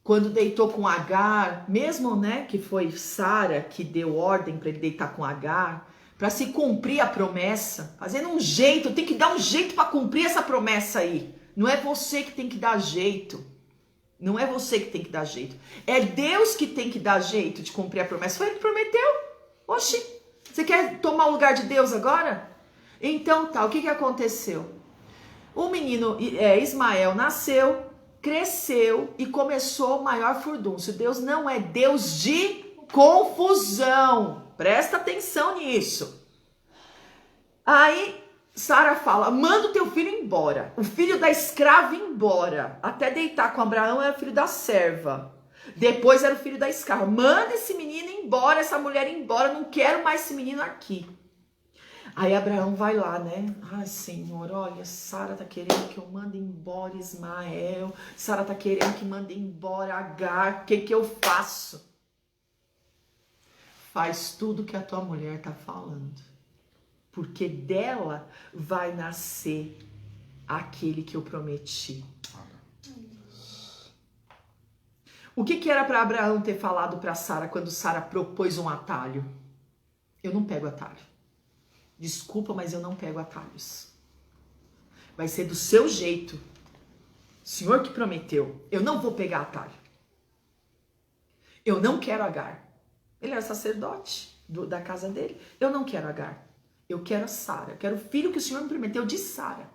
A: quando deitou com Agar, mesmo, né, que foi Sara que deu ordem para ele deitar com Agar, para se cumprir a promessa, fazendo um jeito, tem que dar um jeito para cumprir essa promessa aí. Não é você que tem que dar jeito. Não é você que tem que dar jeito. É Deus que tem que dar jeito de cumprir a promessa. Foi ele que prometeu. Oxi, você quer tomar o lugar de Deus agora? Então tá, o que aconteceu? O menino Ismael nasceu, cresceu e começou o maior furdúncio. Deus não é Deus de confusão. Presta atenção nisso. Aí Sara fala, manda o teu filho embora. O filho da escrava embora. Até deitar com Abraão era filho da serva. Depois era o filho da escrava. Manda esse menino embora, essa mulher embora. Não quero mais esse menino aqui. Aí Abraão vai lá, né? Ai, Senhor, olha, Sara tá querendo que eu mande embora Ismael. Sara tá querendo que mande embora Agar. O que eu faço? Faz tudo que a tua mulher tá falando. Porque dela vai nascer aquele que eu prometi. O que era para Abraão ter falado para Sara quando Sara propôs um atalho? Eu não pego atalho. Desculpa, mas eu não pego atalhos. Vai ser do seu jeito. O Senhor que prometeu. Eu não vou pegar atalho. Eu não quero Agar. Ele era sacerdote da casa dele. Eu não quero Agar. Eu quero a Sara. Eu quero o filho que o Senhor me prometeu de Sara.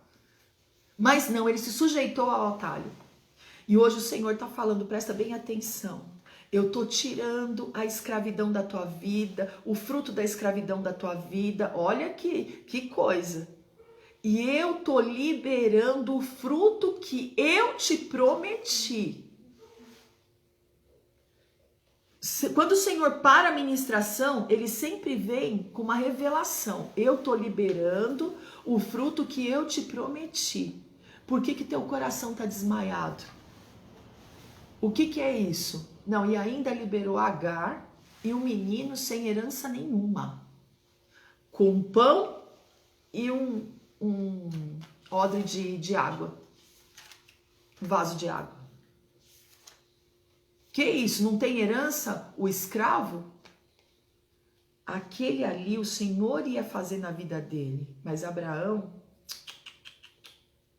A: Mas não, ele se sujeitou ao atalho. E hoje o Senhor está falando, presta bem atenção. Eu estou tirando a escravidão da tua vida, o fruto da escravidão da tua vida. Olha que coisa. E eu estou liberando o fruto que eu te prometi. Quando o Senhor para a ministração, ele sempre vem com uma revelação. Eu estou liberando o fruto que eu te prometi. Por que teu coração está desmaiado? O que é isso? Não, e ainda liberou Agar e um menino sem herança nenhuma. Com pão e um odre de água. Um vaso de água. Que isso? Não tem herança? O escravo? Aquele ali o Senhor ia fazer na vida dele. Mas Abraão,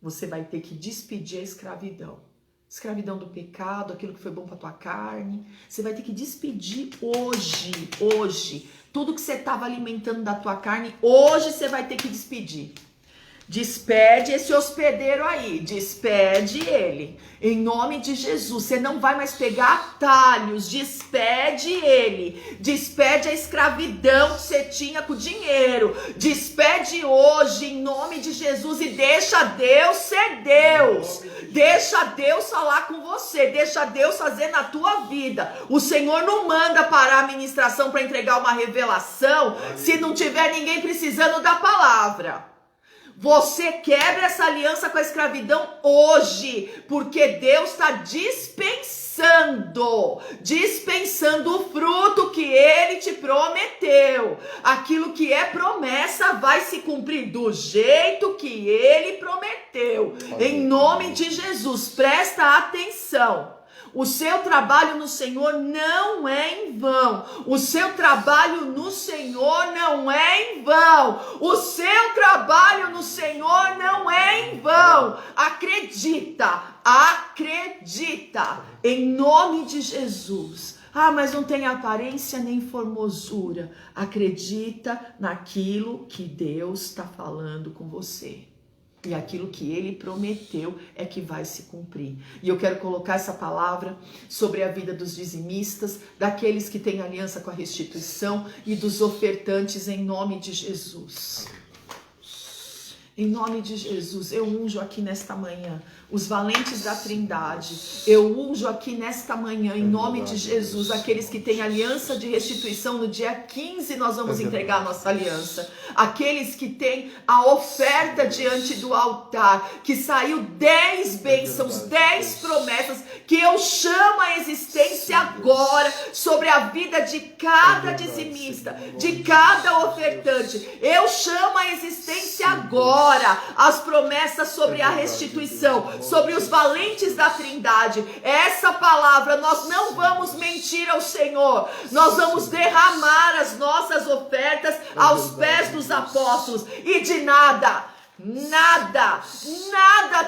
A: você vai ter que despedir a escravidão. Escravidão do pecado, aquilo que foi bom para tua carne. Você vai ter que despedir hoje. Tudo que você estava alimentando da tua carne, hoje você vai ter que despedir. Despede esse hospedeiro aí, despede ele, em nome de Jesus. Você não vai mais pegar atalhos, despede ele, despede a escravidão que você tinha com o dinheiro, despede hoje, em nome de Jesus, e deixa Deus ser Deus, deixa Deus falar com você, deixa Deus fazer na tua vida. O Senhor não manda parar a ministração para entregar uma revelação se não tiver ninguém precisando da palavra. Você quebra essa aliança com a escravidão hoje, porque Deus está dispensando o fruto que Ele te prometeu. Aquilo que é promessa vai se cumprir do jeito que Ele prometeu. Em nome de Jesus, presta atenção. O seu trabalho no Senhor não é em vão. O seu trabalho no Senhor não é em vão. O seu trabalho no Senhor não é em vão. Acredita, acredita. Em nome de Jesus. Ah, mas não tem aparência nem formosura. Acredita naquilo que Deus está falando com você. E aquilo que Ele prometeu é que vai se cumprir. E eu quero colocar essa palavra sobre a vida dos dizimistas, daqueles que têm aliança com a restituição e dos ofertantes em nome de Jesus. Em nome de Jesus, eu unjo aqui nesta manhã os valentes da Trindade. Eu unjo aqui nesta manhã, em nome de Jesus, aqueles que têm aliança de restituição. No dia 15 nós vamos entregar a nossa aliança. Aqueles que têm a oferta diante do altar, que saiu 10 bênçãos, 10 promessas, que eu chamo a existência agora sobre a vida de cada dizimista, de cada ofertante. Eu chamo a existência agora as promessas sobre a restituição, sobre os valentes da Trindade. Essa palavra, nós não vamos mentir ao Senhor, nós vamos derramar as nossas ofertas aos pés dos apóstolos, e de nada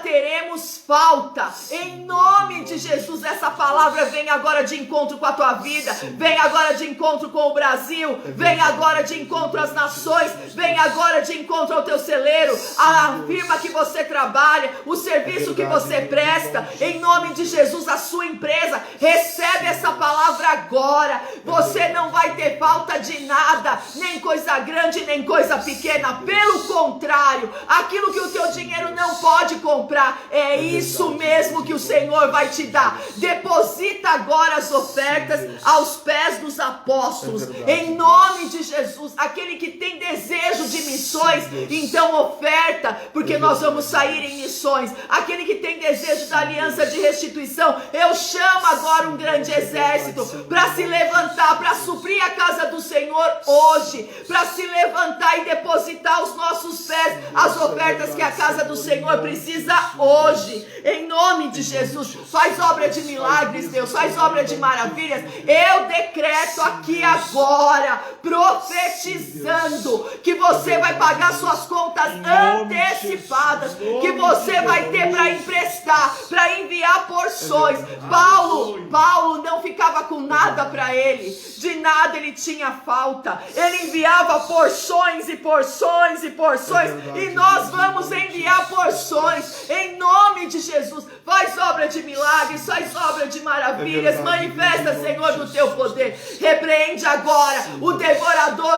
A: teremos falta. Em nome de Jesus, essa palavra vem agora de encontro com a tua vida, vem agora de encontro com o Brasil, vem agora de encontro às nações, vem agora de encontro ao teu celeiro, a firma que você trabalha, o serviço que você presta. Em nome de Jesus, a sua empresa recebe essa palavra agora. Você não vai ter falta de nada, nem coisa grande, nem coisa pequena. Pelo contrário, aquilo que o teu dinheiro não pode comprar, é isso mesmo que o Senhor vai te dar. Deposita agora as ofertas aos pés dos apóstolos, em nome de Jesus. Aquele que tem desejo de missões, então oferta, porque nós vamos sair em missões. Aquele que tem desejo da aliança de restituição, eu chamo agora um grande exército para se levantar, para suprir a casa do Senhor hoje, para se levantar e depositar aos nossos pés as ofertas que a casa do Senhor precisa hoje. Em nome de Jesus, faz obra de milagres, Deus, faz obra de maravilhas. Eu decreto aqui agora, profetizando, que você vai pagar suas contas antecipadas, que você vai ter para emprestar, para enviar porções. Paulo não ficava com nada para ele, de nada ele tinha falta. Ele enviava porções e porções e porções, e nós vamos enviar porções em nome de Jesus. Faz obra de milagres, faz obra de maravilhas, manifesta, Senhor, do teu poder. Repreende agora o devorador,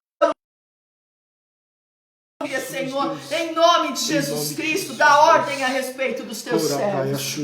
A: Senhor, em nome de Jesus Cristo, dá ordem a respeito dos teus servos.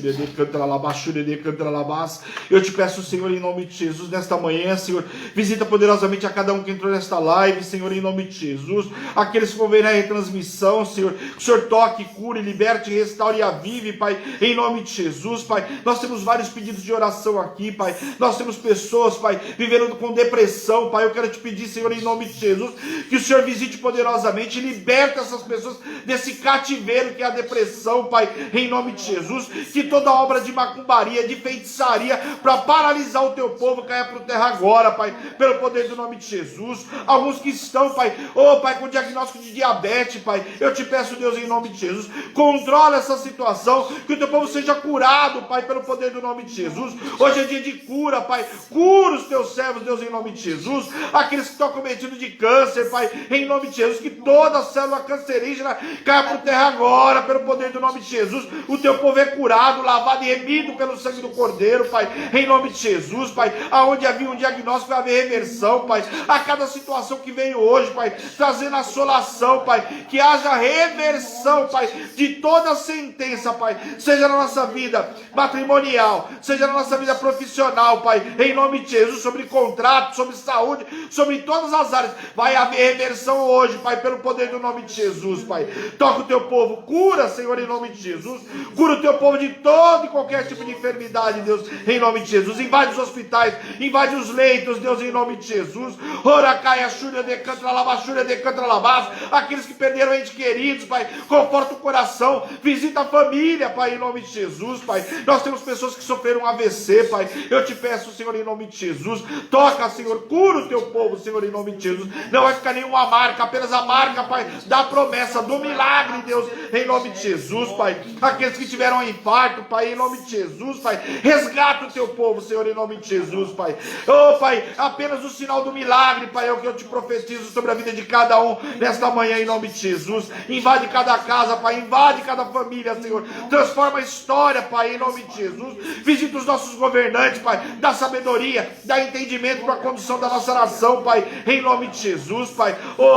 B: Eu te peço, Senhor, em nome de Jesus, nesta manhã, Senhor, visita poderosamente a cada um que entrou nesta live, Senhor, em nome de Jesus. Aqueles que vão ver na retransmissão, Senhor, que o Senhor toque, cure, liberte, restaure e avive, Pai, em nome de Jesus, Pai. Nós temos vários pedidos de oração aqui, Pai. Nós temos pessoas, Pai, vivendo com depressão, Pai. Eu quero te pedir, Senhor, em nome de Jesus, que o Senhor visite poderosamente e liberta essas pessoas desse cativeiro que é a depressão, Pai, em nome de Jesus. Que toda obra de macumbaria, de feitiçaria para paralisar o teu povo caia por terra agora, Pai, pelo poder do nome de Jesus. Alguns que estão, Pai, Pai, com diagnóstico de diabetes, Pai, eu te peço, Deus, em nome de Jesus, controla essa situação, que o teu povo seja curado, Pai, pelo poder do nome de Jesus. Hoje é dia de cura, Pai, cura os teus servos, Deus, em nome de Jesus. Aqueles que estão cometidos de câncer, Pai, em nome de Jesus, que toda célula cancerígena caia por terra agora, pelo poder do nome de Jesus. O teu povo é curado, lavado e remido pelo sangue do Cordeiro, Pai, em nome de Jesus, Pai. Aonde havia um diagnóstico, vai haver reversão, Pai. A cada situação que veio hoje, Pai, trazendo assolação, Pai, que haja reversão, Pai, de toda sentença, Pai, seja na nossa vida matrimonial, seja na nossa vida profissional, Pai, em nome de Jesus, sobre contrato, sobre saúde, sobre todas as áreas, vai haver reversão hoje, Pai, pelo poder do nome de Jesus, Pai. Toca o teu povo, cura, Senhor, em nome de Jesus. Cura o teu povo de todo e qualquer tipo de enfermidade, Deus, em nome de Jesus. Invade os hospitais, invade os leitos, Deus, em nome de Jesus. Aqueles que perderam entes queridos, Pai, conforta o coração, visita a família, Pai, em nome de Jesus, Pai. Nós temos pessoas que sofreram AVC, Pai. Eu te peço, Senhor, em nome de Jesus, toca, Senhor, cura o teu povo, Senhor, em nome de Jesus. Não vai ficar nenhuma marca, apenas a marca, Pai, da promessa, do milagre, Deus, em nome de Jesus, Pai. Aqueles que tiveram um infarto, Pai, em nome de Jesus, Pai, resgata o teu povo, Senhor, em nome de Jesus, Pai. Pai, apenas o sinal do milagre, Pai, é o que eu te profetizo sobre a vida de cada um nesta manhã, em nome de Jesus. Invade cada casa, Pai, invade cada família, Senhor. Transforma a história, Pai, em nome de Jesus. Visita os nossos governantes, Pai, dá sabedoria, dá entendimento para a condução da nossa nação, Pai, em nome de Jesus, Pai.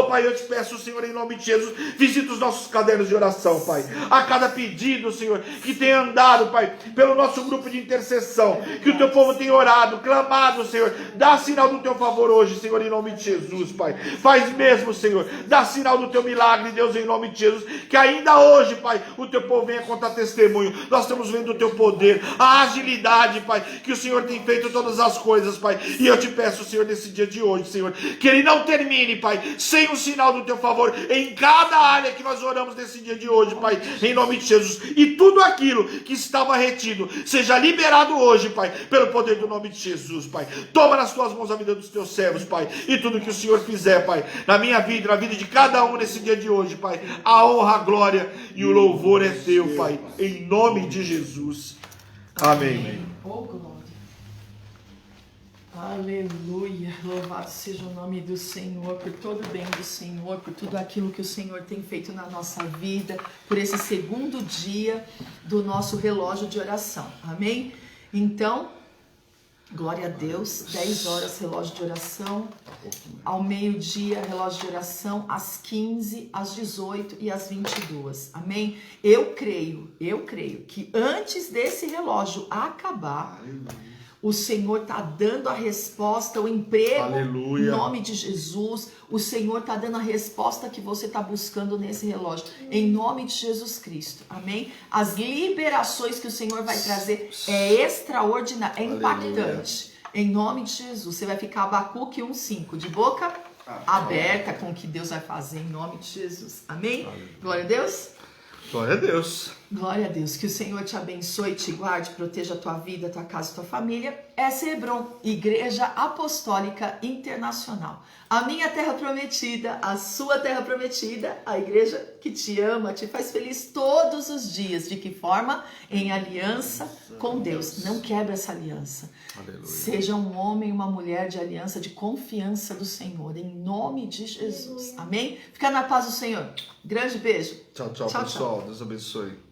B: Pai, eu te peço, Senhor, em nome de Jesus, visita os nossos cadernos de oração, Pai. A cada pedido, Senhor, que tem andado, Pai, pelo nosso grupo de intercessão, que o teu povo tem orado, clamado, Senhor, dá sinal do teu favor hoje, Senhor, em nome de Jesus, Pai. Faz mesmo, Senhor, dá sinal do teu milagre, Deus, em nome de Jesus, que ainda hoje, Pai, o teu povo venha contar testemunho. Nós estamos vendo o teu poder, a agilidade, Pai, que o Senhor tem feito todas as coisas, Pai. E eu te peço, Senhor, nesse dia de hoje, Senhor, que ele não termine, Pai, sem um sinal do teu favor em cada área que nós oramos nesse dia de hoje, Pai, em nome de Jesus. E tudo aquilo que estava retido seja liberado hoje, Pai, pelo poder do nome de Jesus, Pai. Toma nas tuas mãos a vida dos teus servos, Pai, e tudo que o Senhor fizer, Pai, na minha vida, na vida de cada um nesse dia de hoje, Pai. A honra, a glória e o louvor é teu, Pai, em nome de Jesus. Amém.
A: Oh, glória. Aleluia, louvado seja o nome do Senhor, por todo o bem do Senhor, por tudo aquilo que o Senhor tem feito na nossa vida, por esse segundo dia do nosso relógio de oração, amém? Então, glória a Deus, 10 horas relógio de oração, ao meio-dia relógio de oração, às 15, às 18 e às 22, amém? Eu creio que antes desse relógio acabar, o Senhor está dando a resposta, o emprego,
B: Aleluia.
A: em nome de Jesus. O Senhor está dando a resposta que você está buscando nesse relógio, em nome de Jesus Cristo, amém? As liberações que o Senhor vai trazer é extraordinário, é impactante, em nome de Jesus. Você vai ficar Abacuque 1:5, de boca aberta com o que Deus vai fazer, em nome de Jesus, amém? Glória a Deus.
B: Glória a Deus.
A: Glória a Deus, que o Senhor te abençoe, te guarde, proteja a tua vida, a tua casa, a tua família. Essa é Hebron, Igreja Apostólica Internacional. A minha terra prometida, a sua terra prometida, a igreja que te ama, te faz feliz todos os dias. De que forma? Em aliança com Deus. Não quebra essa aliança.
B: Aleluia.
A: Seja um homem e uma mulher de aliança, de confiança do Senhor, em nome de Jesus. Amém? Fica na paz do Senhor. Grande beijo.
B: Tchau, pessoal. Deus abençoe.